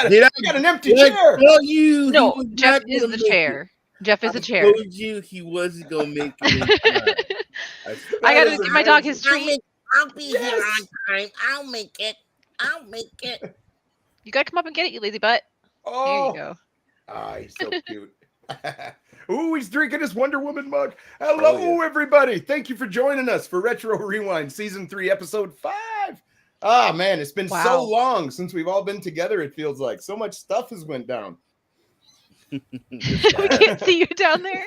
got an empty chair. No, Jeff is the chair. Jeff is the chair. I told you he wasn't gonna make it. I gotta give my dog his treat. I'll be here on time. I'll make it. You gotta come up and get it, you lazy butt. Oh, there you go. Ah, he's so cute. Ooh, he's drinking his Wonder Woman mug. Hello, everybody. Thank you for joining us for Retro Rewind Season 3, Episode 5. Ah, man, it's been so long since we've all been together, it feels like. So much stuff has went down. We can't see you down there.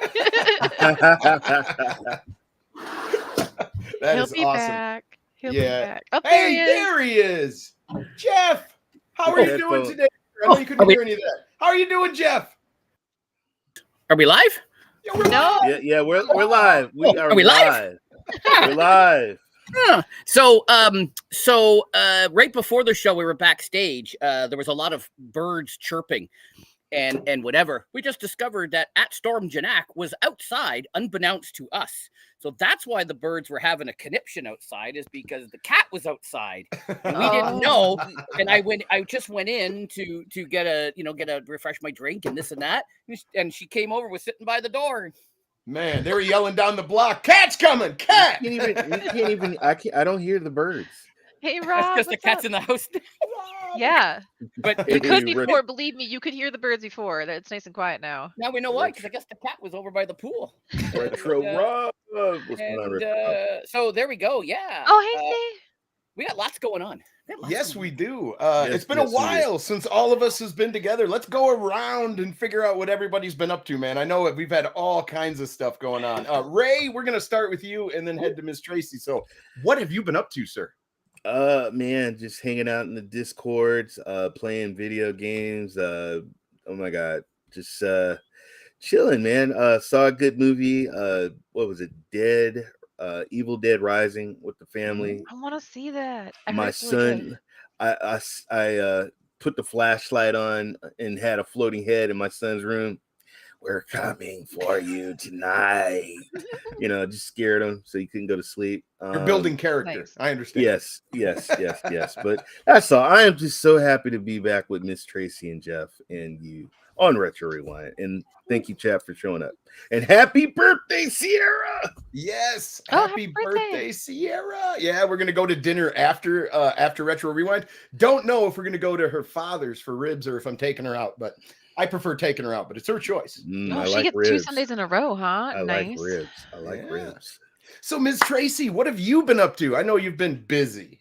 He'll be awesome. Back. He'll be back. Oh, there he is. Jeff, how are you doing today? I know you couldn't hear any of that. How are you doing, Jeff? Are we live? Yeah, we're live. Yeah, we're live. Are we live? We're live. So right before the show, we were backstage. There was a lot of birds chirping and whatever. We just discovered that Gignac was outside, unbeknownst to us. So that's why the birds were having a conniption outside, is because the cat was outside and we didn't know. And I just went in to get a refresh my drink and this and that. And she came over, was sitting by the door. Man, they were yelling down the block. Cat's coming, cat! I don't hear the birds. Hey, Rob. Because the cat's in the house. Yeah. But you could before, believe me, you could hear the birds before. It's nice and quiet now. Now we know why, because I guess the cat was over by the pool. Retro Rob. So there we go. Yeah. Oh, hey, Steve. We got lots going on. Yes, we do. It's been a while since all of us has been together. Let's go around and figure out what everybody's been up to, man. I know we've had all kinds of stuff going on. Ray, we're going to start with you and then head to Miz Tracey. So what have you been up to, sir? Man, just hanging out in the Discords, playing video games. Oh my God, just chilling, man. Saw a good movie. What was it? Evil Dead Rising with the family. I want to see that. My son, I put the flashlight on and had a floating head in my son's room. We're coming for you tonight. Just scared him so he couldn't go to sleep. You're building character. Nice. I understand. Yes. But that's all. I am just so happy to be back with Miz Tracey and Jeff and you on Retro Rewind. And thank you, Chad, for showing up. And happy birthday, Sierra! Yes, happy birthday, Sierra! Yeah, we're gonna go to dinner after Retro Rewind. Don't know if we're gonna go to her father's for ribs or if I'm taking her out, but I prefer taking her out, but it's her choice. I she gets ribs. 2 Sundays in a row, huh? I nice. like ribs. So, Miz Tracey, what have you been up to? I know you've been busy.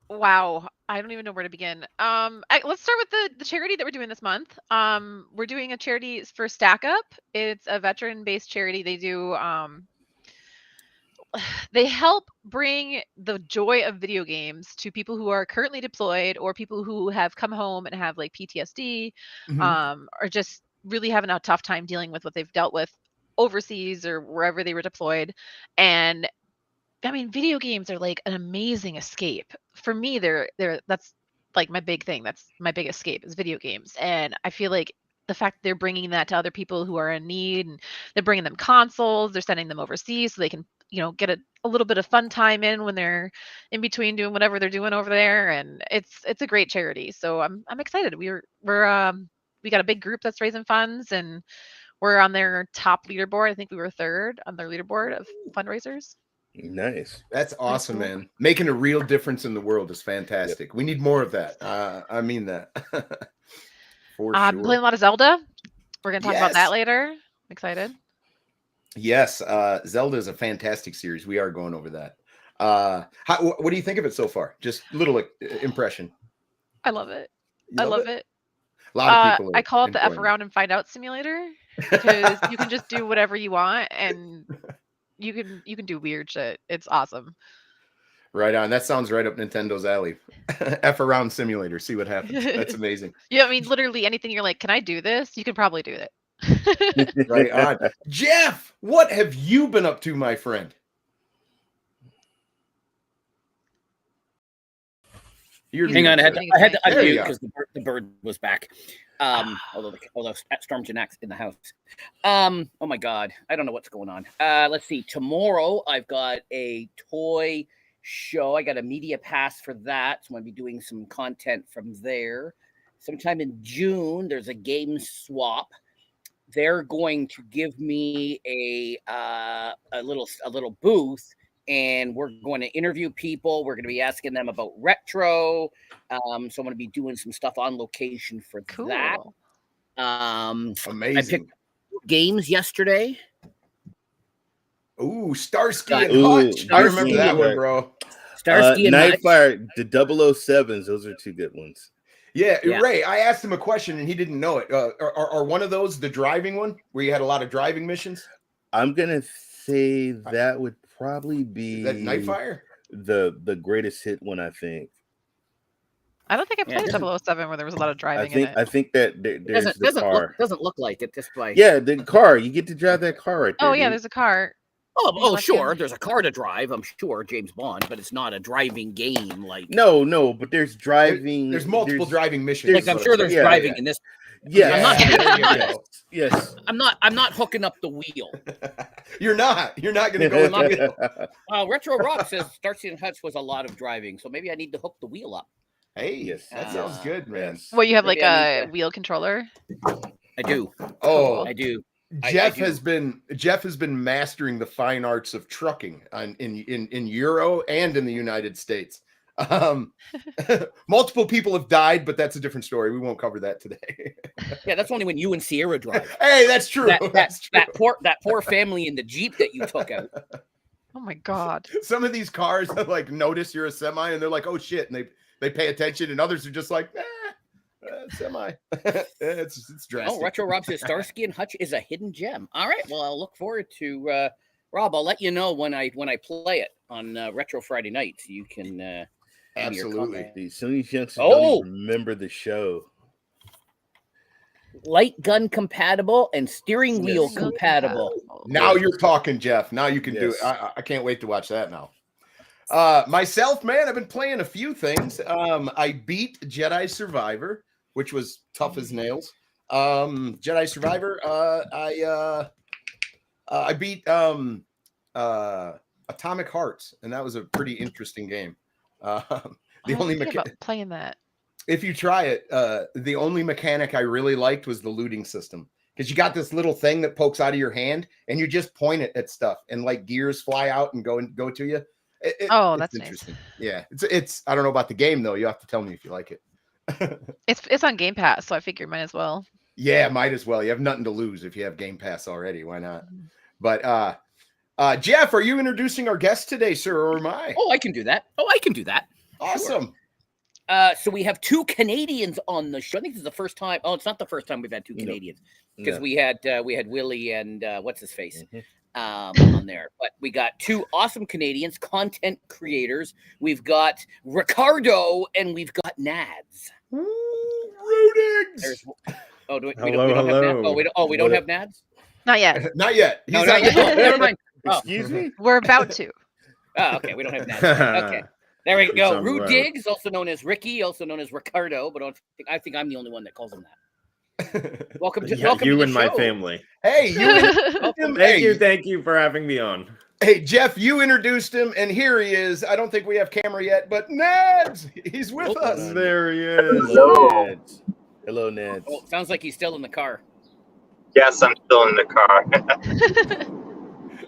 Wow. I don't even know where to begin. Let's start with the charity that we're doing this month. We're doing a charity for Stack Up. It's a veteran-based charity. They do they help bring the joy of video games to people who are currently deployed or people who have come home and have like PTSD, or just really having a tough time dealing with what they've dealt with overseas or wherever they were deployed. And I mean, video games are like an amazing escape. For me, that's like my big thing. That's my big escape is video games. And I feel like the fact that they're bringing that to other people who are in need, and they're bringing them consoles, they're sending them overseas so they can, get a little bit of fun time in when they're in between doing whatever they're doing over there. And it's a great charity. So I'm excited. We got a big group that's raising funds, and we're on their top leaderboard. I think we were 3rd on their leaderboard of fundraisers. Nice. That's awesome, man. Making a real difference in the world is fantastic. Yep. We need more of that. I mean that. For sure. I'm playing a lot of Zelda. We're going to talk about that later. I'm excited. Yes. Zelda is a fantastic series. We are going over that. What do you think of it so far? Just a little impression. I love it. I love it. A lot of people. I call it the F around and find out simulator, because you can just do whatever you want, and you can do weird shit. It's awesome. Right on. That sounds right up Nintendo's alley. F around simulator. See what happens. That's amazing. Yeah, I mean, literally anything you're like, can I do this? You can probably do it. Right on. Jeff, what have you been up to, my friend? Hang on, I had to unmute because the bird was back. Although Gignac's in the house. Oh my God, I don't know what's going on. Let's see. Tomorrow I've got a toy show. I got a media pass for that. So I'm going to be doing some content from there. Sometime in June, there's a game swap. They're going to give me a little booth, and we're going to interview people. We're going to be asking them about retro. So I'm going to be doing some stuff on location for that. Amazing. I picked games yesterday. Ooh, Starsky and Hutch. I remember that one, bro. Starsky and Hutch. Nightfire, the 007s. Those are two good ones. Yeah, Ray, I asked him a question and he didn't know it. Are one of those the driving one where you had a lot of driving missions? I'm gonna say that would probably be that Nightfire, the greatest hit one. I think. I don't think I played 007 where there was a lot of driving in it. I think that there's the car. Doesn't look like it. Just by the car. You get to drive that car right there. Oh yeah, there's a car. Oh, sure. There's a car to drive. I'm sure James Bond, but it's not a driving game. Like no, but there's driving. There's multiple driving missions. Like I'm sure there's driving in this. Yeah. Yes. I'm not hooking up the wheel. You're not going to go in the wheel. Retro Rob says Starsky and Hutch was a lot to driving, so maybe I need to hook the wheel up. Hey, that sounds good, man. Well, you have like a wheel controller? I do. Oh, I do. Jeff has been mastering the fine arts of trucking in Euro and in the United States. Multiple people have died, but that's a different story. We won't cover that today. Yeah, that's only when you and Sierra drive. Hey, that's true. That poor family in the Jeep that you took out. Oh my God. Some of these cars like notice you're a semi and they're like, oh shit, and they pay attention, and others are just like, semi. it's drastic. Oh, Retro Rob says Starsky and Hutch is a hidden gem. All right, well, I'll look forward to Rob. I'll let you know when I play it on Retro Friday night, so you can absolutely. Some of these youngsters don't even remember the show. Light gun compatible and steering wheel compatible. Now you're talking, Jeff. Now you can do it. I can't wait to watch that now. Myself, man, I've been playing a few things. I beat Jedi Survivor, which was tough as nails. Jedi Survivor. I beat Atomic Hearts, and that was a pretty interesting game. Only playing that. If you try it, the only mechanic I really liked was the looting system, because you got this little thing that pokes out of your hand, and you just point it at stuff, and like gears fly out and go to you. That's interesting. Nice. Yeah, it's. I don't know about the game though. You have to tell me if you like it. It's on Game Pass, so I figure might as well. Yeah, might as well. You have nothing to lose if you have Game Pass already. Why not? But Jeff, are you introducing our guest today, sir, or am I? Oh, I can do that. Awesome. Sure. So we have two Canadians on the show. I think this is the first time. Oh, it's not the first time we've had two Canadians, because we had Willie and what's his face. On there, but we got two awesome Canadians, content creators. We've got Ricardo and we've got Nads. Rudiggz. We don't have Nads? We don't have Nads? Not yet. Not yet. Not yet. Never mind. Excuse me? We're about to. Oh, okay. We don't have Nads. Okay. There we go. Rudiggz, right. also known as Ricky, also known as Ricardo, but I think I'm the only one that calls him that. Welcome to you the and show. my family. Hey, Thank you for having me on. Hey, Jeff, you introduced him, and here he is. I don't think we have camera yet, but Nads, he's with us. There he is. Hello, Nads. Oh, sounds like he's still in the car. Yes, I'm still in the car.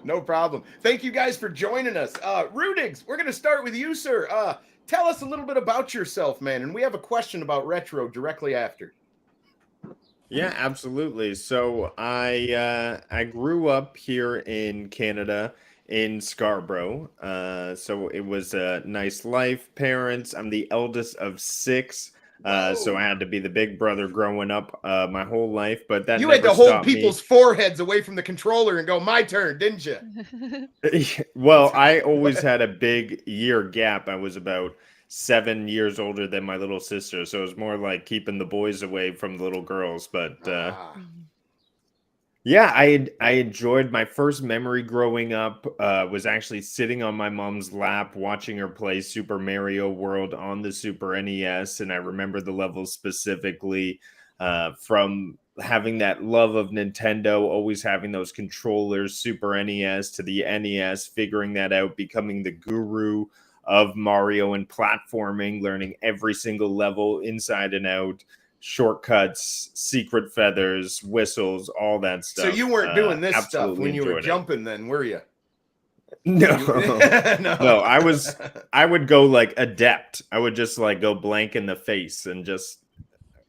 No problem. Thank you guys for joining us. Rudiggz, we're going to start with you, sir. Tell us a little bit about yourself, man, and we have a question about retro directly after. Yeah, absolutely. So I grew up here in Canada in Scarborough. So it was a nice life. Parents, I'm the eldest of 6. So I had to be the big brother growing up my whole life. But that you had to hold people's foreheads away from the controller and go, my turn, didn't you? Well, I always had a big year gap. I was about 7 years older than my little sister, so it was more like keeping the boys away from the little girls. But yeah, I enjoyed my first memory growing up was actually sitting on my mom's lap watching her play Super Mario World on the Super NES, and I remember the levels specifically from having that love of Nintendo, always having those controllers, Super NES to the NES, figuring that out, becoming the guru of Mario and platforming, learning every single level inside and out, shortcuts, secret feathers, whistles, all that stuff. So you weren't doing this stuff when you were enjoyed it. jumping, then, were you? No, No. no, I would go like adept. I would just like go blank in the face and just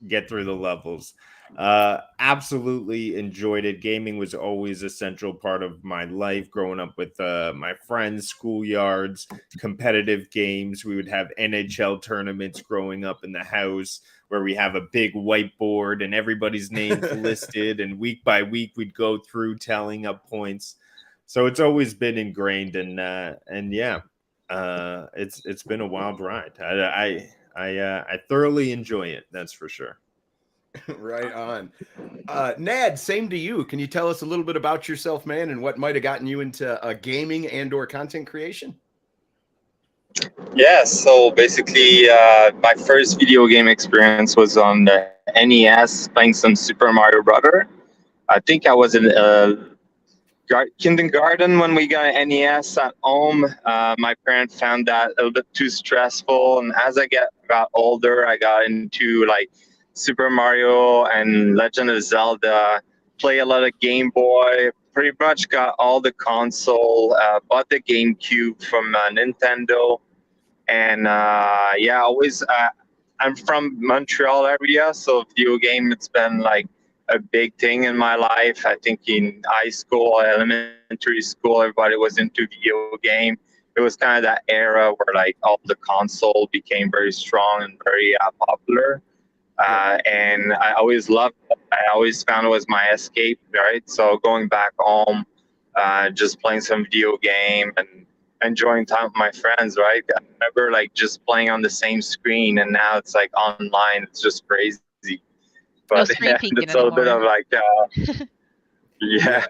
get through the levels. Absolutely enjoyed it. Gaming was always a central part of my life growing up with my friends, schoolyards, competitive games. We would have NHL tournaments growing up in the house where we have a big whiteboard and everybody's names listed, and week by week we'd go through tallying up points. So it's always been ingrained, and yeah, it's been a wild ride. I thoroughly enjoy it. That's for sure. Right on. Nad, same to you. Can you tell us a little bit about yourself, man, and what might have gotten you into gaming and/or content creation? Yeah, so basically, my first video game experience was on the NES playing some Super Mario Brother. I think I was in kindergarten when we got an NES at home. My parents found that a little bit too stressful, and as I got older, I got into like Super Mario and Legend of Zelda. Play a lot of Game Boy. Pretty much got all the console. Bought the GameCube from Nintendo, and yeah, always. I'm from Montreal area, so video game it's been like a big thing in my life. I think in high school, elementary school, everybody was into video game. It was kind of that era where like all the console became very strong and very popular. And I always loved it. I always found it was my escape, right? So going back home, just playing some video game and enjoying time with my friends, right? I remember like just playing on the same screen, and now it's like online. It's just crazy. But screen yeah, peeking it's a little bit of like, yeah.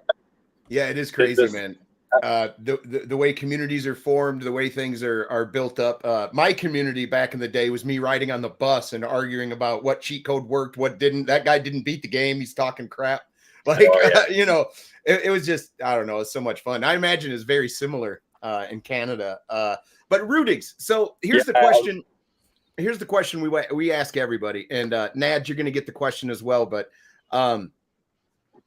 Yeah, it is crazy, man. The way communities are formed, the way things are built up. My community back in the day was me riding on the bus and arguing about what cheat code worked, what didn't. That guy didn't beat the game. He's talking crap. Like, you know, it was just, I don't know. It's so much fun. I imagine it's very similar in Canada. But Rudiggz, so here's the question. Here's the question we ask everybody. And Nads, you're going to get the question as well. But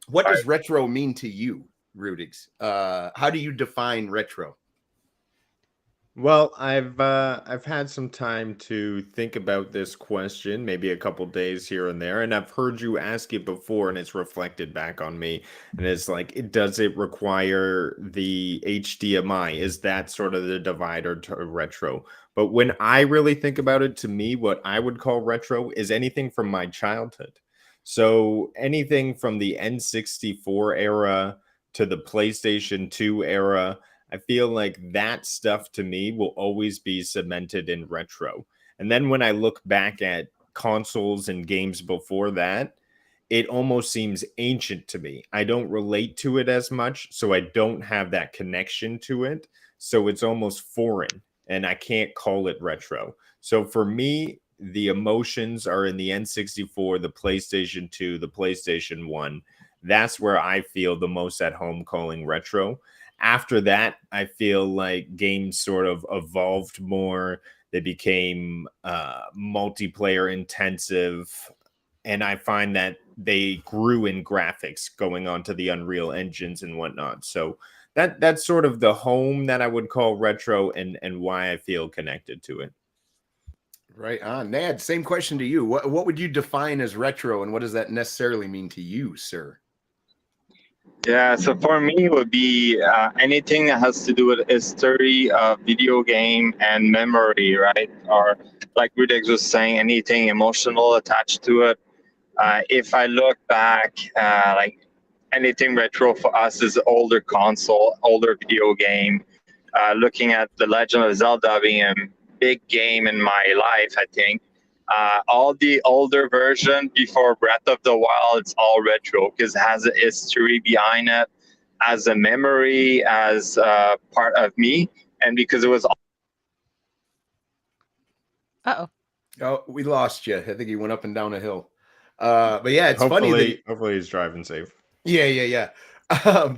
what does retro mean to you, Rudiggz? How do you define retro? Well, I've had some time to think about this question, maybe a couple days here and there, and I've heard you ask it before, and it's reflected back on me. And it's like, does it require the HDMI? Is that sort of the divider to retro? But when I really think about it, to me, what I would call retro is anything from my childhood. So anything from the N64 era to the PlayStation 2 era, I feel like that stuff to me will always be cemented in retro. And then when I look back at consoles and games before that, it almost seems ancient to me. I don't relate to it as much, so I don't have that connection to it. So it's almost foreign, and I can't call it retro. So for me, the emotions are in the N64, the PlayStation 2, the PlayStation 1. That's where I feel the most at home calling retro. After that, I feel like games sort of evolved more. They became multiplayer intensive. And I find that they grew in graphics going onto the Unreal engines and whatnot. So that's sort of the home that I would call retro, and why I feel connected to it. Right on. Nad, same question to you. What would you define as retro, and what does that necessarily mean to you, sir? Yeah, so for me, it would be anything that has to do with history of video game and memory, right? Or like Rudiggz was saying, anything emotional attached to it. If I look back, like anything retro for us is older console, older video game. Looking at The Legend of Zelda being a big game in my life, I think. All the older version before Breath of the Wild, it's all retro because it has a history behind it, as a memory, as part of me, and because it was. Oh, we lost you. I think he went up and down a hill. But yeah, it's funny. Hopefully he's driving safe. Yeah.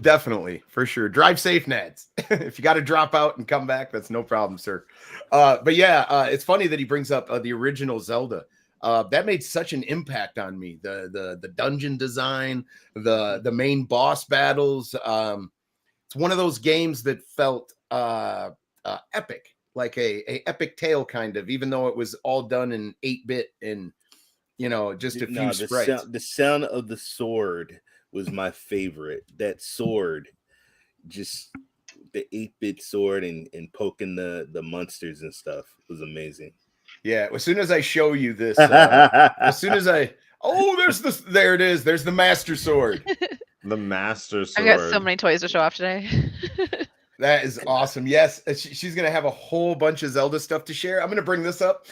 Definitely, for sure. Drive safe, Nads. If you got to drop out and come back, that's no problem, sir. But yeah, it's funny that he brings up the original Zelda. That made such an impact on me. The dungeon design, the main boss battles. It's one of those games that felt epic, like a epic tale kind of, even though it was all done in 8-bit and just a few sprites. The sound of the sword was my favorite. That sword, just the 8-bit sword and poking the monsters and stuff was amazing. Yeah, as soon as I show you this, as soon as there it is. There's the Master Sword. The Master Sword. I've got so many toys to show off today. That is awesome. Yes, she's going to have a whole bunch of Zelda stuff to share. I'm going to bring this up.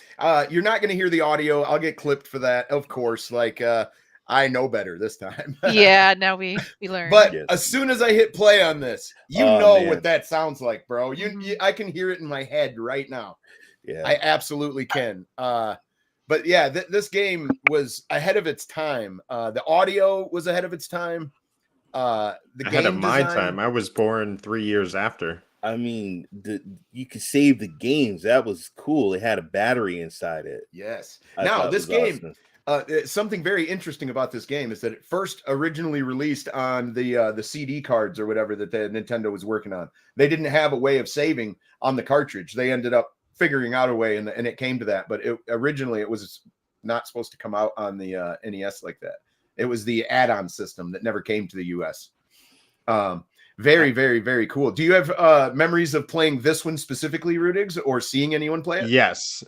You're not going to hear the audio. I'll get clipped for that, of course. Like, I know better this time. Yeah, now we learn. But as soon as I hit play on this, man. what that sounds like, bro. I can hear it in my head right now. Yeah, I absolutely can. But yeah, this game was ahead of its time. The audio was ahead of its time. The ahead game of my design. time. I was born 3 years after. I mean, you could save the games. That was cool. It had a battery inside it. Yes. I Now thought this it was game, awesome. something very interesting about this game is that it first originally released on the CD cards or whatever that the Nintendo was working on. They didn't have a way of saving on the cartridge. They ended up figuring out a way, and it came to that. But originally it was not supposed to come out on the NES like that. It was the add-on system that never came to the US. Very, very, very cool. Do you have memories of playing this one specifically, Rudiggz, or seeing anyone play it? Yes.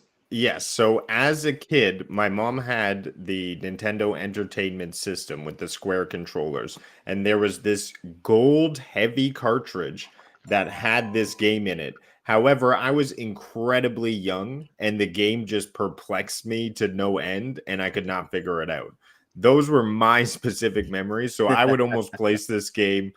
So as a kid, my mom had the Nintendo Entertainment System with the square controllers, and there was this gold heavy cartridge that had this game in it. However, I was incredibly young, and the game just perplexed me to no end, and I could not figure it out. Those were my specific memories. So I would almost place this game.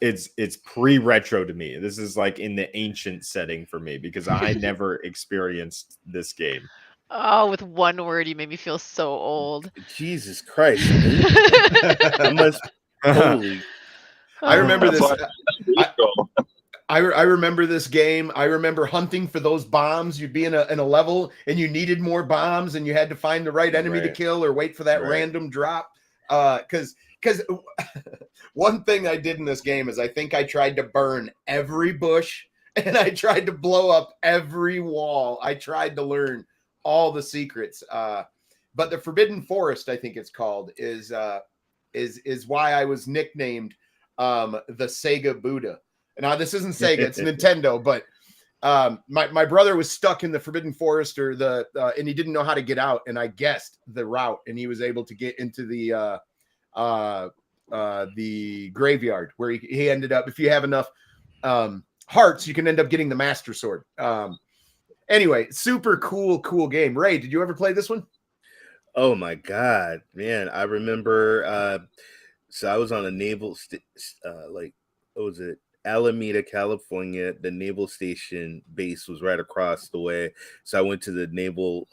It's pre-retro to me. This is like in the ancient setting for me because I never experienced this game. Oh, with one word, you made me feel so old. Jesus Christ. I must totally. I remember this. Cool. I remember this game. I remember hunting for those bombs. You'd be in a level and you needed more bombs and you had to find the right enemy to kill or wait for that random drop. Because one thing I did in this game is I think I tried to burn every bush and I tried to blow up every wall. I tried to learn all the secrets. But the Forbidden Forest, I think it's called, is why I was nicknamed the Sega Buddha. Now, this isn't Sega, it's Nintendo, but my brother was stuck in the Forbidden Forest and he didn't know how to get out, and I guessed the route, and he was able to get into the graveyard where he ended up. If you have enough hearts, you can end up getting the Master Sword. Anyway, super cool game. Ray, did you ever play this one? Oh my God, man. I remember, so I was on a naval, what was it? Alameda, California. The naval station base was right across the way. So I went to the naval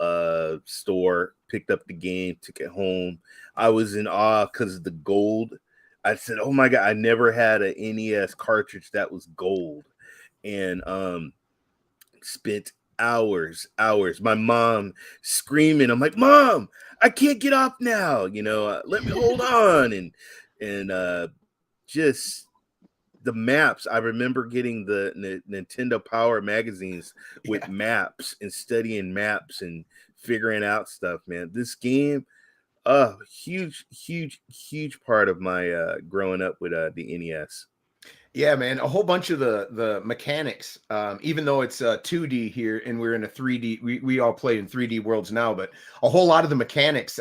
store, picked up the game, took it home. I was in awe because of the gold. I said, oh my God, I never had an NES cartridge that was gold. And spent hours. My mom screaming. I'm like, Mom, I can't get off now. Let me hold on. And just the maps. I remember getting the Nintendo Power magazines with maps and studying maps and figuring out stuff, man. This game, huge part of my growing up with the NES. Yeah, man, a whole bunch of the mechanics, even though it's 2D here and we're in a 3D, we all play in 3D worlds now, but a whole lot of the mechanics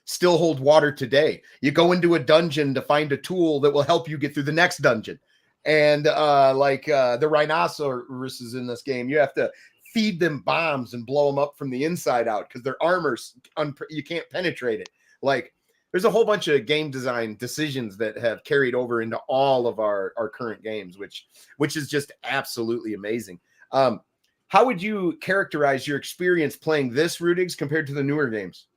still hold water today. You go into a dungeon to find a tool that will help you get through the next dungeon. And the rhinoceroses in this game, you have to feed them bombs and blow them up from the inside out because their armor's you can't penetrate it. Like, there's a whole bunch of game design decisions that have carried over into all of our current games, which is just absolutely amazing. How would you characterize your experience playing this, Rudiggz, compared to the newer games?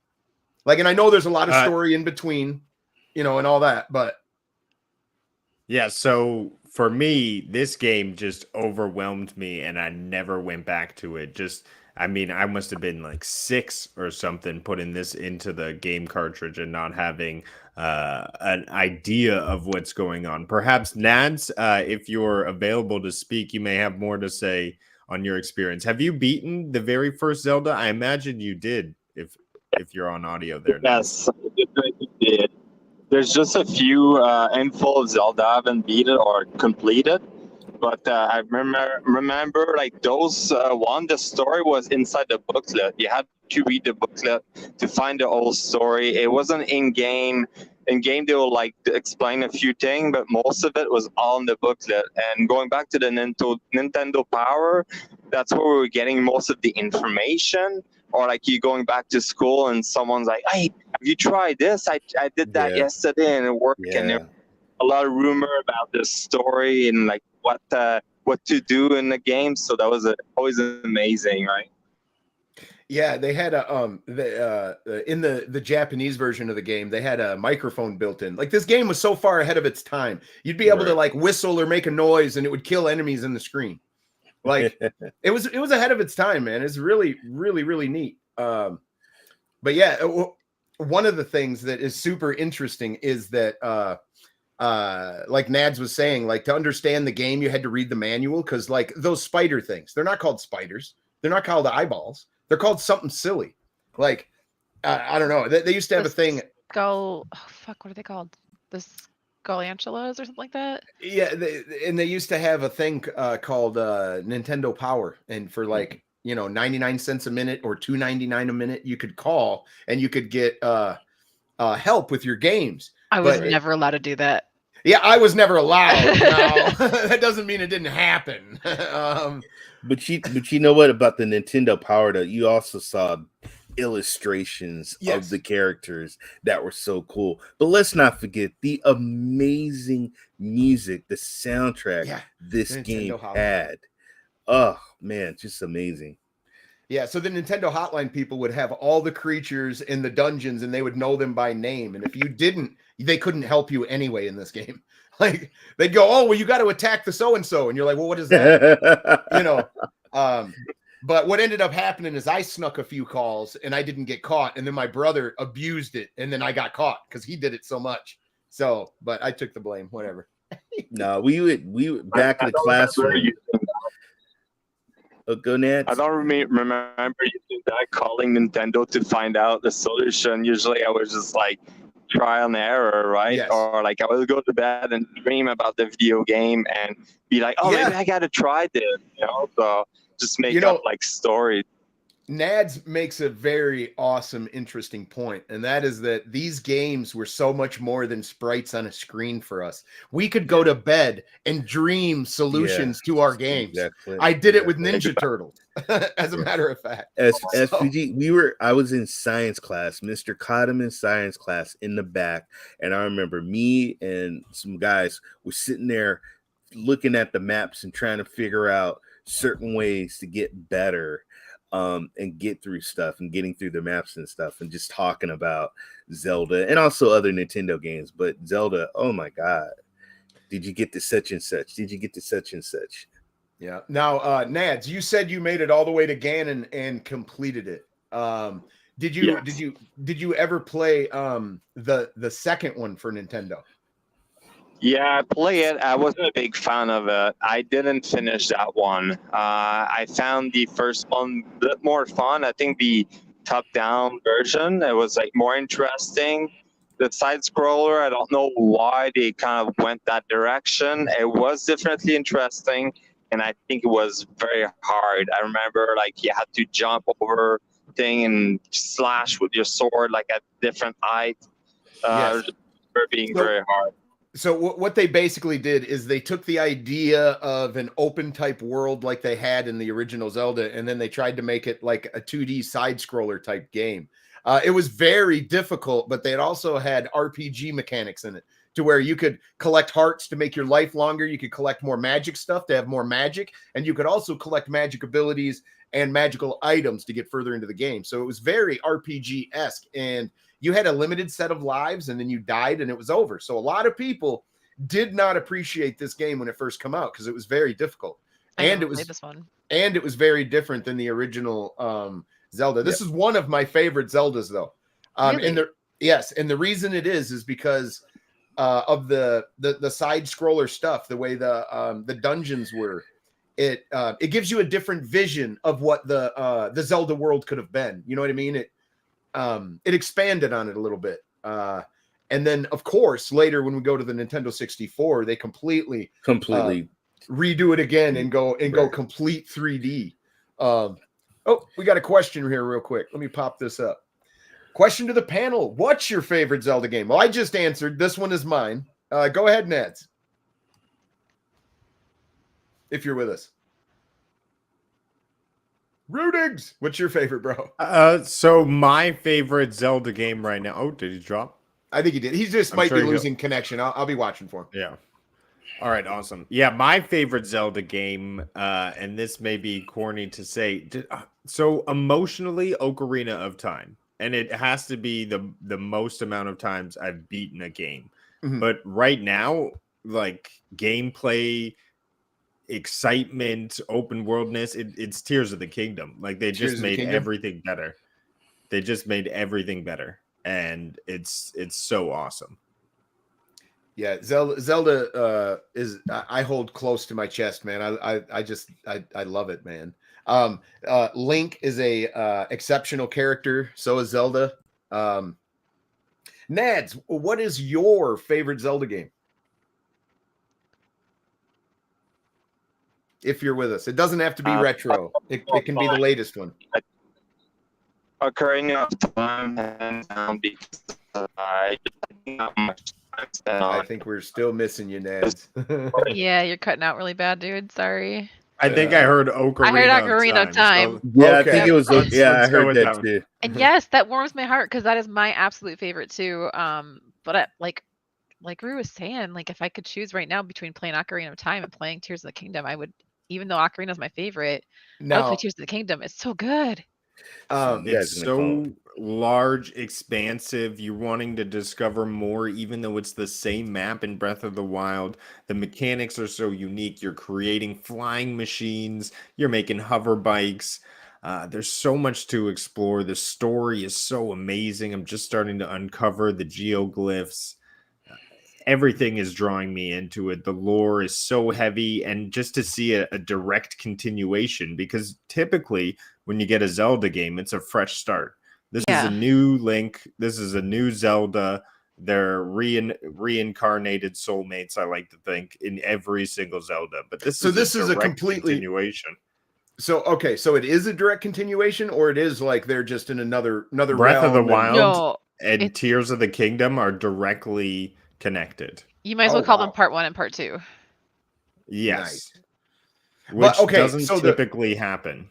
Like, and I know there's a lot of story in between, and all that, but. Yeah, so for me, this game just overwhelmed me and I never went back to it. I mean, I must have been like 6 or something putting this into the game cartridge and not having an idea of what's going on. Perhaps Nads, if you're available to speak, you may have more to say on your experience. Have you beaten the very first Zelda? I imagine you did if you're on audio there. Yes, I definitely did. There's just a few handful of Zelda I haven't beaten or completed, but I remember like those one. The story was inside the booklet. You had to read the booklet to find the whole story. It wasn't in game. In game, they will like explain a few things, but most of it was all in the booklet. And going back to the Nintendo Power, that's where we were getting most of the information. Or like you going back to school and someone's like, "Hey, have you tried this? I did that yesterday and it worked." And there a lot of rumor about this story and like what to do in the game. So that was always amazing, right? Yeah, they had a in the Japanese version of the game, they had a microphone built in. Like this game was so far ahead of its time. You'd be able to like whistle or make a noise and it would kill enemies in the screen. Like it was ahead of its time, man. It's really, really, really neat. But yeah, one of the things that is super interesting is that like Nads was saying, like to understand the game, you had to read the manual because like those spider things, they're not called spiders. They're not called eyeballs. They're called something silly. Like I don't know. They used to have a thing. What are they called? The Scolantulas or something like that? Yeah, they used to have a thing called Nintendo Power, and for like 99 cents a minute or $2.99 a minute, you could call and you could get help with your games. I was never allowed to do that. Yeah, I was never allowed. No, that doesn't mean it didn't happen. But you know what about the Nintendo Power? Though you also saw illustrations of the characters that were so cool. But let's not forget the amazing music, the soundtrack this game had. Oh man, just amazing. Yeah, so the Nintendo Hotline people would have all the creatures in the dungeons and they would know them by name. And if you didn't, they couldn't help you anyway in this game. Like they'd go, "Oh, well, you got to attack the so-and-so." And you're like, "Well, what is that?" But what ended up happening is I snuck a few calls and I didn't get caught. And then my brother abused it. And then I got caught because he did it so much. So, but I took the blame, whatever. No, we would back in the classroom. Oh, go Nads. I don't remember using that, calling Nintendo to find out the solution. Usually I was just like trial and error, right? Yes. Or like I would go to bed and dream about the video game and be like, "Oh, maybe I got to try this," So just make up like stories. Nads makes a very awesome, interesting point, and that is that these games were so much more than sprites on a screen for us. We could go to bed and dream solutions to our games. Exactly. I did it with Ninja Turtles, as a matter of fact. SPG, I was in science class, Mr. Cottoman science class in the back, and I remember me and some guys were sitting there looking at the maps and trying to figure out certain ways to get better. And get through stuff and getting through the maps and stuff and just talking about Zelda and also other Nintendo games. But Zelda, oh my God, did you get to such and such? Did you get to such and such? Yeah. Now, Nads, you said you made it all the way to Ganon and completed it. Did you ever play the second one for Nintendo? Yeah, I play it. I wasn't a big fan of it. I didn't finish that one. I found the first one a bit more fun. I think the top-down version, it was like more interesting. The side scroller, I don't know why they kind of went that direction. It was definitely interesting, and I think it was very hard. I remember like you had to jump over thing and slash with your sword like at different height. Being very hard. So what they basically did is they took the idea of an open type world like they had in the original Zelda, and then they tried to make it like a 2D side scroller type game. It was very difficult, but they also had RPG mechanics in it to where you could collect hearts to make your life longer. You could collect more magic stuff to have more magic, and you could also collect magic abilities and magical items to get further into the game. So it was very RPG-esque, and you had a limited set of lives and then you died and it was over. So a lot of people did not appreciate this game when it first came out because it was very difficult. And it was this one. And it was very different than the original Zelda. This is one of my favorite Zeldas, though. Really? And the reason it is because of the side scroller stuff, the way the dungeons were. It gives you a different vision of what the Zelda world could have been. You know what I mean? It expanded on it a little bit. And then, of course, later when we go to the Nintendo 64, they completely redo it again and go complete 3D. We got a question here real quick. Let me pop this up. Question to the panel. What's your favorite Zelda game? Well, I just answered. This one is mine. Go ahead, Nads. If you're with us. Rudiggz, what's your favorite, bro? So my favorite Zelda game right now. Oh, did he drop? I think he did. He just might be losing connection. I'll be watching for him. Yeah. All right, awesome. Yeah, my favorite Zelda game, and this may be corny to say, so emotionally, Ocarina of Time. And it has to be the most amount of times I've beaten a game. Mm-hmm. But right now, like gameplay, excitement, open worldness, it's Tears of the Kingdom. Like they just made everything better. They just made everything better. And it's so awesome. Yeah, Zelda is I hold close to my chest, man. I love it, man. Link is a exceptional character. So is Zelda. Nads, what is your favorite Zelda game? If you're with us, it doesn't have to be retro. It can be the latest one. Ocarina of Time, hands down, because I not much time spent on. I think we're still missing you, Nads. Yeah, you're cutting out really bad, dude. Sorry. I think I heard Ocarina of Time. Yeah, Okay. I think it was. I heard that too. And yes, that warms my heart because that is my absolute favorite too. But like Rue was saying, like if I could choose right now between playing Ocarina of Time and playing Tears of the Kingdom, I would. Even though Ocarina is my favorite, I would play Tears of the Kingdom. It's so good. It's so large, expansive. You're wanting to discover more, even though it's the same map in Breath of the Wild. The mechanics are so unique. You're creating flying machines. You're making hover bikes. There's so much to explore. The story is so amazing. I'm just starting to uncover the geoglyphs. Everything is drawing me into it. The lore is so heavy, and just to see a direct continuation, because typically when you get a Zelda game, it's a fresh start. This is a new Link. This is a new Zelda. They're reincarnated soulmates, I like to think, in every single Zelda. But this is a completely continuation. So it is a direct continuation, or it is like they're just in another Breath of the Wild and Tears of the Kingdom are directly connected. You might as well call them part 1 and part 2. Yes. Nice. Which doesn't typically happen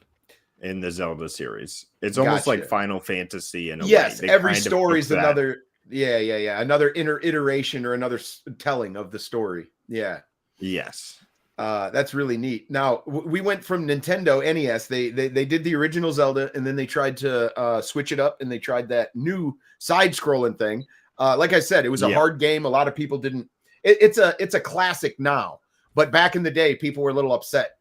in the Zelda series. It's almost like Final Fantasy in a way. Yes, every story is another another iteration or another telling of the story. Yeah. Yes. That's really neat. Now, we went from Nintendo NES. They did the original Zelda, and then they tried to switch it up, and they tried that new side-scrolling thing. Like I said, it was a hard game. A lot of people didn't. It's a classic now, but back in the day, people were a little upset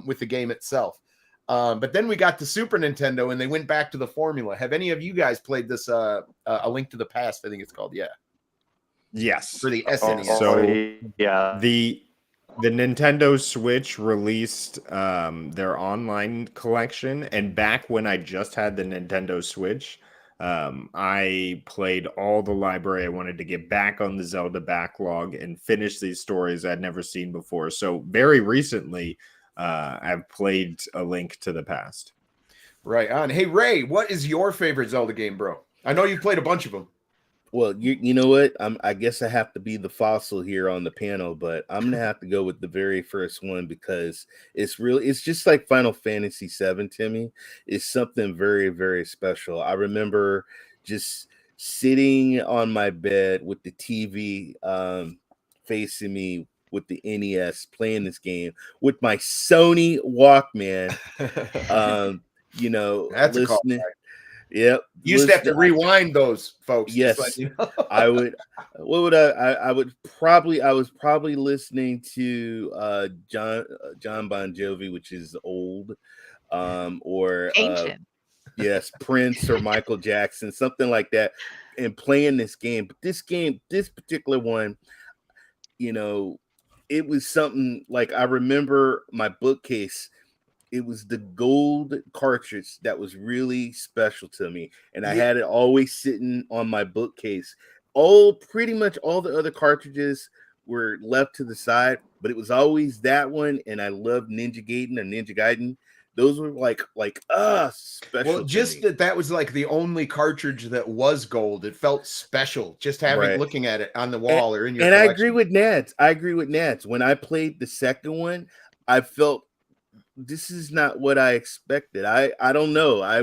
with the game itself. But then we got to Super Nintendo, and they went back to the formula. Have any of you guys played this? A Link to the Past, I think it's called. Yeah. Yes. For the SNES. So the Nintendo Switch released their online collection, and back when I just had the Nintendo Switch. I played all the library. I wanted to get back on the Zelda backlog and finish these stories I'd never seen before. So very recently, I've played A Link to the Past. Right on. Hey, Ray, what is your favorite Zelda game, bro? I know you've played a bunch of them. Well, you know what? I guess I have to be the fossil here on the panel, but I'm gonna have to go with the very first one because it's just like Final Fantasy VII to me. It's something very, very special. I remember just sitting on my bed with the TV facing me with the NES, playing this game with my Sony Walkman. That's listening. Yep. You used to have to rewind those, folks. Yes, just you know. I would. What would I would probably. I was probably listening to John Bon Jovi, which is old, or Ancient. yes, Prince or Michael Jackson, something like that, and playing this game. But this particular one, you know, it was something like I remember my bookcase. It was the gold cartridge that was really special to me, and I had it always sitting on my bookcase. Pretty much all the other cartridges were left to the side, but it was always that one, and I loved Ninja Gaiden. Those were like special. Well, just that was like the only cartridge that was gold. It felt special just having looking at it on the wall or in your collection. I agree with Nads. When I played the second one, I felt this is not what I expected. I don't know. I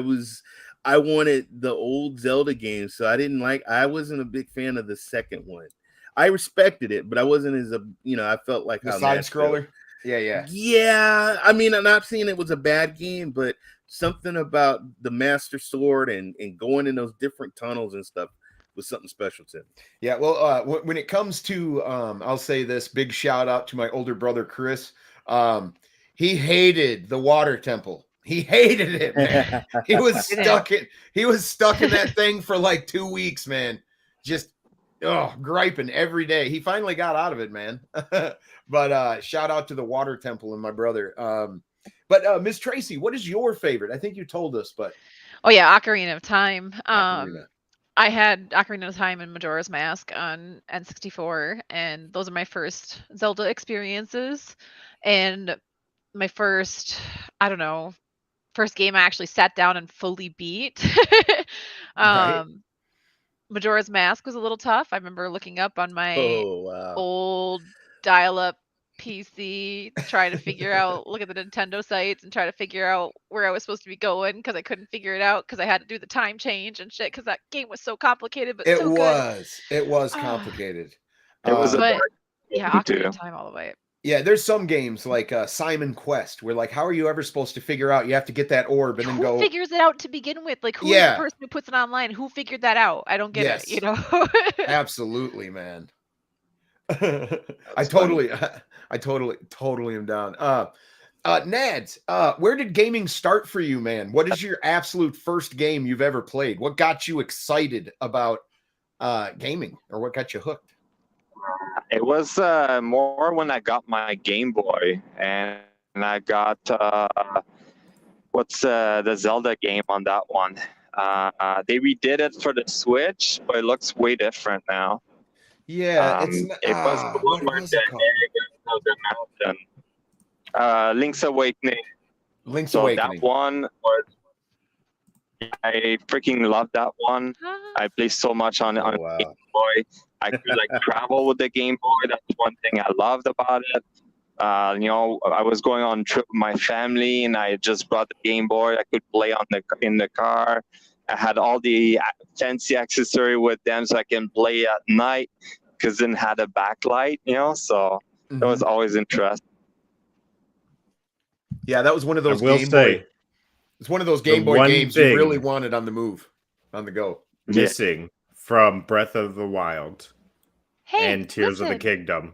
wanted the old Zelda games, so I wasn't a big fan of the second one. I respected it, but I wasn't I felt like the side scroller. Yeah. I mean, I'm not saying it was a bad game, but something about the Master Sword and going in those different tunnels and stuff was something special to me. Yeah. Well, when it comes to, I'll say this: big shout out to my older brother Chris. He hated the water temple. He hated it, man. He was stuck in that thing for like 2 weeks, man. Just griping every day. He finally got out of it, man. But shout out to the water temple and my brother. But Miz Tracey, what is your favorite? I think you told us, but Ocarina of Time. Ocarina. I had Ocarina of Time and Majora's Mask on N64, and those are my first Zelda experiences. And my first game I actually sat down and fully beat. Majora's Mask was a little tough. I remember looking up on my old dial-up PC, trying to figure out, look at the Nintendo sites and try to figure out where I was supposed to be going because I couldn't figure it out because I had to do the time change and shit because that game was so complicated, but it so was. good. It was complicated. It was Ocarina of Time all the way. Yeah, there's some games like Simon Quest where like, how are you ever supposed to figure out? You have to get that orb and then Who figures it out to begin with? Like, who's the person who puts it online? Who figured that out? I don't get it. You know? Absolutely, man. I totally am down. Nads, where did gaming start for you, man? What is your absolute first game you've ever played? What got you excited about gaming, or what got you hooked? It was more when I got my Game Boy and I got the Zelda game on that one. They redid it for the Switch, but it looks way different now. Yeah, it was the one where the mountain. Link's Awakening. That one was. I freaking love that one. I play so much on Game Boy. I could like travel with the Game Boy. That's one thing I loved about it. I was going on a trip with my family, and I just brought the Game Boy. I could play in the car. I had all the fancy accessory with them, so I can play at night because it had a backlight. So that was always interesting. Yeah, that was one of those Game Boy. It's one of those Game Boy games you really wanted on the move, on the go. Missing from Breath of the Wild and Tears of the Kingdom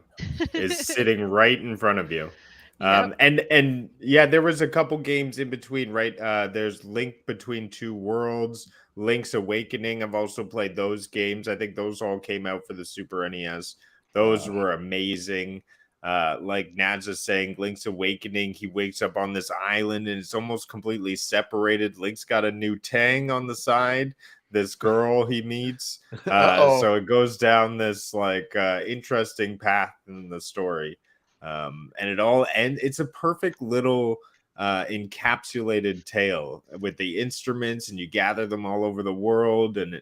is sitting right in front of you. And yeah, there was a couple games in between, right? There's Link Between Two Worlds, Link's Awakening. I've also played those games. I think those all came out for the Super NES. Those were amazing. Like Nads is saying, Link's Awakening, he wakes up on this island and it's almost completely separated. Link's got a new Tang on the side, this girl he meets. So it goes down this like interesting path in the story. And it's a perfect little encapsulated tale with the instruments, and you gather them all over the world. And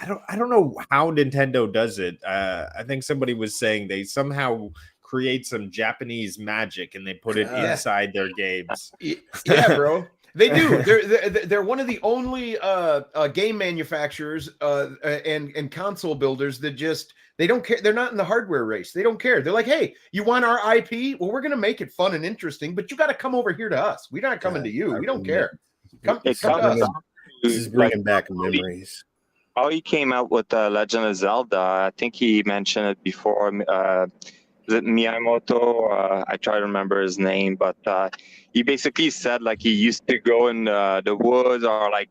I don't know how Nintendo does it. I think somebody was saying they somehow create some Japanese magic and they put it inside their games. Yeah, bro. They do. They're one of the only game manufacturers and console builders that they don't care. They're not in the hardware race. They don't care. They're like, hey, you want our IP? Well, we're going to make it fun and interesting, but you got to come over here to us. We're not coming to you. We don't care. Come to us. This is bringing back memories. how he came out with Legend of Zelda. I think he mentioned it before. Is it Miyamoto? I try to remember his name, but he basically said like he used to go in the woods or like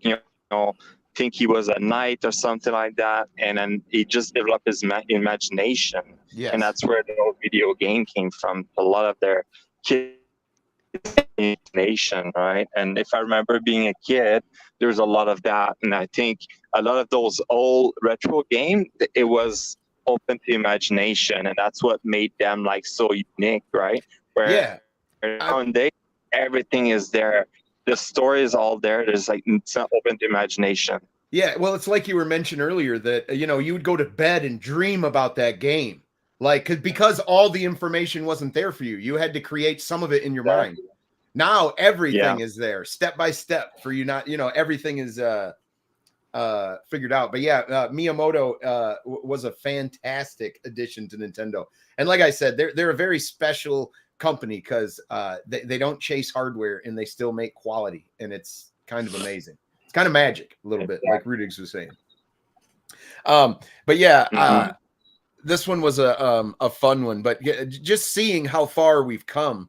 think he was a knight or something like that, and then he just developed his imagination, Yes. and that's where the whole video game came from. A lot of their kids' imagination, right? And if I remember being a kid, there was a lot of that, and I think a lot of those old retro games, it was open to imagination, and that's what made them like so unique, right? Where nowadays everything is there, the story is all there. There's like it's not open to imagination. Yeah, well, it's like you were mentioned earlier that you would go to bed and dream about that game, like because all the information wasn't there for you. You had to create some of it in your mind. Now everything is there, step by step, for you. Not everything is figured out. But yeah, Miyamoto was a fantastic addition to Nintendo, and like I said, they're a very special company because they don't chase hardware and they still make quality, and it's kind of amazing. It's kind of magic a little bit, like Rudiggz was saying. But yeah, this one was a fun one. But just seeing how far we've come.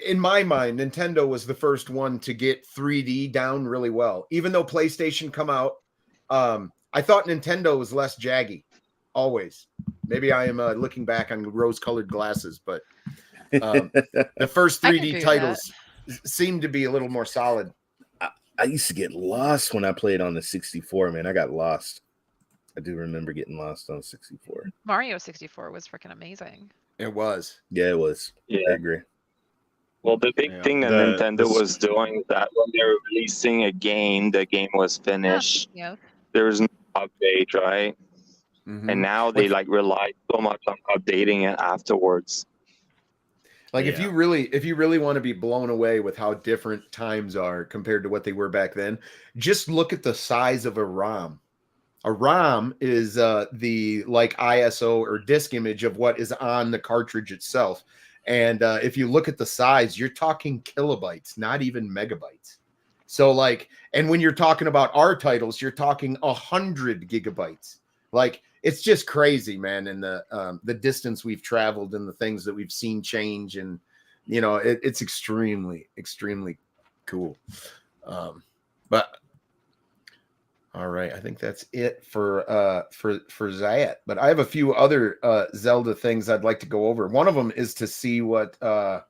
In my mind, Nintendo was the first one to get 3D down really well. Even though PlayStation come out, I thought Nintendo was less jaggy. Always. Maybe I am looking back on rose-colored glasses, but the first 3D titles seem to be a little more solid. I used to get lost when I played on the 64, man. I got lost. I do remember getting lost on 64. Mario 64 was freaking amazing. It was. Yeah, it was. Yeah. I agree. Well, the big thing that Nintendo was doing is that when they were releasing a game, the game was finished. Yeah. There was no update, right? And now they like rely so much on updating it afterwards. Like if you really want to be blown away with how different times are compared to what they were back then, just look at the size of a ROM. A ROM is the like ISO or disk image of what is on the cartridge itself. And if you look at the size, you're talking kilobytes, not even megabytes. So like, and when you're talking about our titles, you're talking 100 gigabytes. Like, it's just crazy, man. And the distance we've traveled and the things that we've seen change, and it's extremely, extremely cool. But all right, I think that's it for Zayat. But I have a few other Zelda things I'd like to go over. One of them is to see what I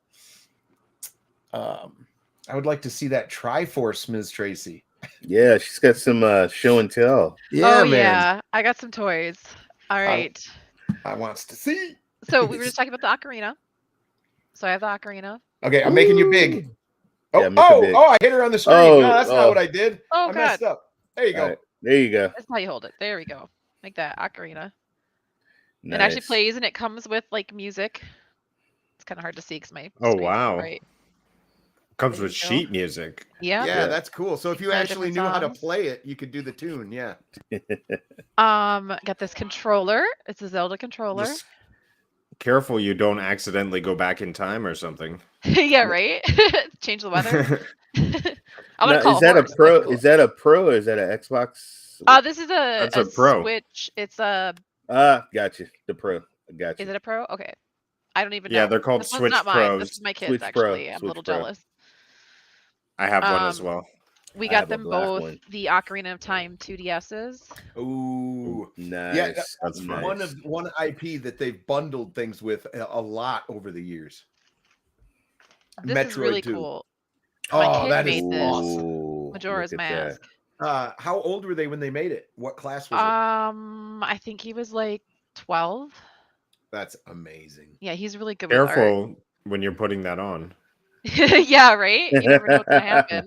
would like to see that Triforce Miz Tracey. Yeah, she's got some show and tell. Yeah, man. Yeah, I got some toys. All right. I wants to see. So we were just talking about the ocarina. So I have the ocarina. Okay, I'm making you big. Oh, Yeah, make it big. I hit her on the screen. Oh, No, that's not what I did. Oh, I God. messed up. There you go. Right, there you go. That's how you hold it. There we go. Make that ocarina. Nice. It actually plays, and it comes with like music. It's kind of hard to see because my Oh, screen's wow. right. Comes There with you go. sheet music. Yeah. Yeah, that's cool. So if you There are actually different knew how to songs. play it, you could do the tune. Yeah. Got this controller. It's a Zelda controller. Just careful you don't accidentally go back in time or something. Yeah, right. Change the weather. I'm Now, gonna call is that horse. a pro? That's cool. Is that a pro or is that an Xbox? This is a That's a pro. Switch. It's a. Gotcha. The pro. Gotcha. Is it a pro? Okay. I don't even know. Yeah, they're called This one's Switch not mine. Pros. This is my kids, Switch Pro. actually. I'm a Switch little Pro. jealous. I have one as Um, well. We I got have a them black both one. the Ocarina of Time 2DSs. Ooh. Nice. Yeah, That's nice. one IP that they've bundled things with a lot over the years. This is Metroid really 2. cool. My Oh, kid that is made this. awesome. Ooh, Majora's look at Mask. How old were they when they made it? What class was it? I think he was like 12. That's amazing. Yeah, he's really good with art. Careful when you're putting that on. Yeah, right? You never know what's gonna happen.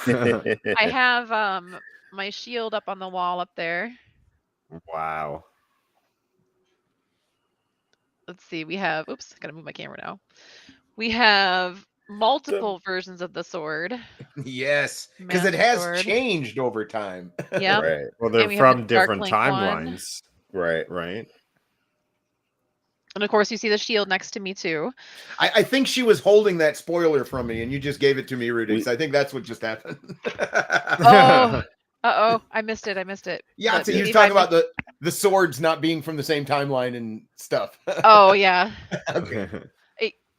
that. I have my shield up on the wall up there. Wow. Let's see, we have oops, gotta move my camera now. We have multiple versions of the sword. Yes, because it has Master sword. changed over time. Yeah. Right. Well, they're And we have from the Dark different Link one. timelines, Right. right? And of course, you see the shield next to me too. I think she was holding that spoiler from me, and you just gave it to me, Rudiggz. I think that's what just happened. Oh, I missed it. Yeah, But so he was maybe talking I about the swords not being from the same timeline and stuff. Oh yeah. Okay.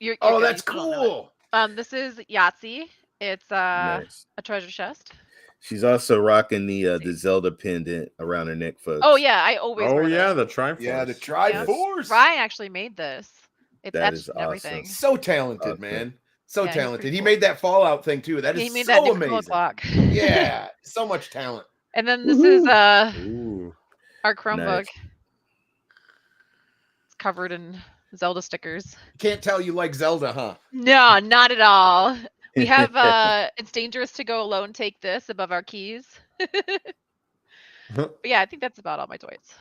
You're Oh, good. that's You still don't know it. cool. This is Yahtzee. It's Nice. a treasure chest. She's also rocking the Zelda pendant around her neck, folks. Oh yeah, I always Oh wear yeah, this. the Triforce. Yeah, the Triforce. Ryan actually made this. It's That etched is and everything. awesome. So talented, Awesome. man. So Yeah, he's talented. pretty He cool. made that Fallout thing too. That He is made that so Nickel amazing. clock. Yeah, so much talent. And then this is Ooh. our Chromebook. Nice. It's covered in Zelda stickers. Can't tell you like Zelda, huh? No, not at all. We have it's dangerous to go alone. Take this above our keys. But yeah, I think that's about all my toys.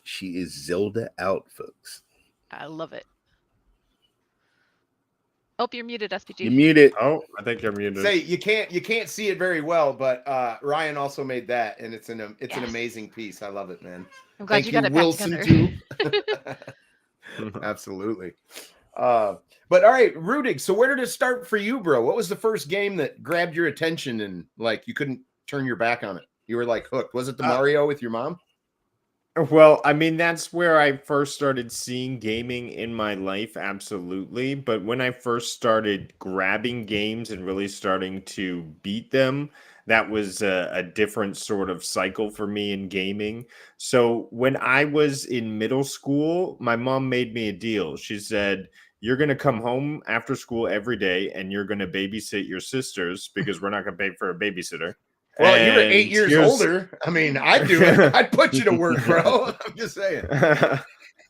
She is Zelda out, folks. I love it. Oh, you're muted, SPG. You muted. Oh, I think you're muted. Say you can't see it very well, but Ryan also made that, and it's an amazing piece. I love it, man. I'm glad Thank you got it back Wilson together. too. Absolutely. But all right, Rudiggz. So where did it start for you, bro? What was the first game that grabbed your attention and like you couldn't turn your back on it? You were like hooked. Was it the Mario with your mom? Well, I mean, that's where I first started seeing gaming in my life, absolutely. But when I first started grabbing games and really starting to beat them, that was a different sort of cycle for me in gaming. So when I was in middle school, my mom made me a deal. She said, "You're going to come home after school every day and you're going to babysit your sisters because we're not going to pay for a babysitter." Well, you were And 8 years here's- older. I mean, I'd do it. I'd put you to work, bro. I'm just saying.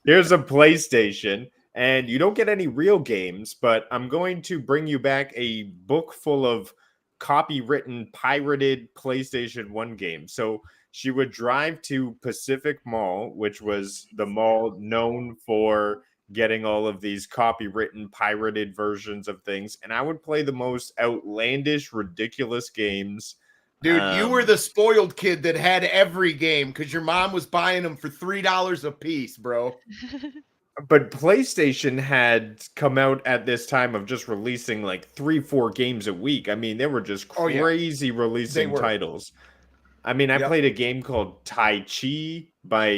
Here's a PlayStation, and you don't get any real games, but I'm going to bring you back a book full of copywritten, pirated PlayStation 1 games. So she would drive to Pacific Mall, which was the mall known for getting all of these copywritten, pirated versions of things, and I would play the most outlandish, ridiculous games. Dude, you were the spoiled kid that had every game because your mom was buying them for $3 a piece, bro. But PlayStation had come out at this time of just releasing like 3-4 games a week. I mean, they were just crazy releasing titles. I mean, I played a game called Tai Chi by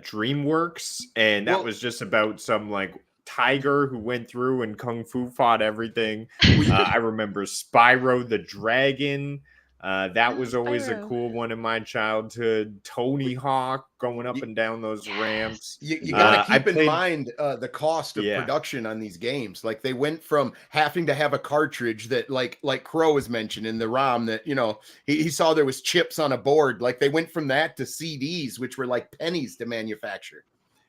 DreamWorks, and that was just about some like tiger who went through and kung fu fought everything. I remember Spyro the Dragon. That was always a cool one in my childhood. Tony Hawk going up and down those ramps. You got to keep in mind the cost of production on these games. Like they went from having to have a cartridge that like Crow was mentioned in the ROM that, you know, he saw there was chips on a board. Like they went from that to CDs, which were like pennies to manufacture.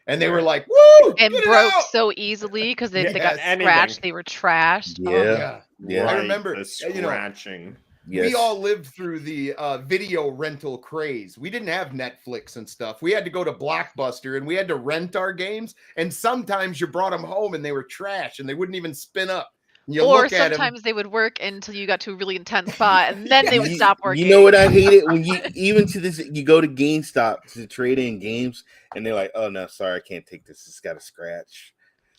And they were like, woo! And broke so easily because they got scratched. They were trashed. Yeah. I remember the scratching. Yes. We all lived through the video rental craze. We didn't have Netflix and stuff. We had to go to Blockbuster and we had to rent our games. And sometimes you brought them home and they were trash and they wouldn't even spin up. Or sometimes they would work until you got to a really intense spot and then they would stop working. You know what I hated? When you, even to this, you go to GameStop to trade in games and they're like, oh, no, sorry, I can't take this. It's got a scratch.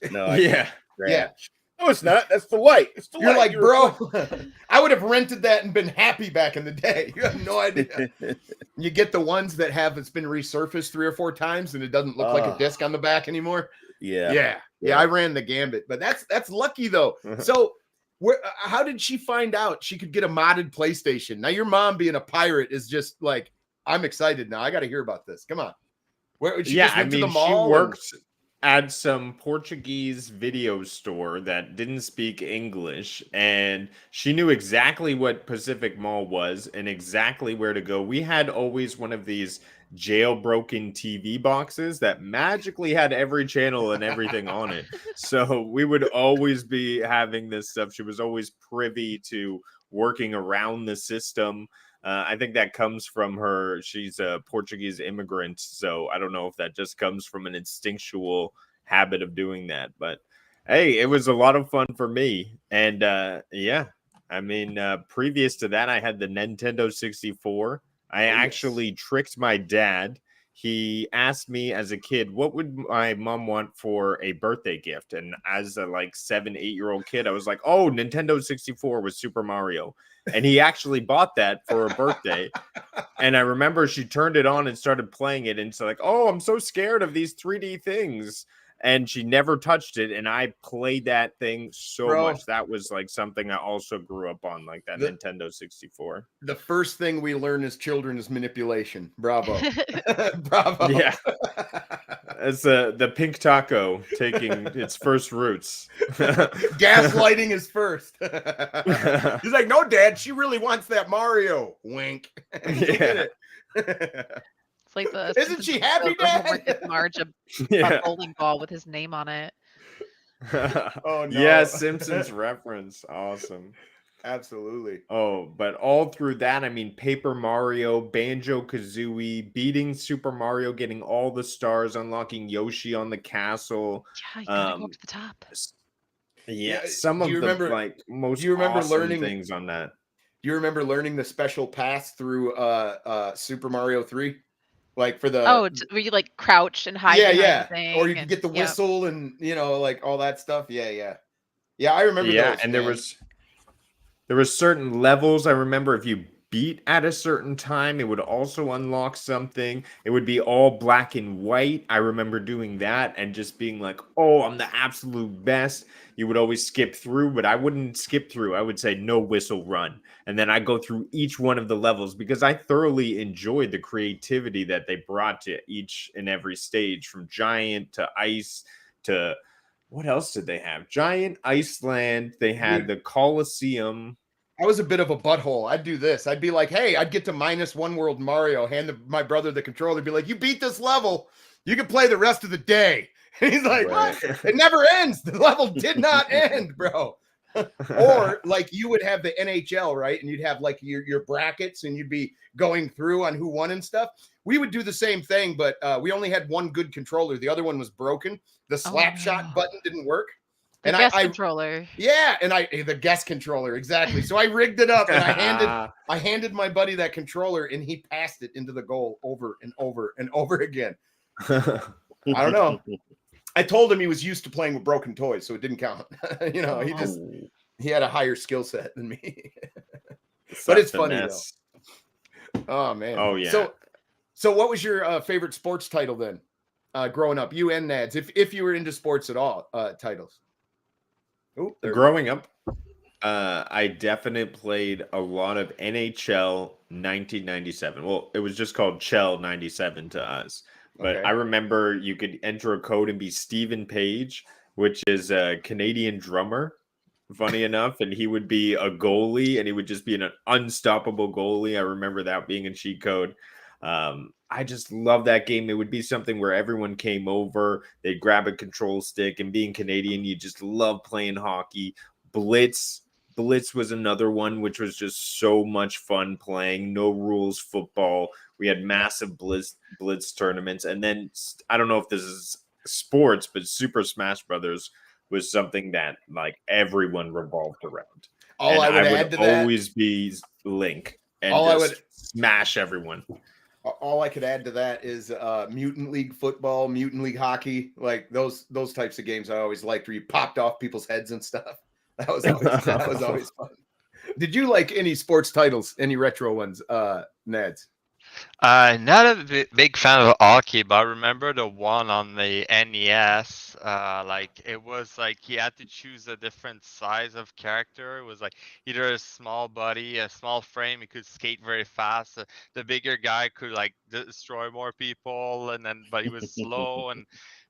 No, I can't scratch. No, it's not. That's the light. It's the You're light. like, bro, I would have rented that and been happy back in the day. You have no idea. You get the ones that it's been resurfaced 3 or 4 times and it doesn't look like a disc on the back anymore. Yeah. I ran the gambit, but that's lucky though. So how did she find out she could get a modded PlayStation? Now your mom being a pirate is just like, I'm excited now. I got to hear about this. Come on. Where she just went to the mall? She worked at some Portuguese video store that didn't speak English, and she knew exactly what Pacific Mall was and exactly where to go. We had always one of these jailbroken TV boxes that magically had every channel and everything on it. So we would always be having this stuff. She was always privy to working around the system. I think that comes from her. She's a Portuguese immigrant, so I don't know if that just comes from an instinctual habit of doing that. But hey, it was a lot of fun for me. And I mean, previous to that, I had the Nintendo 64. I actually tricked my dad. he asked me as a kid, what would my mom want for a birthday gift? And as a like 7-8-year-old kid, I was like, oh, Nintendo 64 with Super Mario. And he actually bought that for her birthday. And I remember she turned it on and started playing it. And so like, oh, I'm so scared of these 3D things. And she never touched it. And I played that thing so much. That was like something I also grew up on, like that Nintendo 64. The first thing we learn as children is manipulation. Bravo. Bravo. Yeah. As the pink taco taking its first roots. Gaslighting is first. He's like, no, Dad, she really wants that Mario. Wink. Yeah. It's like the Isn't she happy, Dad? Marge a bowling ball with his name on it. Oh no. Yeah, Simpsons reference. Awesome. Absolutely. Oh, but all through that, I mean, Paper Mario, Banjo-Kazooie, beating Super Mario, getting all the stars, unlocking Yoshi on the castle. Yeah, you gotta go up to the top. Yeah, some of the like most awesome things on that. Do you remember learning the special pass through Super Mario 3? Like for the where you like crouch and hide behind the thing, or you could get the whistle and like all that stuff. Yeah, I remember those, and man. there was certain levels. I remember if you beat at a certain time, it would also unlock something. It would be all black and white. I remember doing that and just being like, oh, I'm the absolute best. You would always skip through, but I wouldn't skip through. I would say no whistle run. And then I go through each one of the levels because I thoroughly enjoyed the creativity that they brought to each and every stage, from giant to ice to what else did they have? Giant, Iceland. They had the Colosseum. I was a bit of a butthole. I'd do this. I'd be like, hey, I'd get to -1 world Mario, hand my brother the controller, be like, you beat this level, you can play the rest of the day. And he's like, what? It never ends. The level did not end, bro. Or like you would have the NHL, right? And you'd have like your brackets and you'd be going through on who won and stuff. We would do the same thing, but we only had one good controller. The other one was broken. The slap shot button didn't work. The guest controller. Yeah, and the guest controller, exactly. So I rigged it up and I handed my buddy that controller and he passed it into the goal over and over and over again. I don't know. I told him he was used to playing with broken toys, so it didn't count. He had a higher skill set than me. But it's funny though. Oh man. Oh yeah. So what was your favorite sports title then? Growing up, you and Nads, if you were into sports at all, titles. Growing up, I definitely played a lot of NHL 1997. Well, it was just called Chell 97 to us. But I remember you could enter a code and be Stephen Page, which is a Canadian drummer, funny enough. And he would be a goalie and he would just be an unstoppable goalie. I remember that being a cheat code. I just love that game. It would be something where everyone came over, they'd grab a control stick, and being Canadian, you just love playing hockey. Blitz was another one, which was just so much fun playing. No rules football. We had massive blitz tournaments. And then I don't know if this is sports, but Super Smash Brothers was something that like everyone revolved around. I would always be Link and smash everyone. All I could add to that is Mutant League football, Mutant League hockey, like those types of games I always liked, where you popped off people's heads and stuff. That was always fun. Did you like any sports titles, any retro ones, Nads? Not a big fan of hockey, but I remember the one on the NES. Like it was like he had to choose a different size of character. It was like either a small body, a small frame. He could skate very fast. The bigger guy could like destroy more people, but he was slow.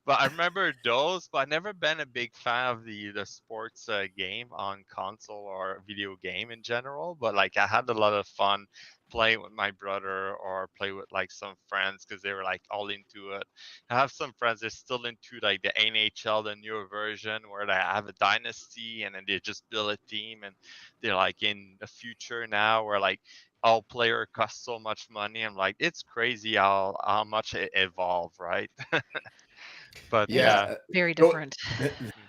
But I remember those. But I've never been a big fan of the sports game on console or video game in general. But like I had a lot of fun play with my brother or play with like some friends because they were like all into it. I have some friends that are still into like the NHL, the newer version where they have a dynasty and then they just build a team and they're like in the future now where like all player costs so much money. I'm like, it's crazy how much it evolved, right? But yeah, very different.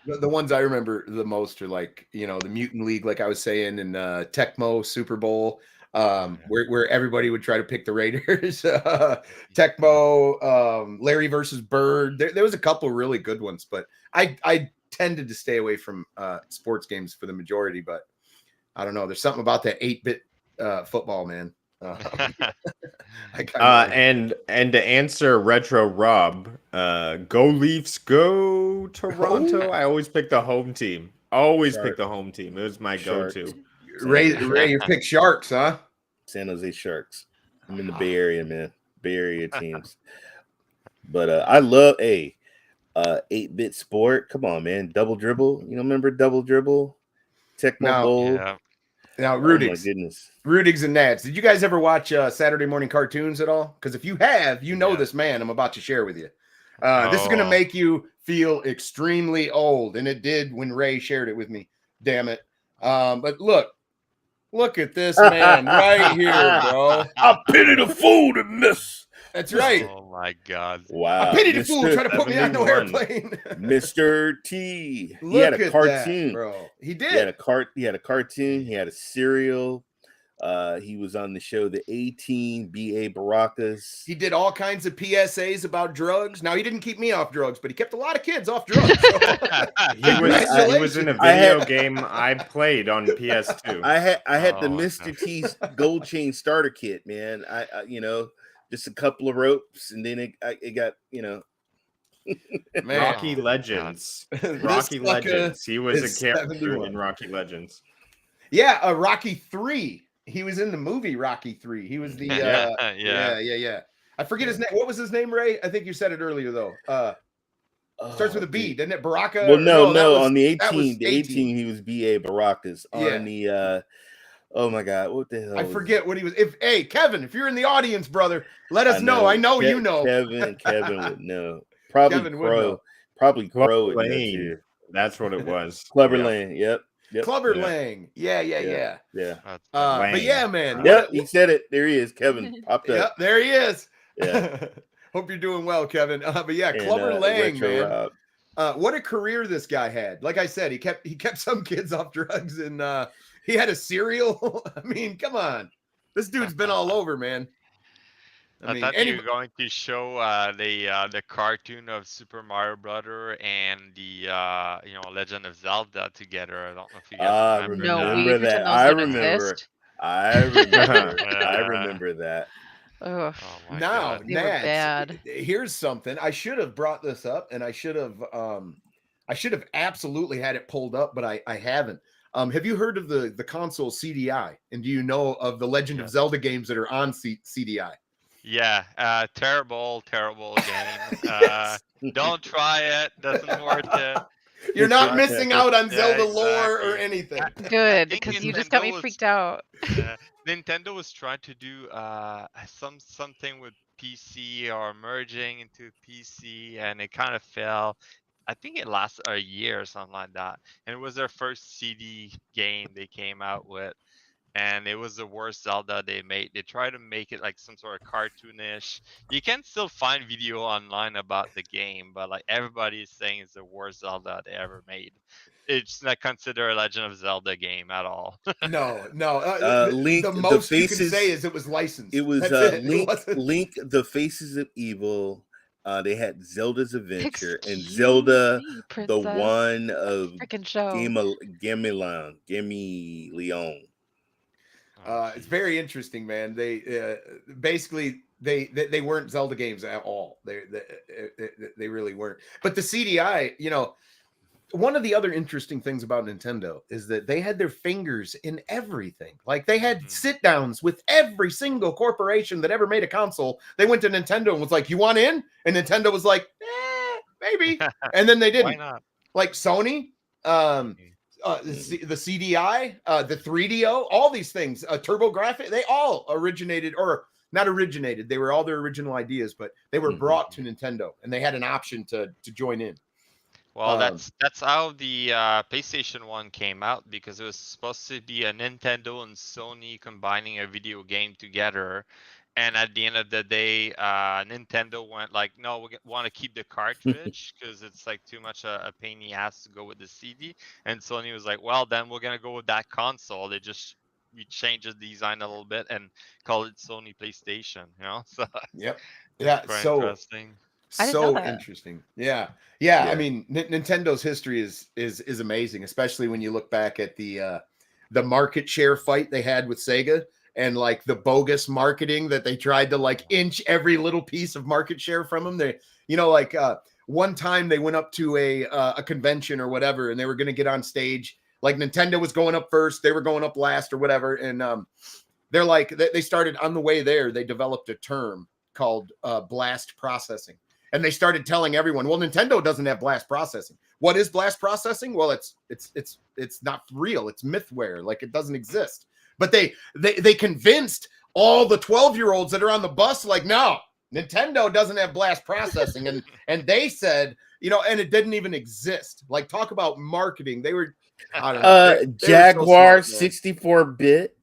The ones I remember the most are like, the Mutant League, like I was saying, and Tecmo Super Bowl. where everybody would try to pick the Raiders. Tecmo, Larry versus Bird. There was a couple really good ones, but I tended to stay away from sports games for the majority. But I don't know. There's something about that 8-bit football, man. And to answer Retro Rob, go Leafs, go Toronto. I always pick the home team. Always pick the home team. It was my go-to. Ray, you pick Sharks, huh? San Jose Sharks. I'm in the Bay Area, man. Bay Area teams. But I love 8-bit sport. Come on, man. Double dribble. You know, remember double dribble? Tecmo Bowl. Yeah. Now, Oh my Rudiggz. goodness. Rudiggz and Nads. Did you guys ever watch Saturday morning cartoons at all? Because if you have, you know this man I'm about to share with you. This is going to make you feel extremely old, and it did when Ray shared it with me. Damn it. But look at this man right here, bro. I pity the fool that miss. That's right. Oh my God. Wow. I pity the fool trying to put me on no 71. airplane. Mr. T. He Look had a at cartoon. that, bro. He did. He had a cartoon. He had a cereal. He was on the show The A-Team, B.A. Baracus. He did all kinds of PSAs about drugs. Now, he didn't keep me off drugs, but he kept a lot of kids off drugs. So. He was in a video game I played on PS2. I had the Oh, Mr. T's gold chain starter kit, man. I just a couple of ropes, and then it got, Man. Rocky Legends. This Rocky fucker Legends. He was is a character 71. in Rocky Legends. Yeah, Rocky 3. He was in the movie Rocky 3. He was the yeah. I forget his name. What was his name, Ray? I think you said it earlier though. Starts with a B, doesn't it? Baraka? Well, no, that was- on the that was 18, the 18 he was B.A. Baracus. On the oh my God, what the hell? I forget what he was. Hey, Kevin, if you're in the audience, brother, let us know. I know you know. Kevin would know. Probably Kevin would know. Probably Crow would know Lane. too. That's what it was. Clever Yep. Lane. Yep. Clubber Yeah. Lang. Yeah. That's But Lang. yeah, man. Yep, he said it. There he is. Kevin popped up. Yep, there he is. Yeah. Hope you're doing well, Kevin. But yeah, And, Clubber Lang, Retro man. Rob. What a career this guy had. Like I said, he kept some kids off drugs, and he had a cereal. I mean, come on, this dude's been all over, man. I thought you were going to show the cartoon of Super Mario Brother and the Legend of Zelda together. I don't know if you guys remember No, that. we remember pretend that. those I don't remember. exist. I remember. I remember that. Ugh, Oh my Now, God. they were Nads, bad. here's something. I should have brought this up, and I should have absolutely had it pulled up, but I haven't. Have you heard of the console CDI? And do you know of the Legend of Zelda games that are on CDI? Yeah, terrible game. Don't try it. Doesn't worth it. You're not missing out on Yeah, Zelda lore or exactly. anything. Good, think because you just got me Nintendo was- freaked out. Nintendo was trying to do something with PC or merging into PC, and it kind of fell. I think it lasted a year or something like that, and it was their first CD game they came out with. And it was the worst Zelda they made. They tried to make it like some sort of cartoonish. You can still find video online about the game, but like everybody is saying it's the worst Zelda they ever made. It's not considered a Legend of Zelda game at all. No. Link, the the most you can faces- say is it was licensed. It was That's it. It Link. wasn't- Link, the Faces of Evil. They had Zelda's Adventure and Excuse Zelda, me, the princess. one of Freaking show. Gimme Leon. It's very interesting, man. They basically they weren't Zelda games at all. They really weren't. But the CDI, one of the other interesting things about Nintendo is that they had their fingers in everything. Like they had sit downs with every single corporation that ever made a console. They went to Nintendo and was like, "You want in?" And Nintendo was like, "Maybe." And then they Why didn't. not? Like Sony, the CDI, the 3DO, all these things, TurboGrafx, they all originated, or not originated. They were all their original ideas, but they were brought to Nintendo, and they had an option to join in. Well, that's how the PlayStation 1 came out, because it was supposed to be a Nintendo and Sony combining a video game together. And at the end of the day, Nintendo went like, no, we want to keep the cartridge because it's like too much a pain in the ass to go with the CD. And Sony was like, well, then we're going to go with that console. They just we change the design a little bit and call it Sony PlayStation. You know, so Yep. it's Yeah. quite So interesting. I didn't know so that. interesting. Yeah. I Yeah. mean, Nintendo's history is amazing, especially when you look back at the market share fight they had with Sega and like the bogus marketing that they tried to like inch every little piece of market share from them. They, like one time they went up to a convention or whatever, and they were going to get on stage. Like Nintendo was going up first, they were going up last or whatever, and they're like they started on the way there. They developed a term called blast processing. And they started telling everyone, well, Nintendo doesn't have blast processing. What is blast processing? Well, it's not real. It's mythware. Like it doesn't exist. But they convinced all the 12-year-olds that are on the bus, like, no, Nintendo doesn't have blast processing. And they said, and it didn't even exist. Like, talk about marketing. They were, I don't know. They Jaguar were so smart, 64-bit.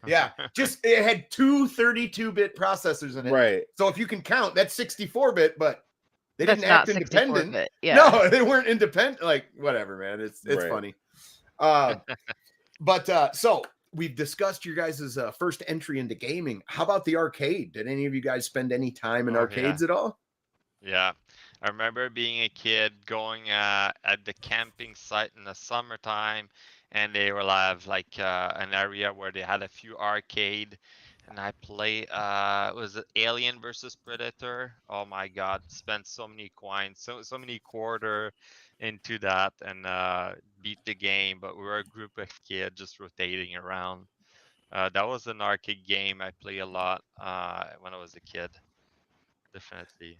yeah, just it had two 32-bit processors in it. Right. So if you can count, that's 64-bit, but they That's didn't act not independent. 64-bit. Yeah. No, they weren't independent. Like, whatever, man. It's Right. funny. So we've discussed your guys' first entry into gaming. How about the arcade? Did any of you guys spend any time in arcades at all? Yeah, I remember being a kid going at the camping site in the summertime, and they will have like an area where they had a few arcade, and I play was it Alien versus Predator? Oh my God, spent so many coins, so many quarter into that, and beat the game. But we were a group of kids just rotating around. That was an arcade game I play a lot when I was a kid. Definitely.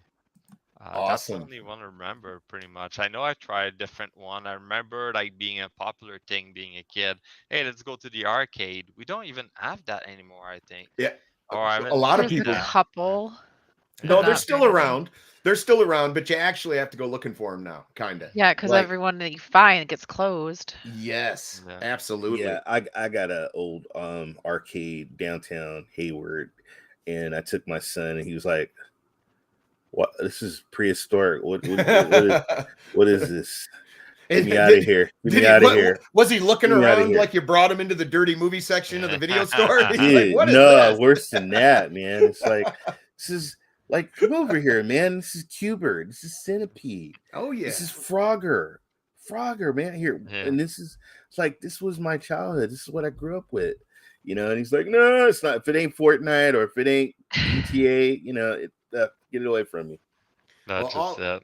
That's the Awesome. only one I remember pretty much. I know I tried a different one. I remember like being a popular thing being a kid. Hey, let's go to the arcade. We don't even have that anymore, I think. Yeah. Or I A lot of There's people. a couple. No, but they're not still very many. around. They're still around, but you actually have to go looking for them now, kind of. Yeah, because Like, everyone that you find gets closed. yes, Yeah. absolutely. Yeah, I got an old arcade downtown Hayward, and I took my son, and he was like, "What? This is prehistoric. What is this? Get me out of here! Get me out of here!" Was he looking Get me outta around here. like you brought him into the dirty movie section of the video store? He's Dude, like, what is no, this? worse than that, man. It's like, this is like, come over here, man. This is Cuber. This is Centipede. Oh yeah. This is Frogger, man. Here, Yeah. and this was my childhood. This is what I grew up with, And he's like, no, it's not. If it ain't Fortnite or if it ain't GTA, get it away from me. That's Well, just it.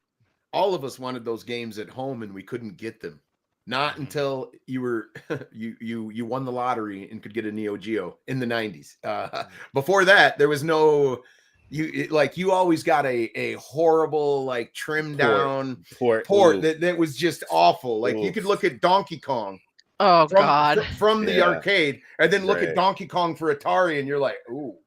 all of us wanted those games at home and we couldn't get them. Not until you were you won the lottery and could get a Neo Geo in the 90s. Before that, there was no you always got a horrible like trimmed down port that was just awful. Like you could look at Donkey Kong Oh God. from the Yeah. arcade and then look Right. at Donkey Kong for Atari and you're like, ooh.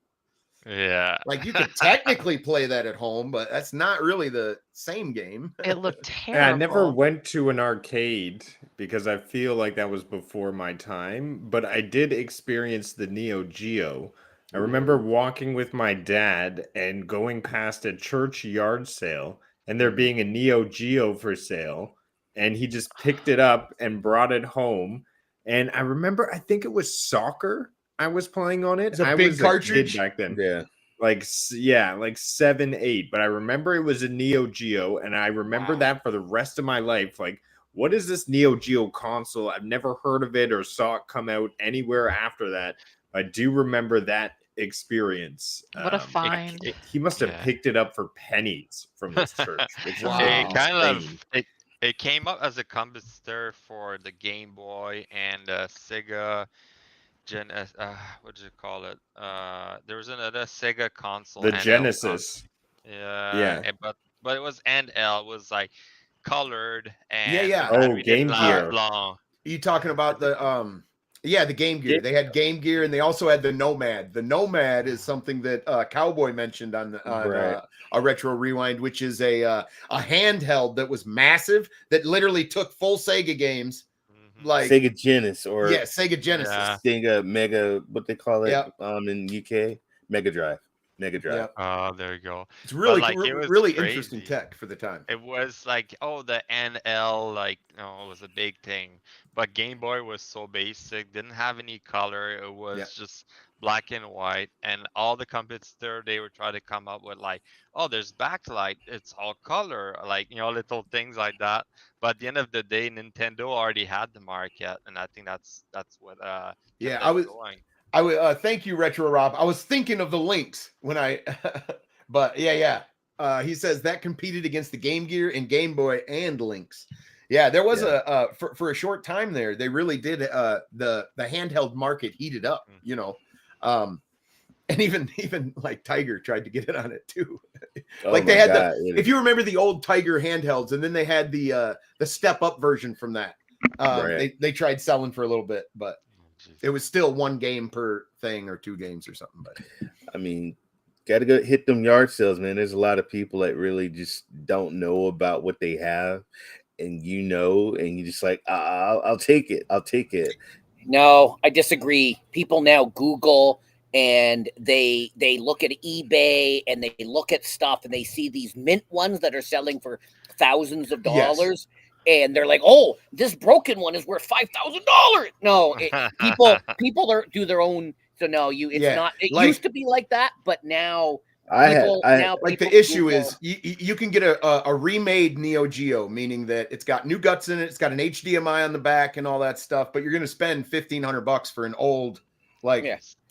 Yeah. Like you could technically play that at home, but that's not really the same game. It looked terrible. Yeah, I never went to an arcade because I feel like that was before my time, but I did experience the Neo Geo. I remember walking with my dad and going past a church yard sale and there being a Neo Geo for sale, and he just picked it up and brought it home. And I remember, I think it was soccer I was playing on it. It's a I big was cartridge? a kid back then. Yeah. Like 7, 8. But I remember it was a Neo Geo, and I remember that for the rest of my life. Like, what is this Neo Geo console? I've never heard of it or saw it come out anywhere after that. I do remember that experience. What a find. He must have Yeah. picked it up for pennies from this church. Which is Wow. It kind insane. of it came up as a competitor for the Game Boy and Sega what did you call it? There was another Sega console. The NL Genesis. Yeah. But it was NL. It was like colored and Yeah. the Oh, battery Game didn't last Gear. long. You talking about the the Game Gear. They had Game Gear and they also had the Nomad. The Nomad is something that Cowboy mentioned on Right. a Retro Rewind, which is a handheld that was massive that literally took full Sega games like Sega Genesis or Sega Genesis. Yeah. Sega Mega, what they call it Yep. in UK, Mega Drive. Mega Drive. Yeah. There you go. It's really, like, it was really interesting crazy. tech for the time. It was like, oh, the NL, like, it was a big thing. But Game Boy was so basic, didn't have any color. It was just black and white. And all the competitors, they were trying to come up with like, oh, there's backlight. It's all color, like, little things like that. But at the end of the day, Nintendo already had the market, and I think that's what kept them going. I would thank you, Retro Rob. I was thinking of the Lynx when I, but yeah. He says that competed against the Game Gear and Game Boy and Lynx. Yeah, there was for a short time there. They really did the handheld market heated up, and even like Tiger tried to get it on it too. Like they had if you remember the old Tiger handhelds, and then they had the step up version from that. They tried selling for a little bit, but it was still one game per thing or two games or something. But I mean, gotta go hit them yard sales, man. There's a lot of people that really just don't know about what they have, and and you just like, I'll take it. I'll take it. No, I disagree. People now Google and they look at eBay and they look at stuff and they see these mint ones that are selling for thousands of dollars. And they're like, "Oh, this broken one is worth $5,000." No, people do their own. So no, it's not. It used to be like that, but now the issue is you can get a remade Neo Geo, meaning that it's got new guts in it, it's got an HDMI on the back and all that stuff. But you're going to spend $1,500 for an old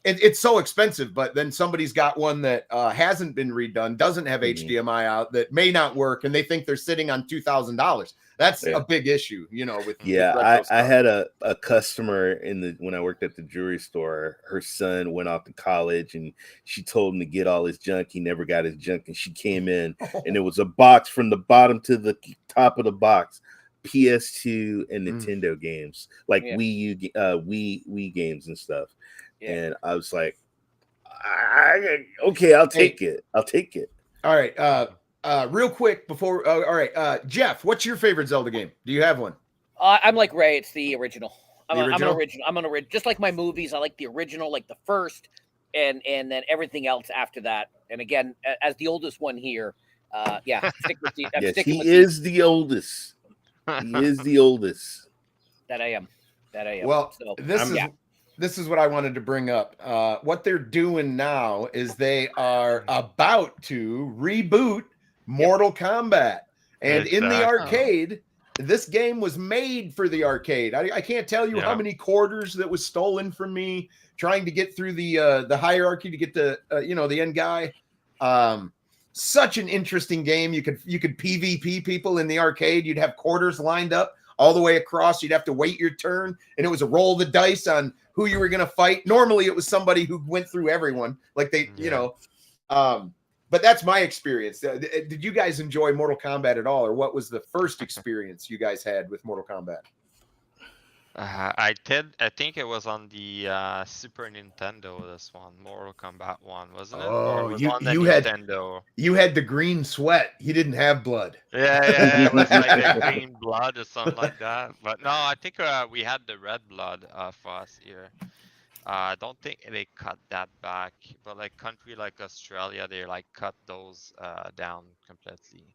It's so expensive, but then somebody's got one that hasn't been redone, doesn't have HDMI out, that may not work, and they think they're sitting on $2,000. That's a big issue, with I had a customer when I worked at the jewelry store. Her son went off to college, and she told him to get all his junk. He never got his junk, and she came in, and it was a box from the bottom to the top of the box, PS2 and Nintendo games, like Wii games and stuff. And I was like, okay, I'll take it. I'll take it. All right. Real quick before, all right. Jeff, what's your favorite Zelda game? Do you have one? I'm like Ray. It's the original. I'm an original. Just like my movies. I like the original, like the first, and then everything else after that. And again, as the oldest one here, stick with the. He is the oldest. He is the oldest. That I am. Well, so, this is what I wanted to bring up. What they're doing now is they are about to reboot Mortal Kombat. And in the arcade, this game was made for the arcade. I can't tell you how many quarters that was stolen from me trying to get through the hierarchy to get the the end guy. Such an interesting game. You could PvP people in the arcade. You'd have quarters lined up all the way across. You'd have to wait your turn, and it was a roll the dice on who you were going to fight. Normally it was somebody who went through everyone, like they, but that's my experience. Did you guys enjoy Mortal Kombat at all, or what was the first experience you guys had with Mortal Kombat? I did. I think it was on the Super Nintendo. This one, Mortal Kombat 1, wasn't it? Oh, Was you Nintendo. You had the green sweat. He didn't have blood. Yeah, it was like the green blood or something like that. But no, I think we had the red blood for us here. I don't think they cut that back, but like country like Australia, they like cut those down completely.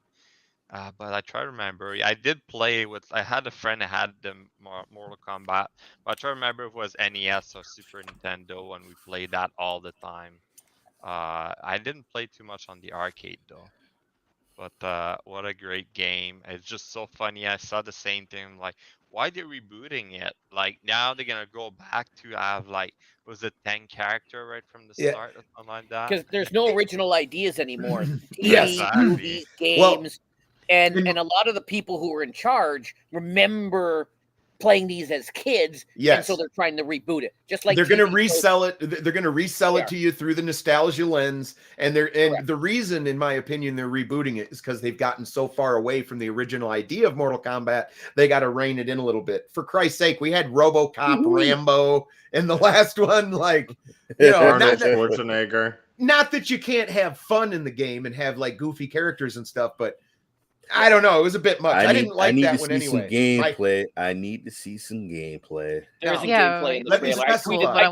But I try to remember. I did play with. I had a friend that had the Mortal Kombat, but I try to remember if it was NES or Super Nintendo, and we played that all the time. I didn't play too much on the arcade though. But what a great game! It's just so funny. I saw the same thing. Like, why they're rebooting it? Like now they're gonna go back to have like, was it 10 character right from the start or something like that? Because there's no original ideas anymore. Yes. Movies, games. And a lot of the people who were in charge remember playing these as kids. Yes. And so they're trying to reboot it. Just like they're going to resell it. They're going to resell it to you through the nostalgia lens. And the reason, in my opinion, they're rebooting it is because they've gotten so far away from the original idea of Mortal Kombat. They got to rein it in a little bit. For Christ's sake, we had RoboCop, Rambo in the last one. Like, Arnold Schwarzenegger. Not that you can't have fun in the game and have like goofy characters and stuff, but I don't know. It was a bit much. I didn't like that one anyway. I need to see some gameplay. There isn't gameplay in the trailer. I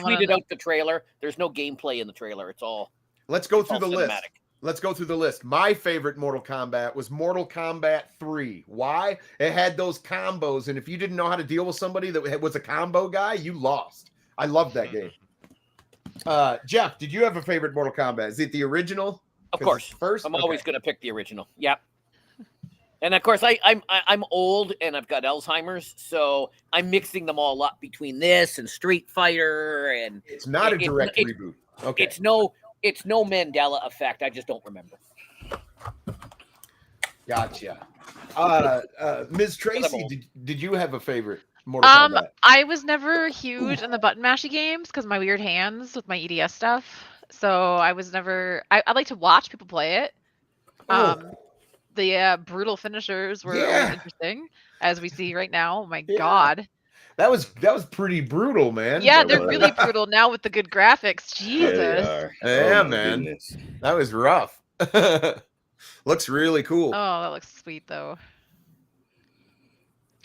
tweeted out the trailer. There's no gameplay in the trailer. It's all Let's go It's through all the list. cinematic. Let's go through the list. My favorite Mortal Kombat was Mortal Kombat 3. Why? It had those combos, and if you didn't know how to deal with somebody that was a combo guy, you lost. I loved that game. Jeff, did you have a favorite Mortal Kombat? Is it the original? Of course. First? I'm always going to pick the original. Yep. And of course, I'm old and I've got Alzheimer's, so I'm mixing them all up between this and Street Fighter, and It's not a direct reboot. Okay. It's no Mandela effect. I just don't remember. Gotcha. Miz Tracey, did you have a favorite Mortal Kombat? I was never huge in the button mashy games because my weird hands with my EDS stuff. So I was never. I like to watch people play it. The brutal finishers were always interesting, as we see right now. Oh my god. That was pretty brutal, man. Yeah, they're really brutal now with the good graphics. Jesus. Yeah, man. Goodness. That was rough. Looks really cool. Oh, that looks sweet though.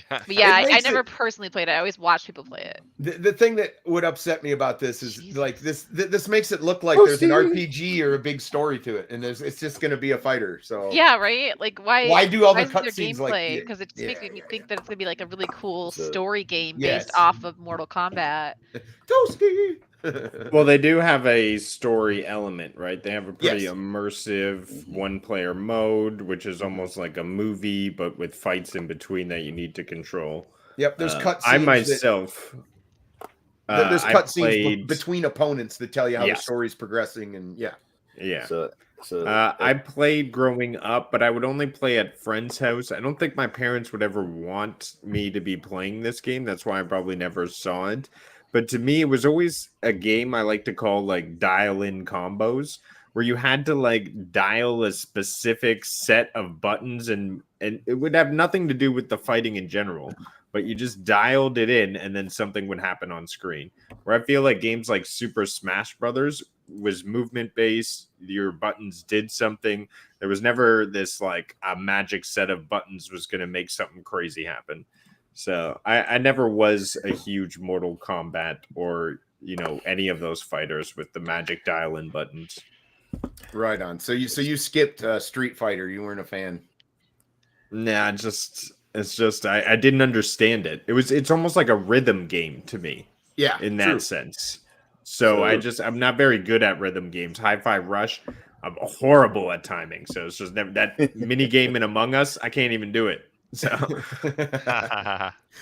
But yeah, I never personally played it. I always watched people play it. The thing that would upset me about this is like this makes it look like there's an RPG or a big story to it, and it's just going to be a fighter. So yeah, right. Like why do all the cutscenes like? Because it just makes me think that it's going to be like a really cool story game based off of Mortal Kombat. Toasty. Well, they do have a story element, right? They have a pretty immersive one-player mode, which is almost like a movie, but with fights in between that you need to control. Yep, there's cutscenes. I myself, there's cutscenes between opponents that tell you how the story's progressing, and yeah. So I played growing up, but I would only play at friends' house. I don't think my parents would ever want me to be playing this game. That's why I probably never saw it. But to me, it was always a game I like to call like dial-in combos, where you had to like dial a specific set of buttons, and it would have nothing to do with the fighting in general, but you just dialed it in and then something would happen on screen. Where I feel like games like Super Smash Brothers was movement based, your buttons did something. There was never this like a magic set of buttons was going to make something crazy happen. So I never was a huge Mortal Kombat or, any of those fighters with the magic dial-in buttons. Right on. So you skipped Street Fighter. You weren't a fan. Nah, it's just I didn't understand it. It's almost like a rhythm game to me. Yeah, in that sense. So I'm not very good at rhythm games. Hi-Fi Rush, I'm horrible at timing. So it's just never that mini game in Among Us. I can't even do it. So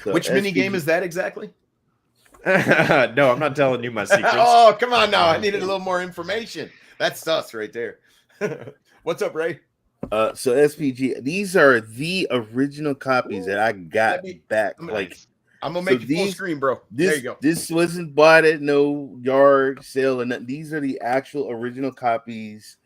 which mini game is that exactly? No, I'm not telling you my secrets. Oh, come on now. I needed a little more information. That's sus right there. What's up, Ray? So SPG, these are the original copies that I got back. I'm gonna make it full screen, bro. There you go. This wasn't bought at no yard sale, and these are the actual original copies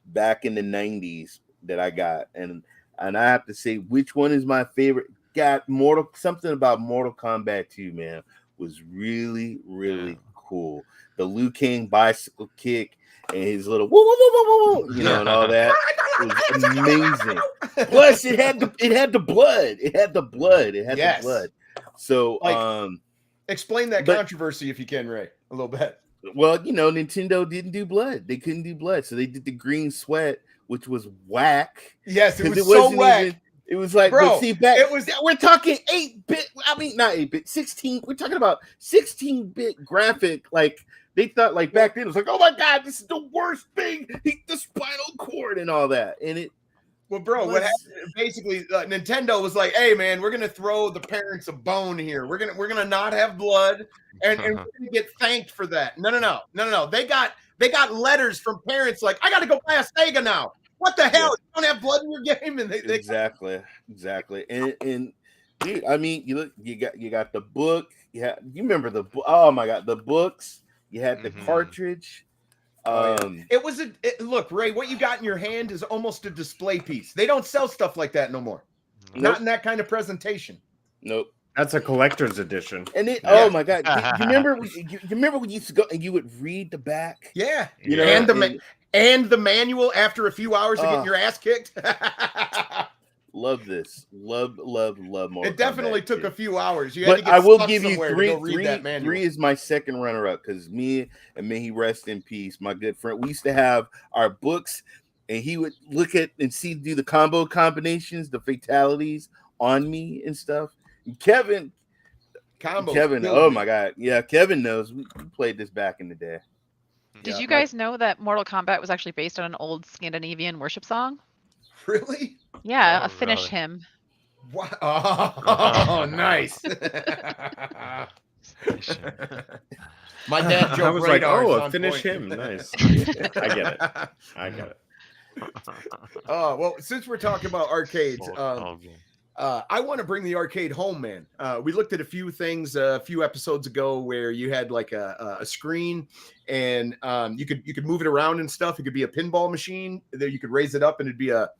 back in the 90s that I got, and I have to say, which one is my favorite? Something about Mortal Kombat 2, man, was really, really cool. The Liu Kang bicycle kick and his little whoa, whoa, whoa, whoa, whoa, and all that. It was amazing. Plus, it had the blood. It had the blood. So, explain that controversy if you can, Ray, a little bit. Well, Nintendo didn't do blood. They couldn't do blood, so they did the green sweat, which was whack. Yes, it was so whack. It was like, bro, we're talking 8-bit. I mean, not 8-bit, 16. We're talking about 16-bit graphic. Like they thought, like back then, it was like, oh my god, this is the worst thing. The spinal cord and all that, and it. Well, bro, what happened? Basically, Nintendo was like, "Hey, man, we're gonna throw the parents a bone here. We're gonna not have blood, and we're gonna get thanked for that." No. They got letters from parents like, "I got to go buy a Sega now." What the hell? You don't have blood in your game, and they exactly. And dude, I mean, you got the book. You remember the book? Oh my god, the books. You had the cartridge. Look, Ray, what you got in your hand is almost a display piece. They don't sell stuff like that no more. Nope. Not in that kind of presentation. Nope. That's a collector's edition. And oh my god, you remember when you used to go and you would read the back? Yeah. And the manual after a few hours of getting your ass kicked. Love this. Love more. It definitely took a few hours. You had to But get I will stuck give you somewhere to three. go read that manual. Three is my second runner-up because me and may he rest in peace, my good friend. We used to have our books, and he would look at and do the combo combinations, the fatalities on me and stuff. And Kevin, oh my God, yeah, Kevin knows. We played this back in the day. Did you guys know that Mortal Kombat was actually based on an old Scandinavian worship song? Really? Yeah, Finish really? Him. Wow. Oh, nice. My dad I was like, finish him. Nice. I get it. Oh, well, since we're talking about arcades, I want to bring the arcade home, man. We looked at a few things a few episodes ago where you had like a screen and you could move it around and stuff. It could be a pinball machine that you could raise it up and it'd be a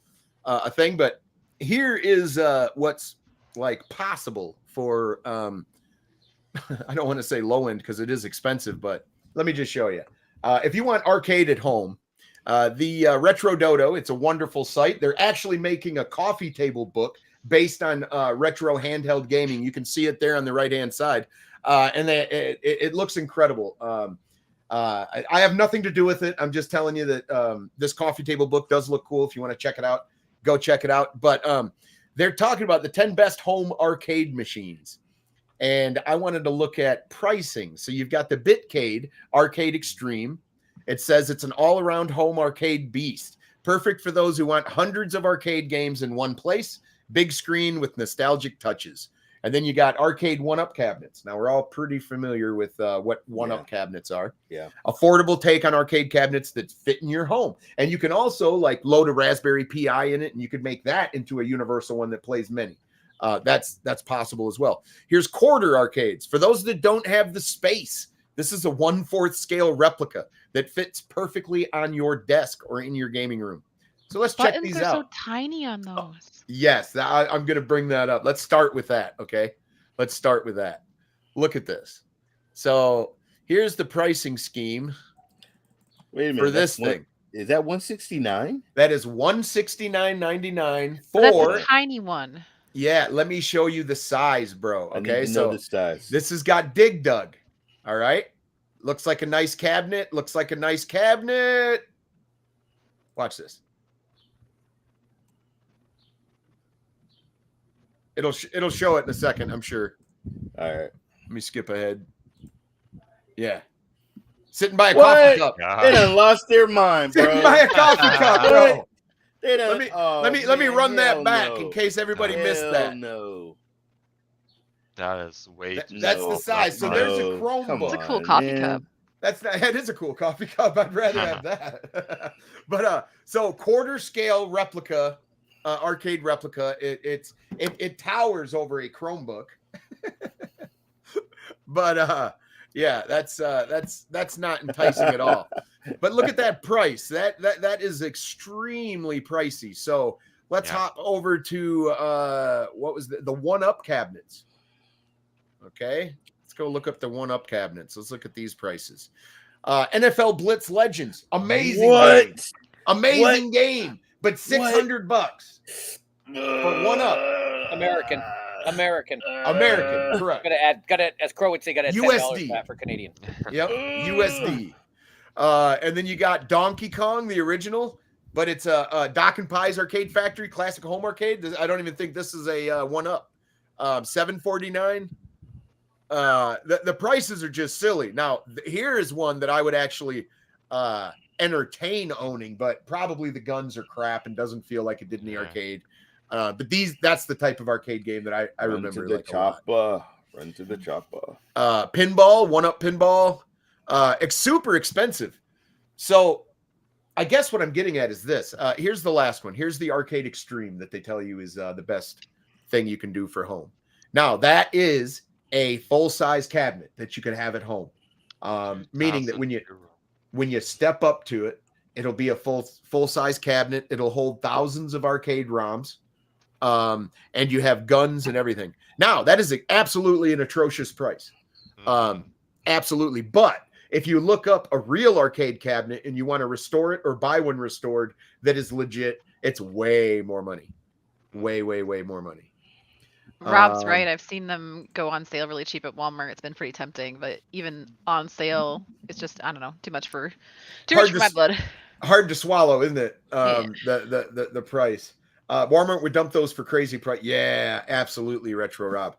thing. But here is what's like possible for I don't want to say low end because it is expensive, but let me just show you. If you want arcade at home, the Retro Dodo, it's a wonderful site. They're actually making a coffee table book based on retro handheld gaming. You can see it there on the right-hand side. And it looks incredible. I have nothing to do with it. I'm just telling you that this coffee table book does look cool. If you want to check it out, go check it out. But they're talking about the 10 best home arcade machines. And I wanted to look at pricing. So you've got the Bitcade Arcade Extreme. It says it's an all-around home arcade beast. Perfect for those who want hundreds of arcade games in one place. Big screen with nostalgic touches. And then you got arcade one-up cabinets. Now, we're all pretty familiar with what one-up cabinets are. Yeah. Affordable take on arcade cabinets that fit in your home. And you can also like load a Raspberry Pi in it, and you could make that into a universal one that plays many. That's possible as well. Here's quarter arcades. For those that don't have the space, this is a 1/4 scale replica that fits perfectly on your desk or in your gaming room. So let's check these out. Buttons are so tiny on those. Yes, I'm going to bring that up. Let's start with that, okay? Let's start with that. Look at this. So here's the pricing scheme. Wait a minute. For this thing. Is that $169? That is $169.99 for... That's a tiny one. Yeah, let me show you the size, bro. Okay, I need to know the size. This has got Dig Dug. All right. Looks like a nice cabinet. Watch this. It'll show it in a second, I'm sure. All right. Let me skip ahead. Yeah. Sitting by a coffee cup. They done lost their mind, bro. Sitting by a coffee cup, bro. Let me run that back in case everybody missed that. No. That is way too That's the size. So there's a Chromebook. It's a cool coffee cup. It is a cool coffee cup. I'd rather have that. But so quarter scale replica, arcade replica. It towers over a Chromebook. But yeah, that's not enticing at all. But look at that price. That is extremely pricey. So let's hop over to what was the one-up cabinets. Okay, let's go look up the one-up cabinets. Let's look at these prices. NFL Blitz Legends, amazing game, but $600 for one-up. American, correct. Got to as Crow would say, got to add $10 for that for Canadian. Yep, USD. And then you got Donkey Kong, the original, but it's a Doc and Pie's Arcade Factory Classic Home Arcade. I don't even think this is a one-up. $749. The prices are just silly. Now, here is one that I would actually entertain owning, but probably the guns are crap and doesn't feel like it did in the arcade. But that's the type of arcade game that I remember. Run to the chopper. Pinball, one-up pinball. It's super expensive. So I guess what I'm getting at is this. Here's the last one. Here's the Arcade Extreme that they tell you is the best thing you can do for home. Now, that is a full-size cabinet that you can have at home. Meaning that when you step up to it, it'll be a full-size cabinet. It'll hold thousands of arcade ROMs. And you have guns and everything. Now, that is absolutely an atrocious price. Absolutely. But if you look up a real arcade cabinet and you want to restore it or buy one restored that is legit, it's way more money. way more money. Rob's right. I've seen them go on sale really cheap at Walmart. It's been pretty tempting, but even on sale, it's just, I don't know, too much for my blood. Hard to swallow, isn't it? The price. Walmart would dump those for crazy price. Yeah, absolutely, Retro Rob.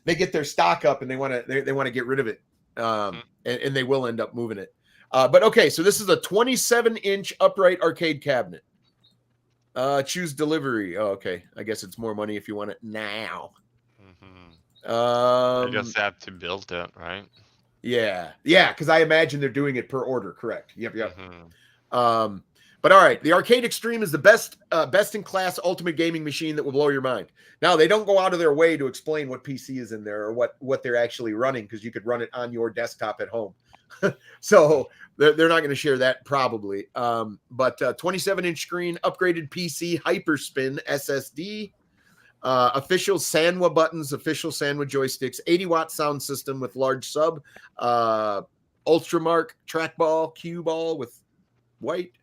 They get their stock up and they want to get rid of it, and they will end up moving it. But okay, so this is a 27-inch upright arcade cabinet. Choose delivery. Oh, okay. I guess it's more money if you want it now. You just have to build it, right? Yeah, because I imagine they're doing it per order. Correct. Yep. But all right, the Arcade Extreme is the best in class ultimate gaming machine that will blow your mind. Now, they don't go out of their way to explain what PC is in there or what they're actually running, because you could run it on your desktop at home. So they're not going to share that probably. But 27-inch screen, upgraded PC, Hyperspin SSD, official Sanwa buttons, official Sanwa joysticks, 80-watt sound system with large sub, Ultramark trackball, cue ball with white,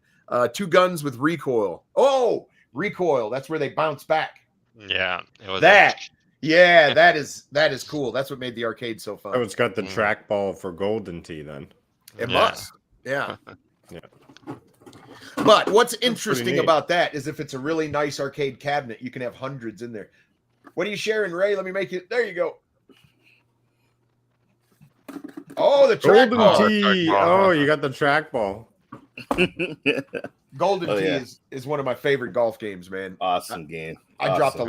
2 guns with recoil. Oh, recoil. That's where they bounce back. Yeah. It was that is cool. That's what made the arcade so fun. Oh, it's got the trackball for Golden Tee then. It must. Yeah. Yeah. But what's interesting about that is if it's a really nice arcade cabinet, you can have hundreds in there. What are you sharing, Ray? Let me make it. There you go. Oh, the Golden Tee. Oh, you got the trackball. Golden Tee is one of my favorite golf games, man. Awesome game. I dropped a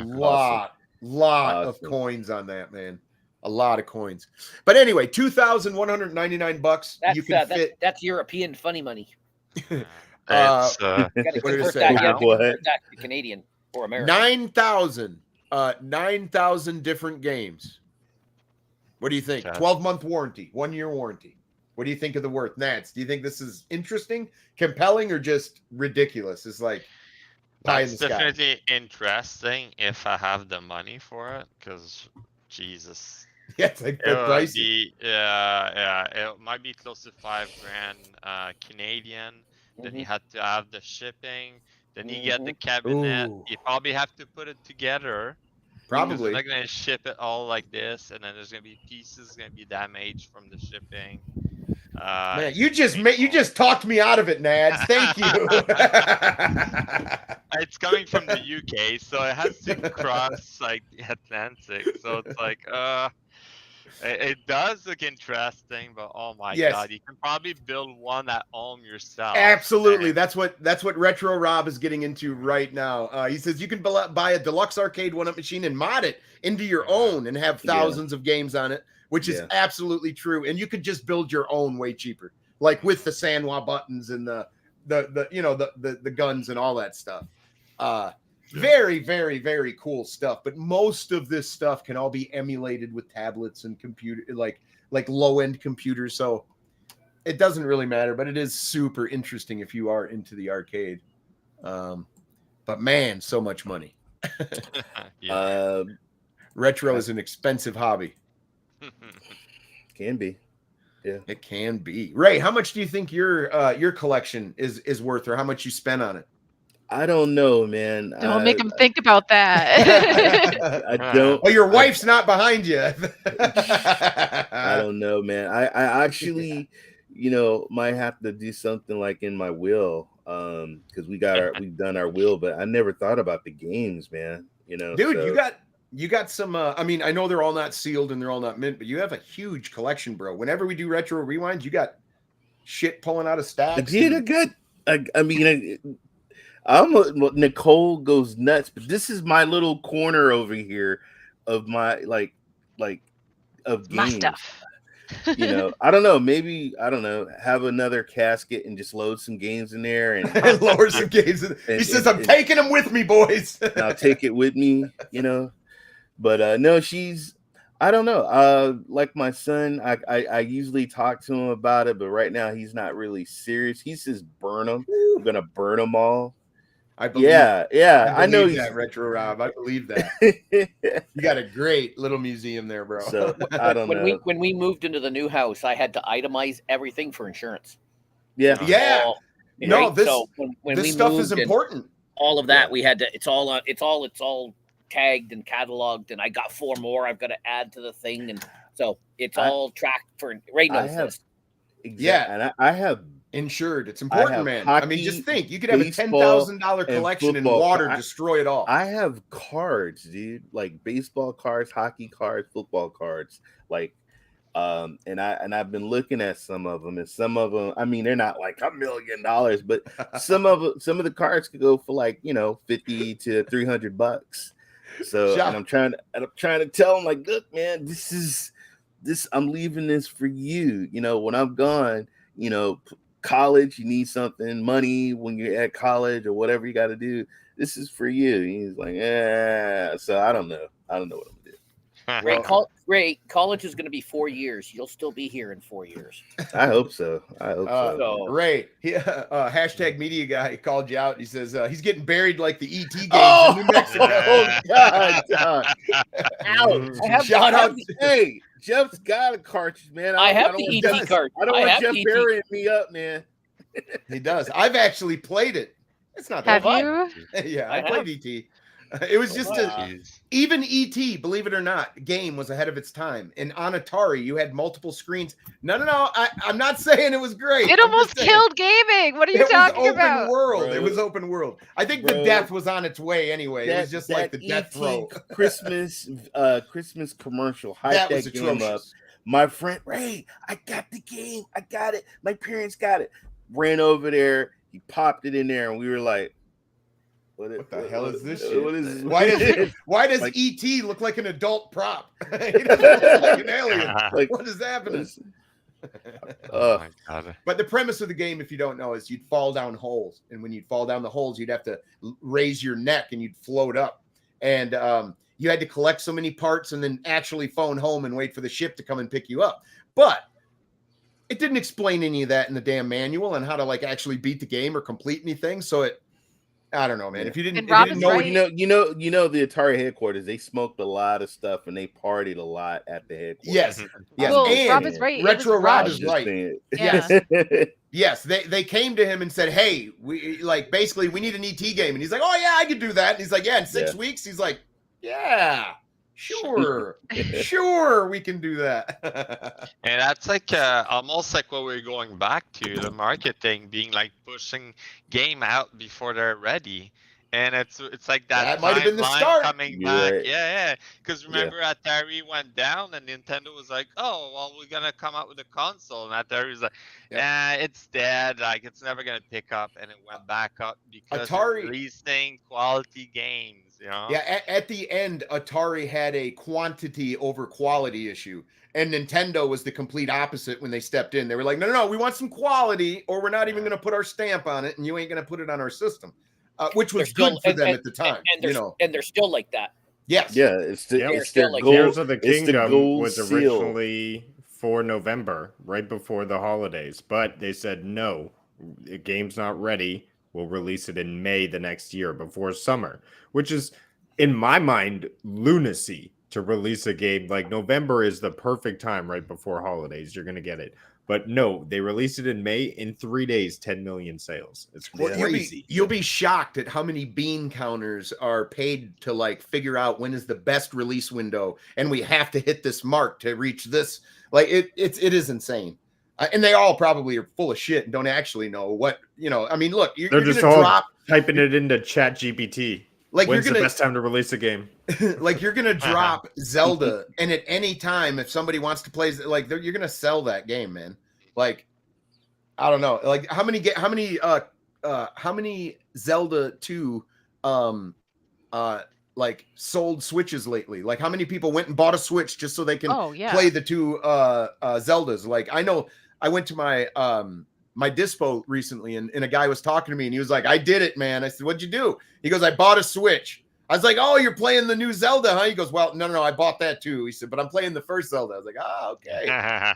lot of coins on that, man. A lot of coins. But anyway, $2,199. You can fit. That's European funny money. It's, Gotta convert that to Canadian or American. 9,000 different games. What do you think? 12-month warranty, 1-year warranty. What do you think of the worth? Nads, do you think this is interesting, compelling, or just ridiculous? It's like pie in the sky. Definitely interesting if I have the money for it, because Jesus. Yeah, it's like the price. It might be close to $5,000 Canadian. Then you have to have the shipping. Then you get the cabinet. You probably have to put it together. Probably. They're not gonna ship it all like this, and then there's gonna be pieces gonna be damaged from the shipping. Man, you just talked me out of it, Nads. Thank you. It's coming from the UK, so it has to cross like the Atlantic. So it's like, it does look interesting, but oh my god, you can probably build one at home yourself. Absolutely, that's what Retro Rob is getting into right now. He says you can buy a deluxe arcade one-up machine and mod it into your own and have thousands of games on it, which is absolutely true. And you could just build your own way cheaper, like with the Sanwa buttons and the guns and all that stuff. Very, very, very cool stuff. But most of this stuff can all be emulated with tablets and computer, like low-end computers. So it doesn't really matter, but it is super interesting if you are into the arcade. But man, so much money. Retro is an expensive hobby. Can be. Yeah, it can be. Ray, how much do you think your collection is worth, or how much you spent on it? I don't know, man. Don't make him think about that. I don't. Oh, your wife's not behind you. I don't know, man. I actually, might have to do something like in my will, because we've done our will, but I never thought about the games, man. Dude, you got some. I mean, I know they're all not sealed and they're all not mint, but you have a huge collection, bro. Whenever we do retro rewinds, you got shit pulling out of stacks. Nicole goes nuts, but this is my little corner over here of my of games. My stuff. I don't know. Maybe have another casket and just load some games in there and lower some games. He says, "I'm taking them with me, boys. I'll take it with me." But no, I don't know. Like my son, I usually talk to him about it, but right now he's not really serious. He says, "Burn them. I'm gonna burn them all." I believe I know that, Retro Rob. I believe that. You got a great little museum there, bro. So I don't know. When we moved into the new house, I had to itemize everything for insurance. Yeah. No, this stuff is important. all of that we had to. It's all tagged and cataloged, and I got 4 more I've got to add to the thing, and so it's all tracked for Ray knows this. Exactly. And I have insured. It's important, man. Hockey, I mean, just think, you could have a baseball, $10,000 collection and football. water destroy it all. I have cards, dude, like baseball cards, hockey cards, football cards, like, and I've been looking at some of them, and some of them, I mean, they're not like $1 million, but some of the cards could go for like, you know, $50 to $300. So, and I'm trying to tell them, like, look, man, this. I'm leaving this for you. You know, when I'm gone, you know, college, you need something, money when you're at college or whatever you got to do. This is for you. And he's like, yeah. So I don't know. I don't know what I'm gonna do. Ray, college is going to be 4 years. You'll still be here in 4 years. I hope so. So. Ray, hashtag media guy called you out. He says he's getting buried like the ET games in New Mexico. Oh God! Ouch! Shout out! Hey, Jeff's got a cartridge, man. I have the ET card. I don't want Jeff burying me up, man. He does. I've actually played it. It's not that bad. Have you? Yeah, I played ET. It was just even ET, believe it or not, game was ahead of its time. And on Atari, you had multiple screens. No. I'm not saying it was great. It almost killed gaming. What are you talking about? World. It was open world. I think the death was on its way anyway. It was just like the death throw. Christmas commercial. Hype that game up. My friend Ray, I got the game. I got it. My parents got it. Ran over there. He popped it in there, and we were like, What the hell is this shit? What is this? Why does like, ET look like an adult prop? He doesn't look like an alien. Like, what is happening? Oh my God. But the premise of the game, if you don't know, is you'd fall down holes. And when you'd fall down the holes, you'd have to raise your neck and you'd float up. And you had to collect so many parts and then actually phone home and wait for the ship to come and pick you up. But it didn't explain any of that in the damn manual and how to like actually beat the game or complete anything. So I don't know, man. If you didn't know, right. you know, the Atari headquarters, they smoked a lot of stuff and they partied a lot at the headquarters. Yes. Well, and Rob is right. Retro Rob is right. Yeah. Yes. They came to him and said, "Hey, we basically we need an ET game," and he's like, "Oh yeah, I could do that." And he's like, "Yeah, in 6 weeks." He's like, "Yeah, sure, sure, we can do that." And that's like almost like what we're going back to, the marketing being like pushing game out before they're ready. And it's like that might have been the start coming back. Right. Yeah. Because remember, Atari went down and Nintendo was like, "Oh, well, we're gonna come out with a console," and Atari was like, "Nah, it's dead. Like it's never gonna pick up," and it went back up because Atari releasing quality games. You know? Yeah. At the end, Atari had a quantity over quality issue. And Nintendo was the complete opposite when they stepped in. They were like, no, we want some quality, or we're not even going to put our stamp on it, and you ain't going to put it on our system, which was good for them at the time. And they're still like that. Yes. Yeah, it's their like Tears of the Kingdom was seal. Originally for November, right before the holidays, but they said no, the game's not ready. We'll release it in May the next year before summer, which is, in my mind, lunacy. To release a game like November is the perfect time right before holidays. You're going to get it. But no, they released it in May. In 3 days, 10 million sales. It's crazy. You'll be shocked at how many bean counters are paid to like figure out when is the best release window. And we have to hit this mark to reach this. Like it is insane. And they all probably are full of shit and don't actually know what, I mean, look, they're just all typing it into ChatGPT. Like when's the best time to release a game? Like you're gonna drop Zelda, and at any time, if somebody wants to play, like you're gonna sell that game, man. Like I don't know, like how many Zelda 2 like sold Switches lately? Like how many people went and bought a Switch just so they can play the 2 Zeldas? Like I know I went to my my dispo recently and a guy was talking to me and he was like, "I did it, man." I said, "What'd you do?" He goes, "I bought a Switch." I was like, "Oh, you're playing the new Zelda, huh?" He goes, "Well, no, I bought that too." He said, "But I'm playing the first Zelda." I was like, "Oh, okay."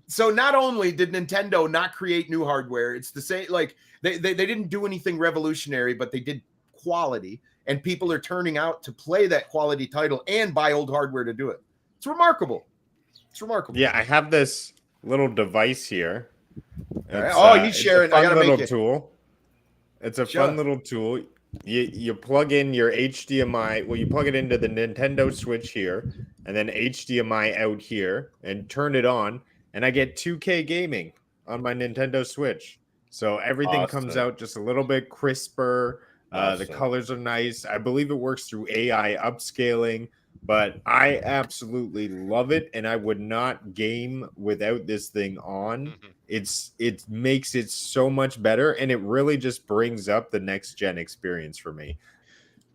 So not only did Nintendo not create new hardware, it's the same, like they didn't do anything revolutionary, but they did quality, and people are turning out to play that quality title and buy old hardware to do it. It's remarkable. Yeah, I have this little device here. He's sharing. It's a fun little tool. It's a Shut fun up. little tool. You plug in your HDMI. Well, you plug it into the Nintendo Switch here, and then HDMI out here, and turn it on, and I get 2K gaming on my Nintendo Switch. So everything comes Awesome. out just a little bit crisper. The Awesome. colors are nice. I believe it works through AI upscaling, but I absolutely love it, and I would not game without this thing on. It makes it so much better, and it really just brings up the next gen experience for me.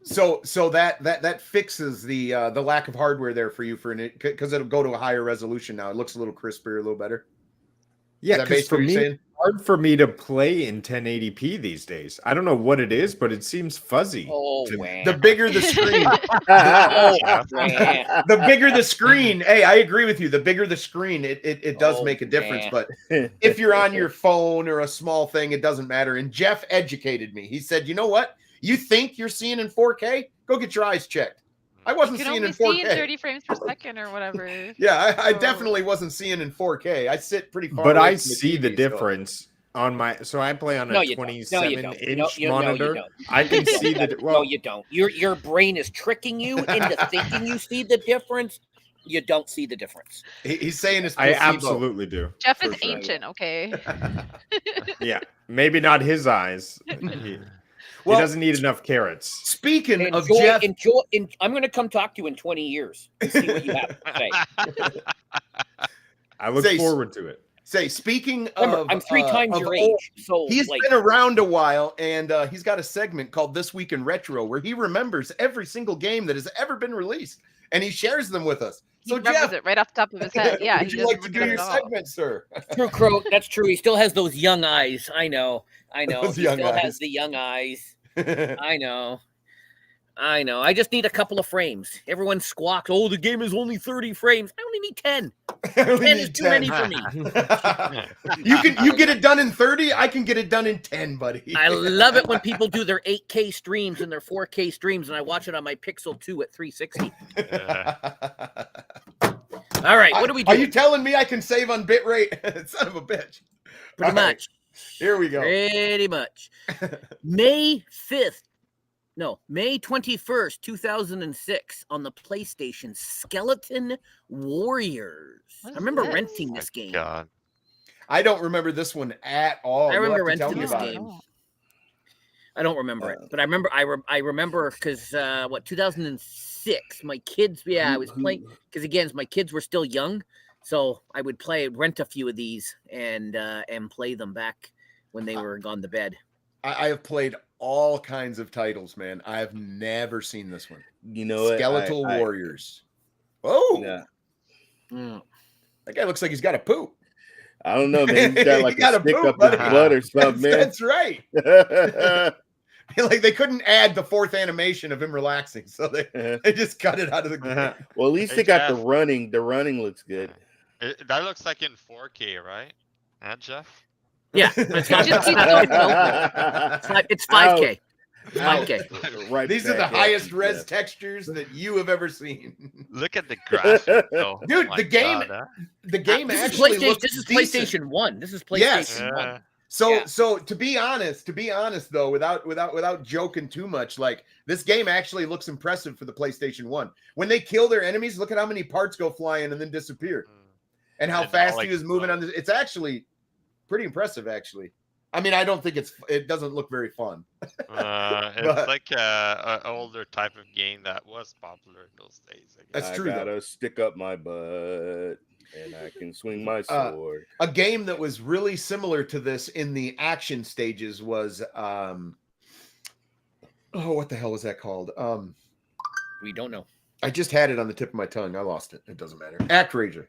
So that fixes the lack of hardware there for you because it'll go to a higher resolution now. It looks a little crisper, a little better. Yeah, Is that because for basically what you're me, saying? it's hard for me to play in 1080p these days. I don't know what it is, but it seems fuzzy. Oh, to me. man. The bigger the screen, Oh, man. the bigger the screen. Hey, I agree with you. The bigger the screen, it does Oh, make a difference. man. But if you're on your phone or a small thing, it doesn't matter. And Jeff educated me. He said, you know what? You think you're seeing in 4K? Go get your eyes checked. I wasn't You can seeing only in see in 4K. 30 frames per second or whatever. Yeah, I So- definitely wasn't seeing in 4K. I sit pretty far But away I from the see the TV, so- difference on my. So I play on No, a you don't. No, you 27 don't. inch No, you monitor. don't. I can see the. No, Well, you don't. Your brain is tricking you into thinking you see the difference. You don't see the difference. He's saying it's I placebo. absolutely do. Jeff for is sure. ancient, okay? Yeah, maybe not his eyes. He Well, doesn't need enough carrots. Speaking of Jeff, I'm going to come talk to you in 20 years and see what you have to say. I look Say- forward to it. speaking Remember, of, I'm three times of your old- age, so he's like, been around a while, and he's got a segment called This Week in Retro where he remembers every single game that has ever been released, and he shares them with us. He So, remembers Jeff, it right off the top of his head. Yeah, would he you like to doesn't do forget your it at all. segment, sir? true, Crow. That's true. He still has those young eyes. I know. Those He young still eyes. has the young eyes. I know. I just need a couple of frames. Everyone squawks, oh, the game is only 30 frames. I only need 10. 10 is too many for me. You get it done in 30, I can get it done in 10, buddy. I love it when people do their 8K streams and their 4K streams, and I watch it on my Pixel 2 at 360. All right, what do we do? Are you telling me I can save on bitrate? Son of a bitch. Pretty All right, much. here we go. Pretty much. May 21st, 2006 on the PlayStation, Skeleton Warriors. What I is remember this? renting this game. God. I don't remember this one at all. I You'll remember have to tell renting me this about game. it. I don't remember it, but I remember because 2006, my kids, I was playing because again, my kids were still young, so I would rent a few of these and play them back when they were gone to bed. I have played all kinds of titles, man. I have never seen this one. You know what? Skeletal Warriors. Oh, Yeah. that guy looks like he's got a poop. I don't know, man. He's got like He got a a stick poop, up his buddy. butt or something, man. That's right. Like they couldn't add the fourth animation of him relaxing, so they just cut it out of the game. Well, at least Hey, they got the Jeff. running. The running looks good. That looks like in 4K, right? Jeff? Yeah, it's Just keep going, it's 5K. It's 5K. Right. These are the back at highest you, res Jeff. textures that you have ever seen. Look at the graphics, though. Dude, Oh the my game- God, huh? The game This is actually PlayStation. looks This is decent. PlayStation 1. This is PlayStation Yes. 1. Yeah. So to be honest though, without joking too much, like this game actually looks impressive for the PlayStation 1. When they kill their enemies, look at how many parts go flying and then disappear. And how And they're fast all he was moving on this. It's actually pretty impressive, actually. I mean, I don't think it doesn't look very fun. It's But- like an older type of game that was popular in those days. I guess. That's I true, though. gotta stick up my butt, and I can swing my sword. A game that was really similar to this in the action stages was what the hell was that called? We don't know. I just had it on the tip of my tongue. I lost it. It doesn't matter. ActRaiser.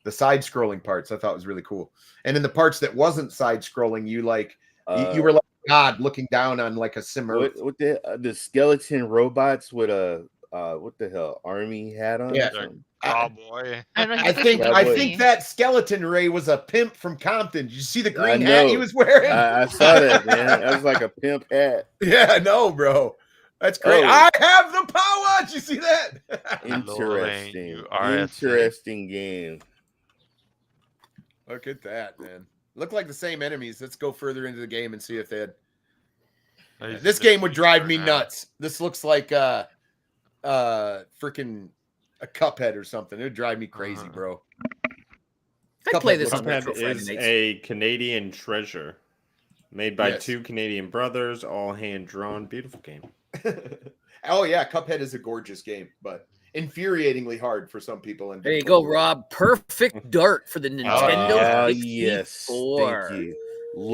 The side-scrolling parts I thought was really cool. And in the parts that wasn't side-scrolling, you were like God looking down on like a sim Earth. What the skeleton robots with a what the hell army hat on? or Yeah. something? Cowboy. I don't know. I think Cowboy. that skeleton Ray was a pimp from Compton. Did you see the I green hat he know. was wearing? I saw that, man. That was like a pimp hat. Yeah, no, bro. That's great. Oh. I have the power. Did you see that? Interesting. you RSA. Interesting game. Look at that, man. Look like the same enemies. Let's go further into the game and see if they had This game would drive me nuts. This looks like freaking a Cuphead or something. It would drive me crazy, bro. I'd play this on Retro Cuphead Friday is nights. a Canadian treasure made by two Canadian brothers, all hand drawn. Beautiful game. Oh yeah, Cuphead is a gorgeous game, but infuriatingly hard for some people. And There you go, Rob. Perfect dart for the Nintendo 64. Yes, thank you.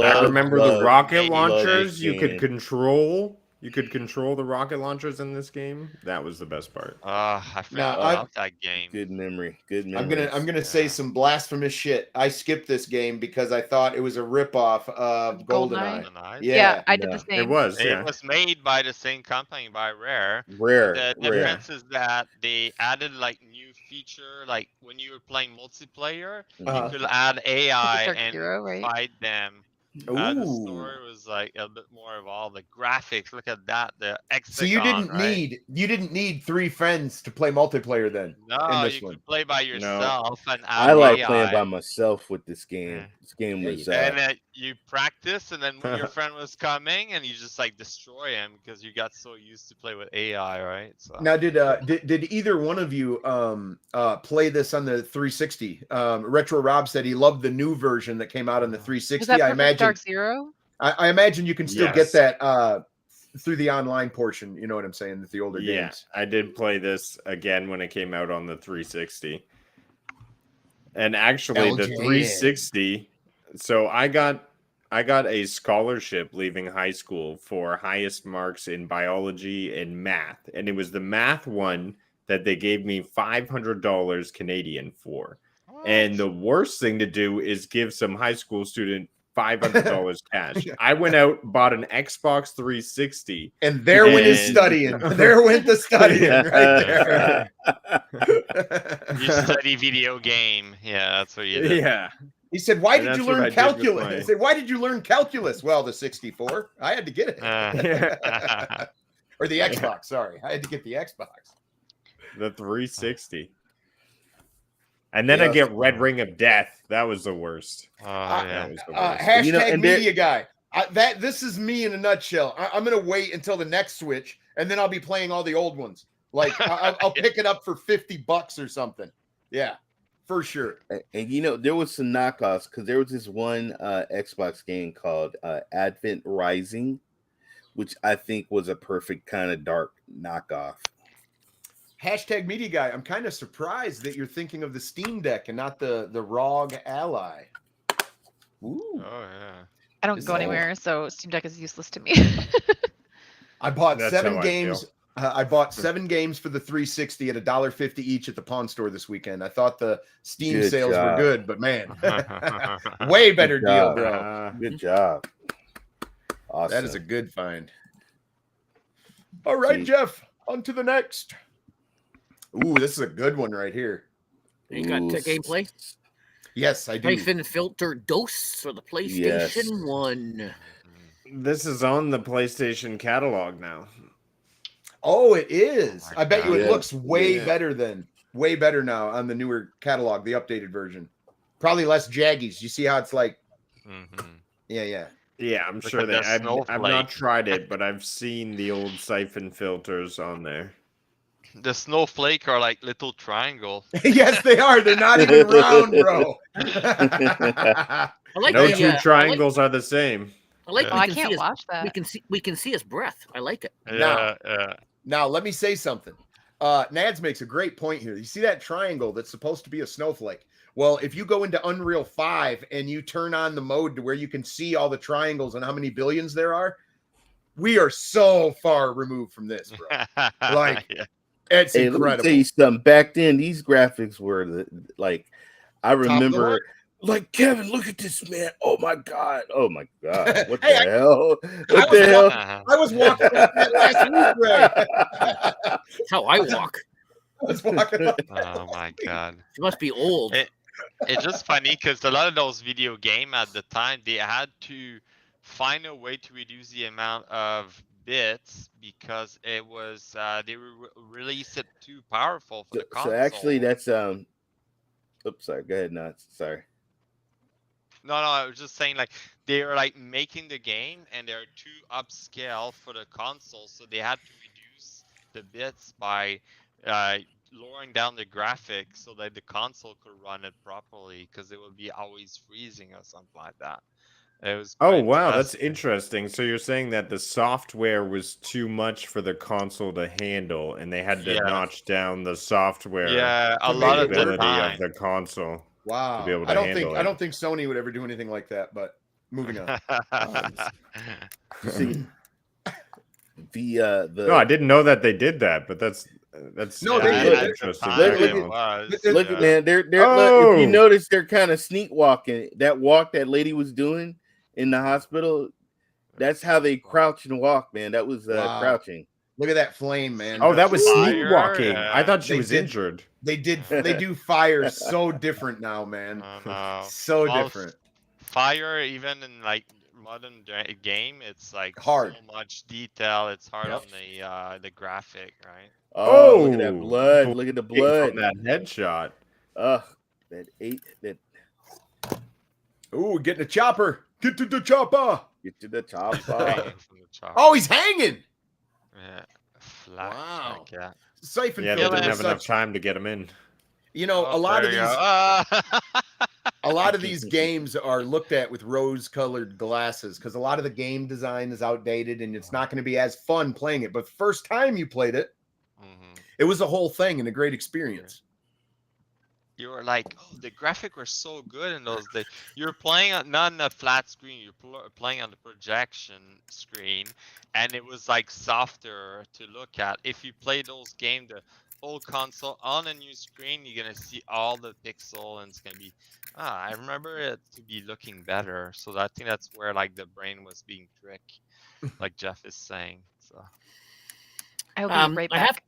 I remember the rocket love launchers that you could game. control. You could control the rocket launchers in this game. That was the best part. I forgot about that game. Good memory. Good memory. I'm gonna say some blasphemous shit. I skipped this game because I thought it was a ripoff of GoldenEye. Yeah, I did the same. It was. It was made by the same company, by Rare. Rare. The difference is that they added like new feature, like when you were playing multiplayer, you could add AI and fight them. The story was like a bit more evolved. The graphics, look at that. The So you didn't need 3 friends to play multiplayer then. No, you could play by yourself and add I like AI. playing by myself with this game. This game was and then you practice, and then when your friend was coming, and you just like destroy him because you got so used to play with AI, right? So now, did either one of you play this on the 360? Retro Rob said he loved the new version that came out on the 360. Was that I Perfect imagine Dark Zero? I imagine you can still get that through the online portion. You know what I'm saying? The older games. I did play this again when it came out on the 360. And actually, the 360. So I got a scholarship leaving high school for highest marks in biology and math, and it was the math one that they gave me $500 Canadian for. And the worst thing to do is give some high school student $500 cash. I went out, bought an Xbox 360, and there went his studying. There went the studying right there. You study video game. Yeah, that's what you did. Yeah. He said, "Why did you learn calculus?" I said, "Why did you learn calculus?" Well, the 64. I had to get it. Or the Xbox. Sorry, I had to get the Xbox. The 360. And then I get Red Ring of Death. That was the worst. That was the worst. Hashtag media guy. This is me in a nutshell. I'm gonna wait until the next Switch, and then I'll be playing all the old ones. Like I'll pick it up for $50 or something. Yeah, for sure. And there was some knockoffs because there was this one Xbox game called Advent Rising, which I think was a perfect kind of dark knockoff. Hashtag media guy. I'm kind of surprised that you're thinking of the Steam Deck and not the ROG Ally. Ooh. Oh yeah. I don't go anywhere, so Steam Deck is useless to me. I bought 7 games. I bought 7 games for the 360 at $1.50 each at the pawn store this weekend. I thought the Steam sales were good, but man, way better deal, bro. Good job. Awesome. That is a good find. All right, Jeff, on to the next. Ooh, this is a good one right here. You got gameplay? Yes, I do. Hyphen filter dose for the PlayStation 1. This is on the PlayStation catalog now. Oh, it is. I bet you it looks way better now on the newer catalog, the updated version. Probably less jaggies. You see how it's like? Yeah. Yeah, I'm sure that I've not tried it, but I've seen the old siphon filters on there. The snowflake are like little triangles. Yes, they are. They're not even round, bro. I like no two triangles are the same. I like. I can't watch that. We can see his breath. I like it. Now let me say something. Nads makes a great point here. You see that triangle that's supposed to be a snowflake? Well, if you go into Unreal 5 and you turn on the mode to where you can see all the triangles and how many billions there are, we are so far removed from this, bro. Like, it's incredible. Let me tell you something. Back then, these graphics were I remember, like, Kevin, look at this, man. Oh my God. What the hell? What the hell? I was walking last week, Ray. That's how I walk. I was walking up. Oh my God. You must be old. It's just funny because a lot of those video games at the time, they had to find a way to reduce the amount of bits because it was they released it too powerful for the console. So actually, that's oops, sorry. Go ahead, Nuts. Sorry. No, I was just saying, like, they are like making the game and they're too upscale for the console, so they had to reduce the bits by lowering down the graphics so that the console could run it properly, because it would be always freezing or something like that. It was Oh quite wow, that's interesting. interesting. So you're saying that the software was too much for the console to handle, and they had to Yeah. notch down the software Yeah, a To lot make of it the work. capability of time. the console. Wow. be able to I don't handle think it. Sony would ever do anything like that, but moving on. See, the No, I didn't know that they did that, but that's No, Yeah, they really did. at the interesting. time Look it at- was, look, yeah. man, they're if Oh! you notice, they're kind of sneak walking. That walk that lady was doing in the hospital, that's how they crouch and walk, man. That was Wow. crouching. Look at that flame, man. Oh, that was Fire, sneak walking. yeah. I thought she They was did- injured. They do fire so different now, man. I know. So Well, different. Fire, even in like modern game, it's like Hard. so much detail. It's hard Yep. on the graphic, right? Oh, look at that blood! Look at the blood! From that headshot. That Ooh, getting a chopper. Get to the chopper. get to the top. Hanging from the chopper. Oh, he's hanging. Yeah. Flash, Wow. like that. Siphon Yeah, they filter didn't was have enough such. time to get him in. You know, Oh, a lot there of you these. go. Ah. A lot of these games are looked at with rose-colored glasses because a lot of the game design is outdated and it's not going to be as fun playing it. But the first time you played it, Mhm. it was a whole thing and a great experience. You were like, oh, the graphic were so good in those days. You're playing on not on a flat screen. You're playing on the projection screen, and it was like softer to look at. If you play those games, the old console on a new screen, you're gonna see all the pixel, and it's gonna be. I remember it to be looking better. So I think that's where like the brain was being tricked, like Jeff is saying. So I'll be right back.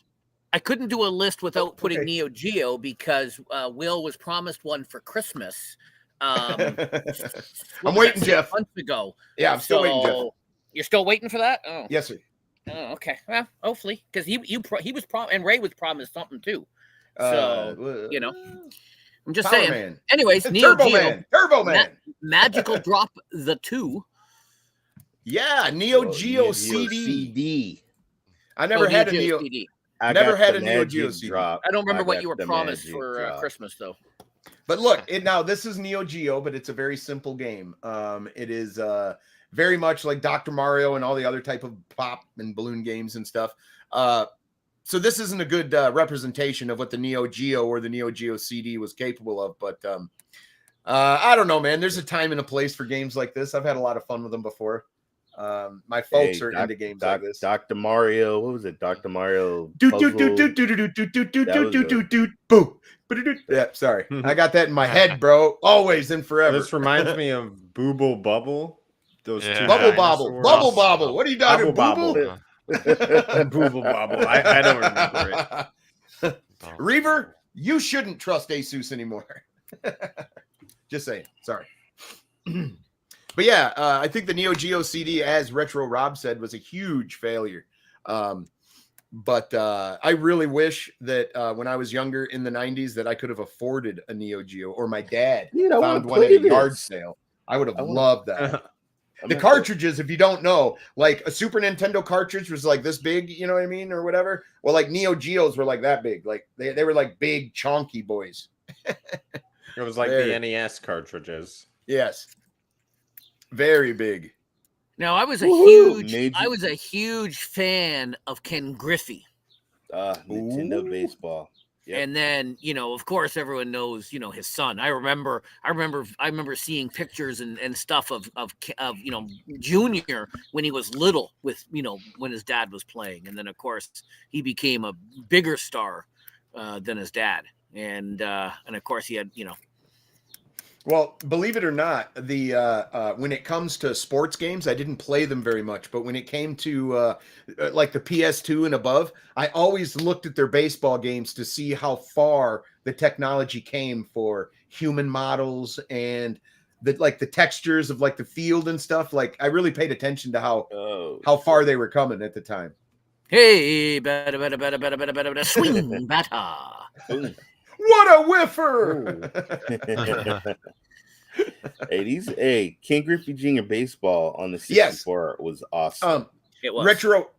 I couldn't do a list without putting okay. Neo Geo because Will was promised one for Christmas. What was waiting, that, 6 Jeff. months ago. Yeah, I'm still waiting, Jeff. So, you're still waiting for that? Oh, Yes, sir. oh okay. Well, hopefully, because he was and Ray was promised something too. So you know, I'm just Power saying. Man. Anyways, Neo Turbo Geo, Man. Turbo Man. Magical Drop the 2. Yeah, Neo Geo CD. I never had a Neo. CD. I Never got had the a Neo Magic Geo CD. drop. I don't remember what got you were the promised Magic for drop. Christmas though. But look, now this is Neo Geo, but it's a very simple game. It is very much like Dr. Mario and all the other type of pop and balloon games and stuff. So this isn't a good representation of what the Neo Geo or the Neo Geo CD was capable of. But I don't know, man. There's a time and a place for games like this. I've had a lot of fun with them before. My folks are into games like this. Dr. Mario, what was it? Dr. Mario. Boo. Yeah, sorry. I got that in my head, bro. Always and forever. This reminds me of Booble Bubble. Those Yeah. two Bubble Bobble. dinosaurs. Bubble Bobble. What are you talking Bubble about? Booble Bobble. I don't remember it. Reaver, you shouldn't trust Asus anymore. Just saying. Sorry. But yeah, I think the Neo Geo CD, as Retro Rob said, was a huge failure. But I really wish that when I was younger in the 90s that I could have afforded a Neo Geo, or my dad found one at a yard sale. I would have loved that. The cartridges, if you don't know, like a Super Nintendo cartridge was like this big, you know what I mean, or whatever. Well, like Neo Geos were like that big. Like they were like big, chunky boys. It was like There. the NES cartridges. Yes. Very big. Now I was a Woohoo! huge fan of Ken Griffey. Nintendo baseball. Yep. And then, of course, everyone knows, his son. I remember seeing pictures and stuff of Junior when he was little with, when his dad was playing. And then, of course, he became a bigger star than his dad. And of course, he had, Well, believe it or not, the when it comes to sports games, I didn't play them very much. But when it came to like the PS2 and above, I always looked at their baseball games to see how far the technology came for human models and the textures of like the field and stuff. Like I really paid attention to how far they were coming at the time. hey, better, swing batter. What a whiffer! Hey, King Griffey Jr. baseball on the 64 was awesome. It was.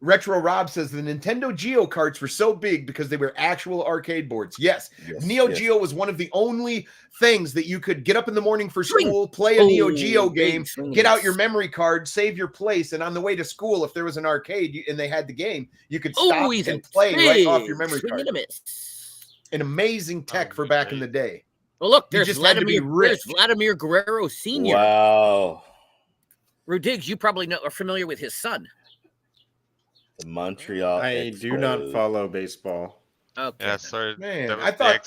Retro Rob says the Nintendo Geo carts were so big because they were actual arcade boards. Yes. Neo Geo was one of the only things that you could get up in the morning for school, play a Neo Geo game, get out your memory card, save your place, and on the way to school, if there was an arcade and they had the game, you could stop and play right off your memory card. An amazing tech for back in the day. Well, look, there's Vladimir Guerrero Sr. Wow. Rudiggz, you probably are familiar with his son. The Montreal. I do not follow baseball. Okay. Yeah, sorry. Man, that was I thought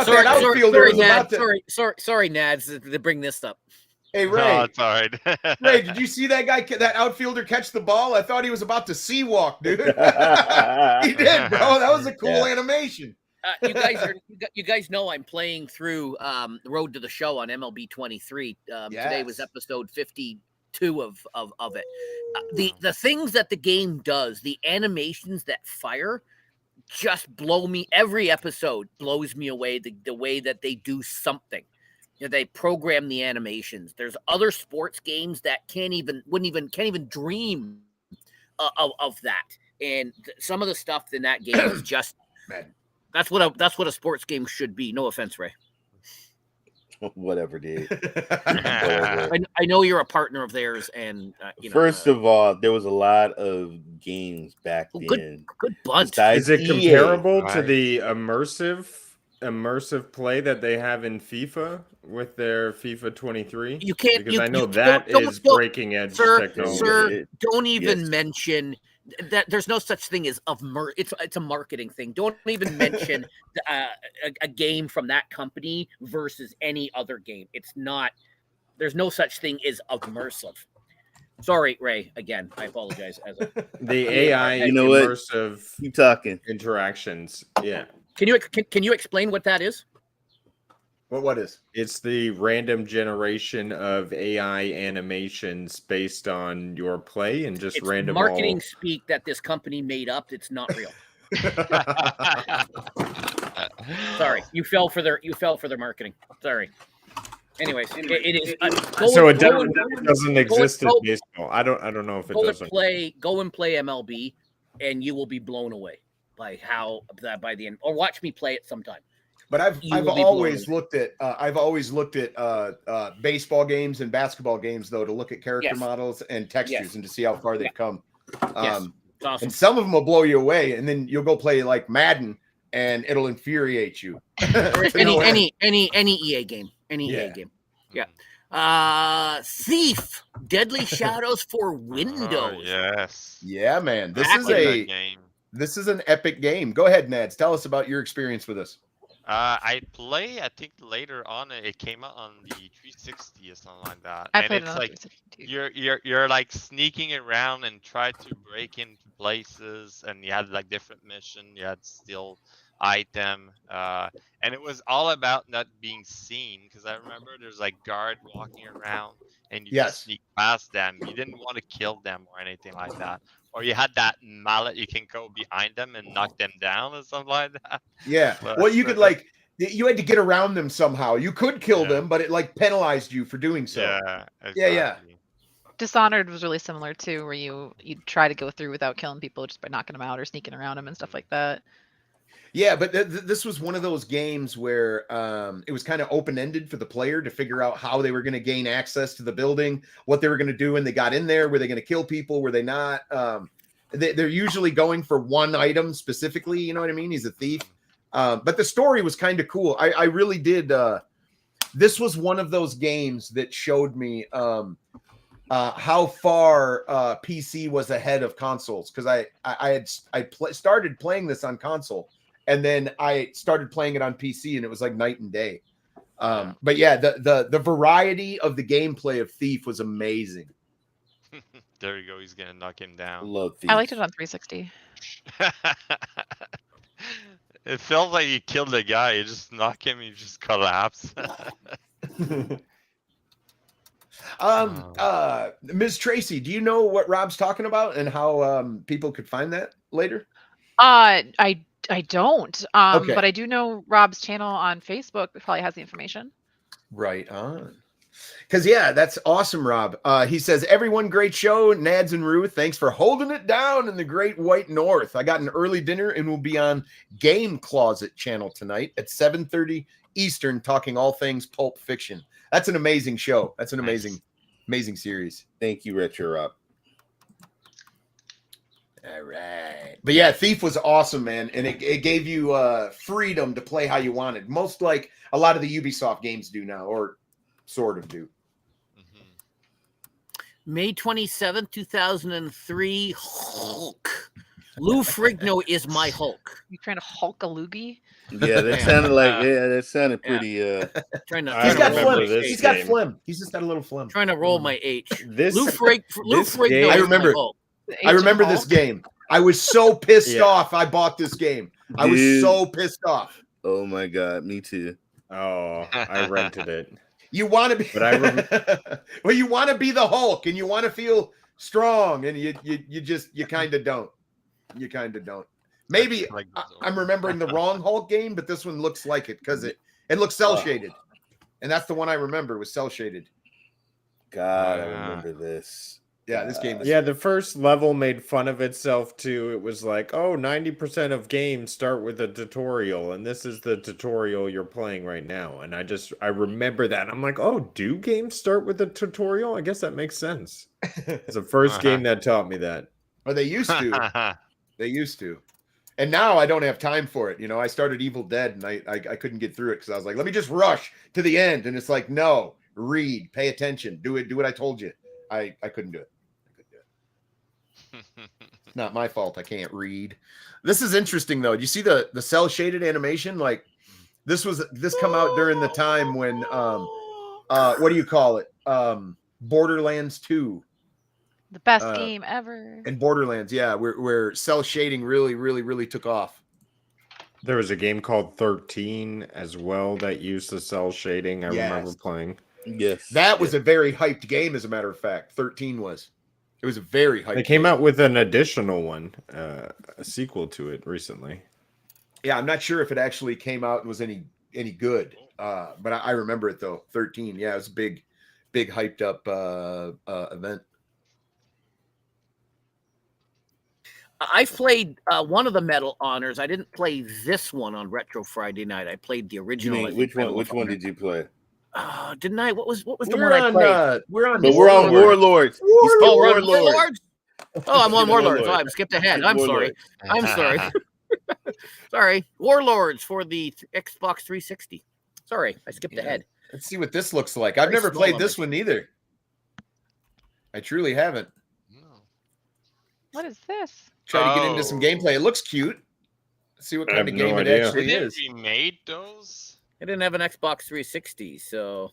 Sorry, that outfielder was about to... Sorry, Nads, to bring this up. Hey, Ray. No, it's all right. Ray, did you see that guy, that outfielder catch the ball? I thought he was about to sea walk, dude. He did, bro. That was a cool animation. You guys know I'm playing through the Road to the Show on MLB 23. Today was episode 52 of it. The things that the game does, the animations that fire, just blow me. Every episode blows me away. The way that they do something, they program the animations. There's other sports games that can't even dream of that. And some of the stuff in that game is just man. That's what a sports game should be. No offense, Ray. Whatever, dude. I know you're a partner of theirs, and first of all, there was a lot of games back then. Good bunch. Is it comparable to the immersive play that they have in FIFA with their FIFA 23? You can't, because I know that is breaking edge technology. Sir, don't even mention that. There's no such thing as it's a marketing thing. Don't even mention a game from that company versus any other game. It's not. There's no such thing as immersive. Sorry, Ray. Again, I apologize. The AI immersive Keep talking. interactions. Yeah. Can you explain what that is? What is? It's the random generation of AI animations based on your play and just it's random marketing speak that this company made up. It's not real. Sorry, you fell for their marketing. Sorry. Anyways, it is. It doesn't exist in baseball. I don't know if it doesn't. Go and play MLB, and you will be blown away by by the end. Or watch me play it sometime. But I've always looked at baseball games and basketball games though to look at character models and textures and to see how far they've come. Awesome. And some of them will blow you away, and then you'll go play like Madden, and it'll infuriate you. any EA game, EA game. Yeah. Thief, Deadly Shadows for Windows. Oh, yes. Yeah, man. This is an epic game. Go ahead, Nads. Tell us about your experience with this. I think later on it came out on the 360 or something like that. I and played it's it on like 360 you're like sneaking around and try to break into places, and you had like different mission, you had steal item, and it was all about not being seen, because I remember there's like guard walking around and you just sneak past them. You didn't want to kill them or anything like that. Or you had that mallet, you can go behind them and knock them down or something like that. Yeah. Well, you could you had to get around them somehow. You could kill them, but it like penalized you for doing so. Yeah. Exactly. Yeah. Dishonored was really similar too, where you try to go through without killing people just by knocking them out or sneaking around them and stuff like that. Yeah, but this was one of those games where it was kind of open-ended for the player to figure out how they were going to gain access to the building, what they were going to do when they got in there. Were they going to kill people? Were they not? They're usually going for one item specifically. You know what I mean? He's a thief. But the story was kind of cool. I really did. This was one of those games that showed me how far PC was ahead of consoles, because I started playing this on console. And then I started playing it on PC, and it was like night and day. But yeah, the variety of the gameplay of Thief was amazing. There you go. He's gonna knock him down. Love Thief. I liked it on 360. It felt like you killed the guy. You just knock him, you just collapse. Miz Tracey, do you know what Rob's talking about and how people could find that later? I don't. Okay. But I do know Rob's channel on Facebook probably has the information. Right on. Because, yeah, that's awesome, Rob. He says, everyone, great show. Nads and Ruth, thanks for holding it down in the great white north. I got an early dinner and will be on Game Closet channel tonight at 7:30 Eastern, talking all things Pulp Fiction. That's an amazing show. That's an amazing series. Thank you, Retro Rob. All right. But, yeah, Thief was awesome, man. And it gave you freedom to play how you wanted. Most like a lot of the Ubisoft games do now, or sort of do. May 27th, 2003, Hulk. Lou Ferrigno is my Hulk. You trying to Hulk a loogie? Yeah, that sounded like that sounded pretty. Trying to. He's got remember phlegm. this He's got game. phlegm. He's just got a little phlegm. Trying to roll my H. This Lou Ferrigno. game- is I remember. my Hulk. I remember this Hulk? game. I was so pissed Yeah. off. I bought this game. I was Dude. so pissed off. Oh my god, me too. Oh, I rented it. You want to be, But I well, you want to be the Hulk, and you want to feel strong, and you kind of don't. You kind of don't. Maybe Like I'm remembering the wrong Hulk game, but this one looks like it because it looks cell shaded, and that's the one I remember was cell shaded. God, I Yeah. remember this. Yeah, this game. Was, Yeah, the first level made fun of itself too. It was like, oh, 90% of games start with a tutorial, and this is the tutorial you're playing right now. And I remember that. I'm like, oh, do games start with a tutorial? I guess that makes sense. It's the first game that taught me that. or they used to. They used to. And now I don't have time for it. You know, I started Evil Dead and I couldn't get through it because I was like, let me just rush to the end. And it's like, no, read, pay attention, do what I told you. I couldn't do it. It's not my fault. I can't read. This is interesting though. Do you see the cell shaded animation? Like this come out during the time when what do you call it? Borderlands 2. The best game ever. And Borderlands, yeah, where cell shading really took off. There was a game called 13 as well that used the cell shading. I remember playing. Yes, That was a very hyped game, as a matter of fact. 13 was. It was a very hyped They came game. out with an additional one, a sequel to it recently. Yeah, I'm not sure if it actually came out and was any good. But I remember it though. 13. Yeah, it was a big hyped up event. I've played one of the Medal Honors. I didn't play this one on Retro Friday night. I played the You original. I mean, think, which one? Medal Which of one Honor. did you play? Didn't I? What was the We're one I on, played? we're on But we're on Warlords. Oh, we're on Warlords. Warlords? Oh, I'm on Warlords. Oh, I Warlords. skipped ahead. I'm sorry. I'm sorry. Sorry. Warlords for the Xbox 360. Sorry, I skipped ahead. Let's see what this looks like. I've Very never small played on this my one either. I truly haven't. What is this? Try to get into some gameplay. It looks cute. Let's see what I kind of have no game it idea. actually Didn't is. we made those? I didn't have an Xbox 360, so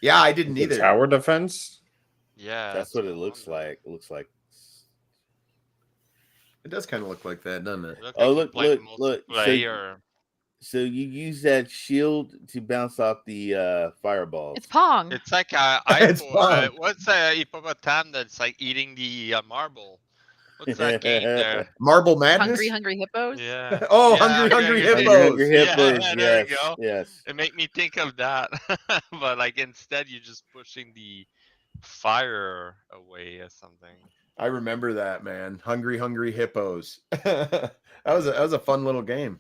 Yeah, I didn't The either. tower defense? Yeah. That's what it looks like. It looks like. It does kind of look like that, doesn't it? Oh, look, look. So, Player. so you use that shield to bounce off the fireballs. It's Pong. It's like It's fun. what's a hippopotam that's like eating the marble? What's that game there? Marble Madness? Hungry Hippos. Yeah. Oh, Yeah, Hungry Hippos. Hippos. Hungry Hippos, Yeah, there yes, you go. yes. It made me think of that, but like instead you're just pushing the fire away or something. I remember that, man. Hungry Hippos. that was a fun little game.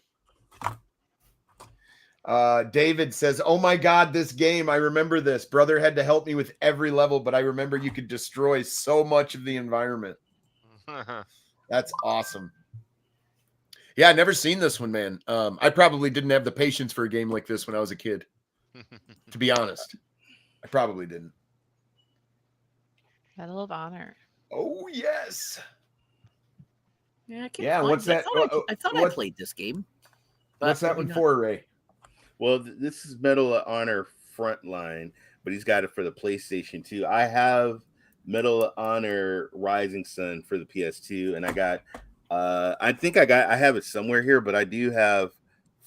David says, "Oh my God, this game! I remember this. Brother had to help me with every level, but I remember you could destroy so much of the environment. That's awesome. Yeah, I never seen this one, man. I probably didn't have the patience for a game like this when I was a kid. To be honest, I probably didn't. Medal of Honor. Oh yes. yeah, I can't Yeah, find what's it. that? I thought I what- played this game. What's that maybe one not. for, Ray? Well, this is Medal of Honor Frontline, but he's got it for the PlayStation 2. I have Medal of Honor Rising Sun for the PS2, and I got I have it somewhere here, but I do have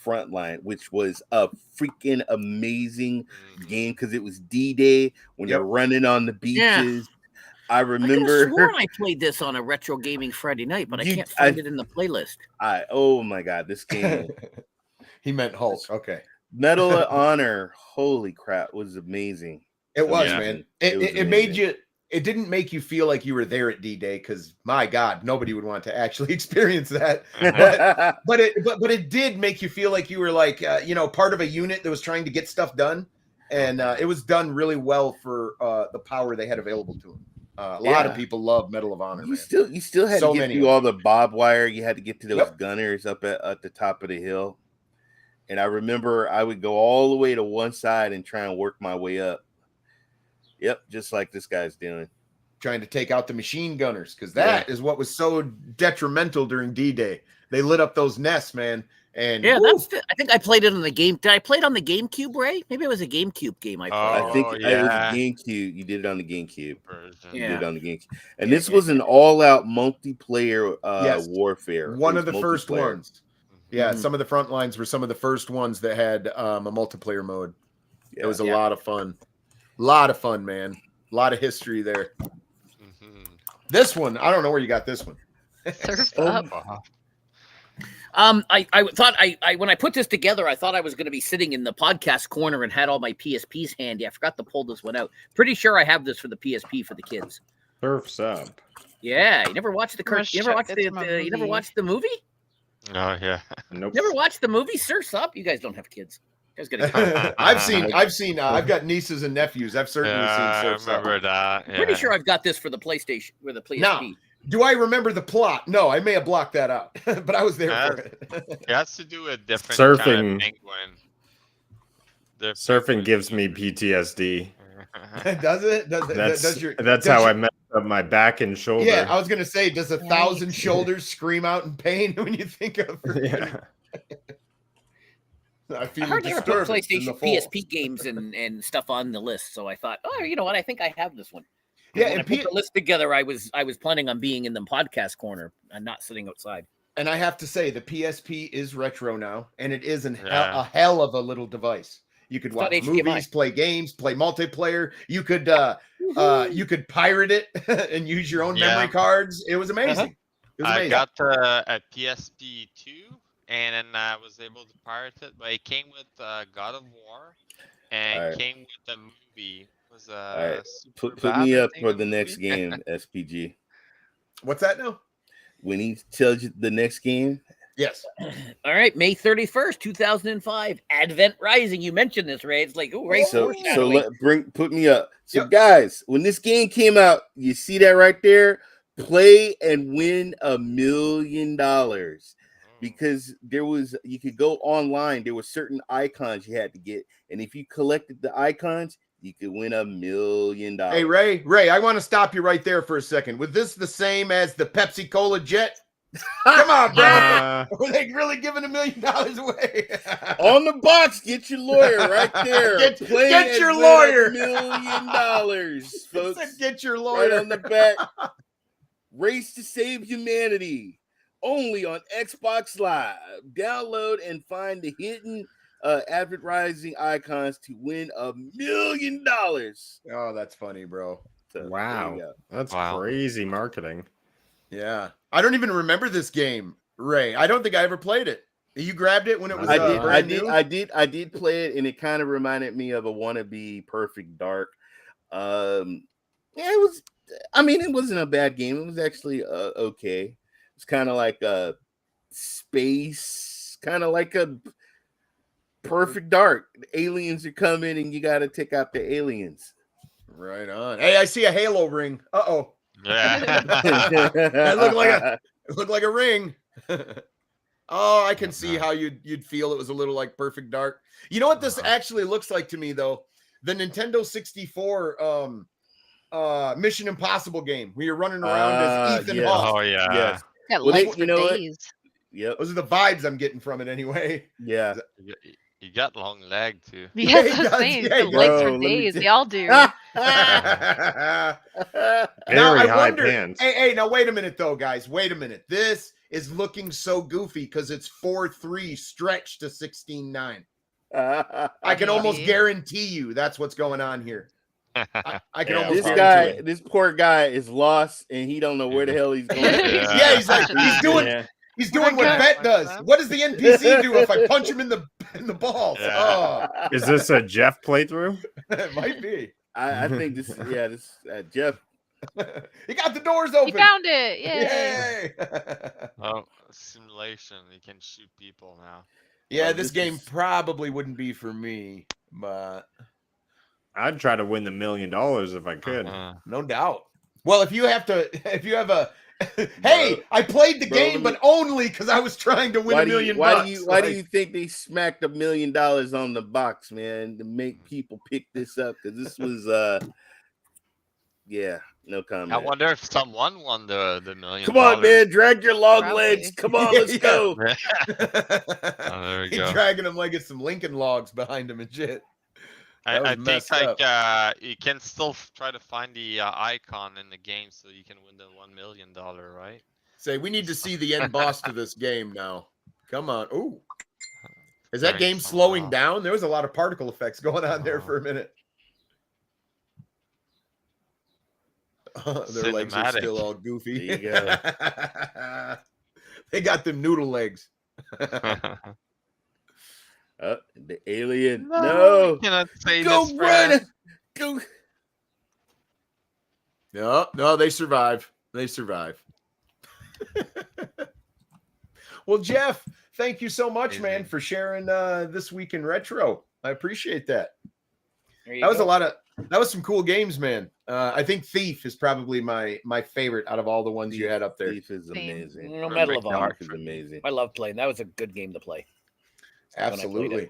Frontline, which was a freaking amazing game because it was D-Day when you're running on the beaches. I I remember. could have sworn I played this on a Retro Gaming Friday night, but I You- can't find it in the playlist. Oh my God, this game. He meant Hulk. Okay. Medal of Honor, holy crap, was amazing. It was, Yeah. man. It was It made amazing. you. It didn't make you feel like you were there at D-Day because, my God, nobody would want to actually experience that. But it did make you feel like you were like part of a unit that was trying to get stuff done, and it was done really well for the power they had available to them. A lot of people love Medal of Honor. You still had So to get many through of all the barbed wire. You had to get to those Yep. gunners up at the top of the hill. And I remember I would go all the way to one side and try and work my way up. Yep, just like this guy's doing. Trying to take out the machine gunners, because that is what was so detrimental during D-Day. They lit up those nests, man. And Yeah, I think I played it on the game. Did I play it on the GameCube, Ray? Maybe it was a GameCube game I played. I think it was yeah. a GameCube. You did it on the GameCube. Version. You did it on the GameCube. And this was an all-out multiplayer warfare. One It of the was first multiplayer. ones. Yeah, some of the front lines were some of the first ones that had a multiplayer mode. It was a lot of fun. A lot of fun, man. A lot of history there. Mhm. This one, I don't know where you got this one. Surf's Up. I thought I when I put this together, I thought I was going to be sitting in the podcast corner and had all my PSPs handy. I forgot to pull this one out. Pretty sure I have this for the PSP for the kids. Surf's Up. Yeah, you never watched the Let's You never check watched this from a you never movie. watched the movie? Oh yeah. Nope. Never watched the movie Surf's Up? You guys don't have kids. You guys gotta. I've got nieces and nephews. I've certainly Yeah, seen I Surf's Up. remember that. Yeah. Pretty sure I've got this for the PlayStation with the PSP. Now, do I remember the plot? No, I may have blocked that out, but I was there for it. It has to do with different Surfing. kind of penguin. Surfing gives me PTSD. Does it? Does How I messed up my back and shoulder. Yeah, I was gonna say, does 1,000 Yikes. shoulders scream out in pain when you think of? Yeah. I feel I hardly ever put disturbance in the PlayStation, fall. PSP games and stuff on the list, so I thought, oh, you know what? I think I have this one. Yeah, When and I put the list together, I was planning on being in the podcast corner and not sitting outside. And I have to say, the PSP is retro now, and it is Yeah. a hell of a little device. You could It's not watch HDMI. movies, play games, play multiplayer. You could pirate it and use your own memory cards. It was amazing. It was I amazing. got a PSP 2, and then I was able to pirate it, but it came with God of War, and Alright. came with the movie. It was Alright. super Put bad, me I up think, for the the next movie. game, SPG. What's that now? When he tells you the next game, Yes. All right, May 31st, 2005, Advent Rising. You mentioned this, Ray. It's like, oh, Ray. so foreshadowing. put me up. So Yep. guys, when this game came out, you see that right there? Play and win $1 million. Because you could go online, there were certain icons you had to get, and if you collected the icons, you could win $1 million. Hey, Ray, I want to stop you right there for a second. Was this the same as the Pepsi Cola Jet? Come on, bro. Were they really giving $1 million away? On the box, get your lawyer right there. Get your lawyer. $1 million, folks. Get your lawyer. Right on the back. Race to Save Humanity. Only on Xbox Live. Download and find the hidden advertising icons to win $1 million. Oh, that's funny, bro. So, Wow. there you go. That's Wow. crazy marketing. Yeah. I don't even remember this game, Ray. I don't think I ever played it. You grabbed it when it was brand new? I did play it, and it kind of reminded me of a wannabe Perfect Dark. Yeah, it was. I mean, it wasn't a bad game. It was actually okay. It's kind of like a space, kind of like a Perfect Dark. The aliens are coming, and you got to take out the aliens. Right on. Hey, I see a Halo ring. Uh-oh. Yeah. That looked like a ring. Oh, I can see how you'd feel it was a little like Perfect Dark. You know what this actually looks like to me, though? The Nintendo 64 Mission Impossible game where you're running around as Ethan yes. Hawke. Oh yeah. Yes. Got Well, lights you for know what? days. Yep. Those are the vibes I'm getting from it anyway. Yeah. You got long leg too. Yeah, he that's does. insane. Yeah, he Got lights does. for Bro, let me days. tell- They all do. Now, Very I high wonder. pants. Hey, now wait a minute, though, guys. Wait a minute. This is looking so goofy because it's 4:3 stretched to 16:9. I can almost Maybe. guarantee you that's what's going on here. I can Yeah. almost This guarantee guy, it. this poor guy is lost and he don't know where the hell he's going. Yeah, he's like he's doing Yeah. he's doing my what God. Bet does. What does the NPC do if I punch him in the in the balls. Yeah. Oh, Is this a Jeff playthrough? it might be. I think this, Jeff. He got the doors He open. found it. Yay. Yay. Oh, simulation. You can shoot people now. Yeah, Oh, this this game is- probably wouldn't be for me, but I'd try to win the $1 million if I could. no doubt. Well, if you have a hey, I played the Bro, game, but only because I was trying to win $1 million. Why do you think they smacked $1 million on the box, man, to make people pick this up? Because this was no comment. I wonder if someone won the $1 million. Come on, man, drag your long Probably. legs. Come on, let's go. There we He's go. dragging him like it's some Lincoln logs behind him and shit. That was I think messed you can still try to find the icon in the game so you can win the $1 million, right? Say, we need to see the end boss to this game now. Come on. Ooh. Is that game slowing down? There was a lot of particle effects going on there for a minute. Their legs are Cinematic. still all goofy. There you go. They got them noodle legs. The alien. I No. cannot say Go this. run. Go. No, they survive. They survive. Well, Jeff, thank you so much, man, Amazing. for sharing this week in retro. I appreciate that. There you That was go. that was some cool games, man. I think Thief is probably my favorite out of all the ones you had up there. Thief is amazing. No Medal of Honor. Thief is amazing. I love playing. That was a good game to play. when I played Absolutely.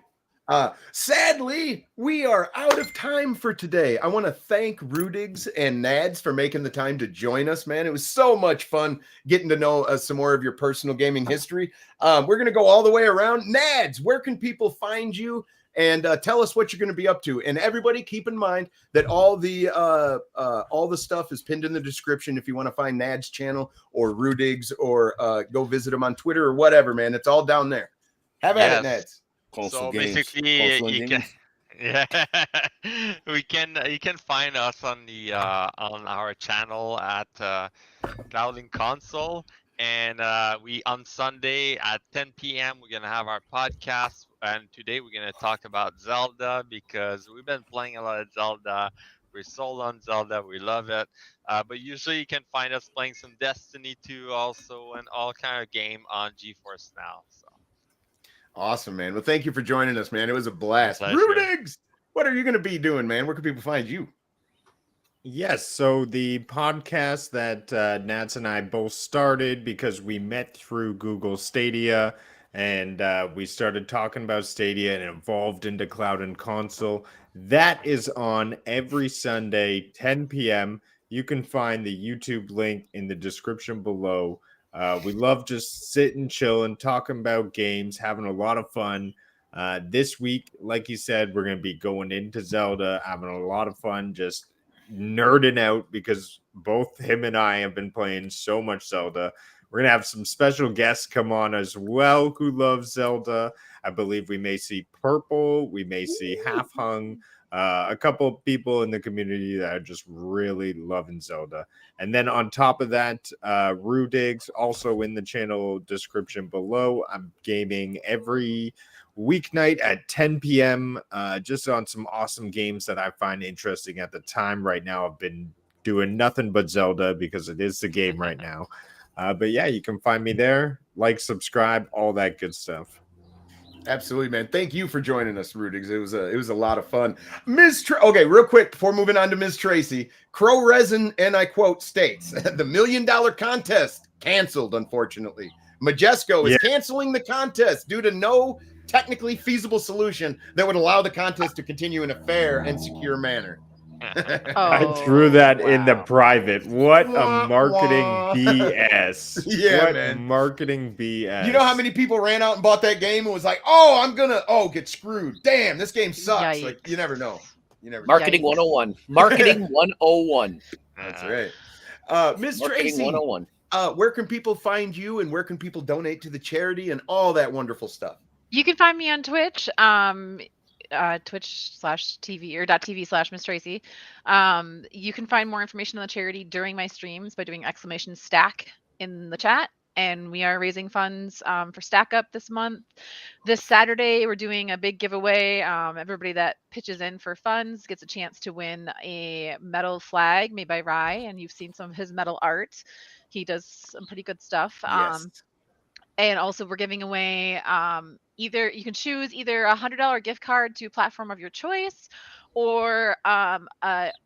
Sadly, we are out of time for today. I want to thank Rudiggz and Nads for making the time to join us, man. It was so much fun getting to know some more of your personal gaming history. We're going to go all the way around. Nads, where can people find you? And tell us what you're going to be up to. And everybody, keep in mind that all the stuff is pinned in the description. If you want to find Nads' channel or Rudiggz, or go visit him on Twitter or whatever, man, it's all down there. Have at it, Nads. Console So games. basically, Console you games. can, yeah, you can find us on the on our channel at Cloud and Console, and we on Sunday at 10 p.m. we're gonna have our podcast, and today we're gonna talk about Zelda because we've been playing a lot of Zelda. We're sold on Zelda. We love it. But usually you can find us playing some Destiny 2 also, and all kind of game on GeForce Now. So. Awesome, man. Well, thank you for joining us, man. It was a blast. Pleasure. Rudiggz, what are you going to be doing, man? Where can people find you? Yes, so the podcast that Nats and I both started because we met through Google Stadia, and we started talking about Stadia and it evolved into Cloud and Console. That is on every Sunday, 10 p.m. You can find the YouTube link in the description below. We love just sitting, chilling, talking about games, having a lot of fun. This week, like you said, we're going to be going into Zelda, having a lot of fun, just nerding out because both him and I have been playing so much Zelda. We're going to have some special guests come on as well who love Zelda. I believe we may see Purple. We may see Half Hung. A couple of people in the community that are just really loving Zelda. And then on top of that, Rudiggz, also in the channel description below. I'm gaming every weeknight at 10 p.m. Just on some awesome games that I find interesting at the time. Right now, I've been doing nothing but Zelda because it is the game right now. But yeah, you can find me there. Like, subscribe, all that good stuff. Absolutely, man. Thank you for joining us, Rudiggz. It was a lot of fun. Okay, real quick before moving on to Miz Tracey, Crow Resin, and I quote, states the $1 million contest canceled, unfortunately. Majesco is canceling the contest due to no technically feasible solution that would allow the contest to continue in a fair and secure manner. I threw that in the private. What a marketing BS. Yeah, what man. Marketing BS. You know how many people ran out and bought that game and was like, "Oh, I'm gonna get screwed. Damn, this game sucks." Yikes. Like, you never know. You never. Marketing Yikes. 101. Marketing 101. That's right. Miss Marketing Tracey, 101. where can people find you and where can people donate to the charity and all that wonderful stuff? You can find me on Twitch, twitch.tv or .tv/Miz Tracey. You can find more information on the charity during my streams by doing !stack in the chat. and we are raising funds for Stack Up this month. This Saturday, we're doing a big giveaway. Everybody that pitches in for funds gets a chance to win a metal flag made by Rye, and you've seen some of his metal art. He does some pretty good stuff. Yes. And also we're giving away either you can choose either a $100 gift card to a platform of your choice, or a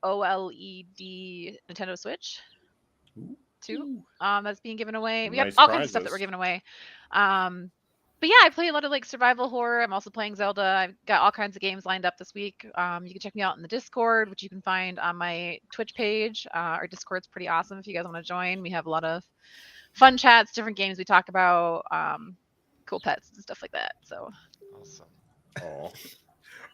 OLED Nintendo Switch 2 that's being given away. We have Nice all kinds of stuff that we're prizes. giving away. But yeah, I play a lot of like survival horror. I'm also playing Zelda. I've got all kinds of games lined up this week. You can check me out in the Discord, which you can find on my Twitch page. Our Discord's pretty awesome if you guys want to join. We have a lot of fun chats, different games we talk about, cool pets and stuff like that. So Awesome. Oh.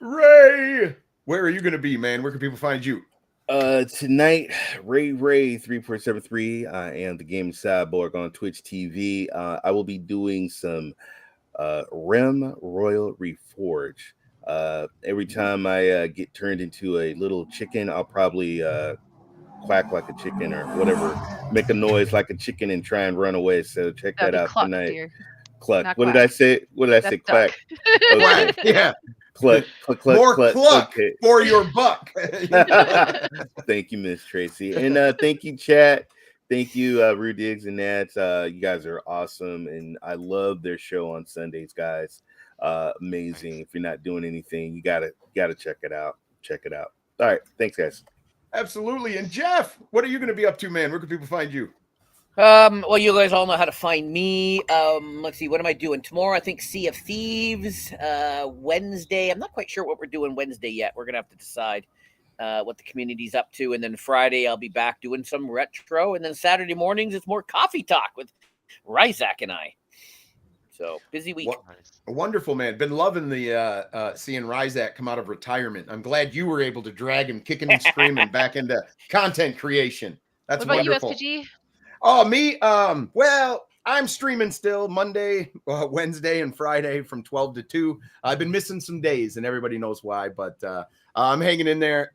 Ray, where are you going to be, man? Where can people find you? Tonight, Ray 3473. I am the gaming cyborg on Twitch TV. I will be doing some Rem Royal Reforge. Every time I get turned into a little chicken, I'll probably quack like a chicken or whatever, make a noise like a chicken and try and run away. So check that out cluck, tonight. dear. Cluck. Not What quack. did I say? What did I say? That's Quack. Okay. Quack, yeah. Cluck, cluck, cluck, More cluck. cluck Okay. for your buck. Thank you, Miz Tracey. And thank you, chat. Thank you, Rudiggz and Nads. You guys are awesome. And I love their show on Sundays, guys. Amazing. If you're not doing anything, you gotta check it out. Check it out. All right. Thanks, guys. Absolutely. And Jeff, what are you going to be up to, man? Where can people find you? Well, you guys all know how to find me. Let's see, what am I doing tomorrow? I think S3ep5. Wednesday, I'm not quite sure what we're doing Wednesday yet. We're gonna have to decide what the community's up to, and then Friday I'll be back doing some retro, and then Saturday mornings it's more coffee talk with Ryzak and I. So busy week. Wonderful, man. Been loving the seeing Ryzak come out of retirement. I'm glad you were able to drag him kicking and screaming back into content creation. That's what about wonderful. you, SPG? Oh, me? Well, I'm streaming still Monday, Wednesday, and Friday from 12 to 2. I've been missing some days, and everybody knows why, but I'm hanging in there.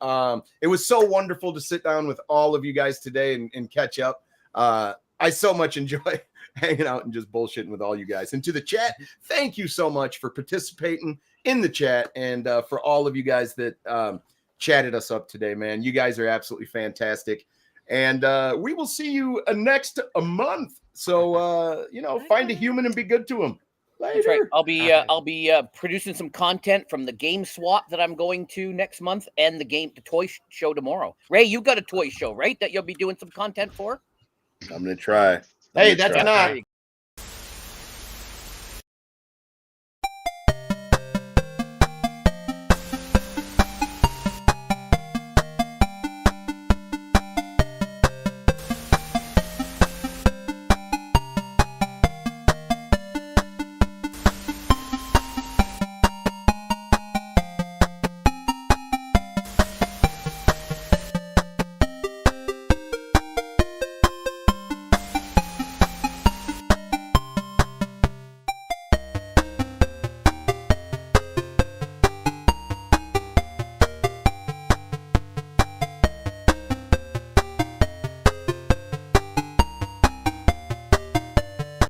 It was so wonderful to sit down with all of you guys today and catch up. I so much enjoy hanging out and just bullshitting with all you guys. And to the chat, thank you so much for participating in the chat, and for all of you guys that chatted us up today, man. You guys are absolutely fantastic. And we will see you next month. So, find a human and be good to them. Later. That's right. I'll be producing some content from the game swap that I'm going to next month, and the toy show tomorrow. Ray, you got a toy show, right? That you'll be doing some content for? I'm gonna try. Hey, that's not.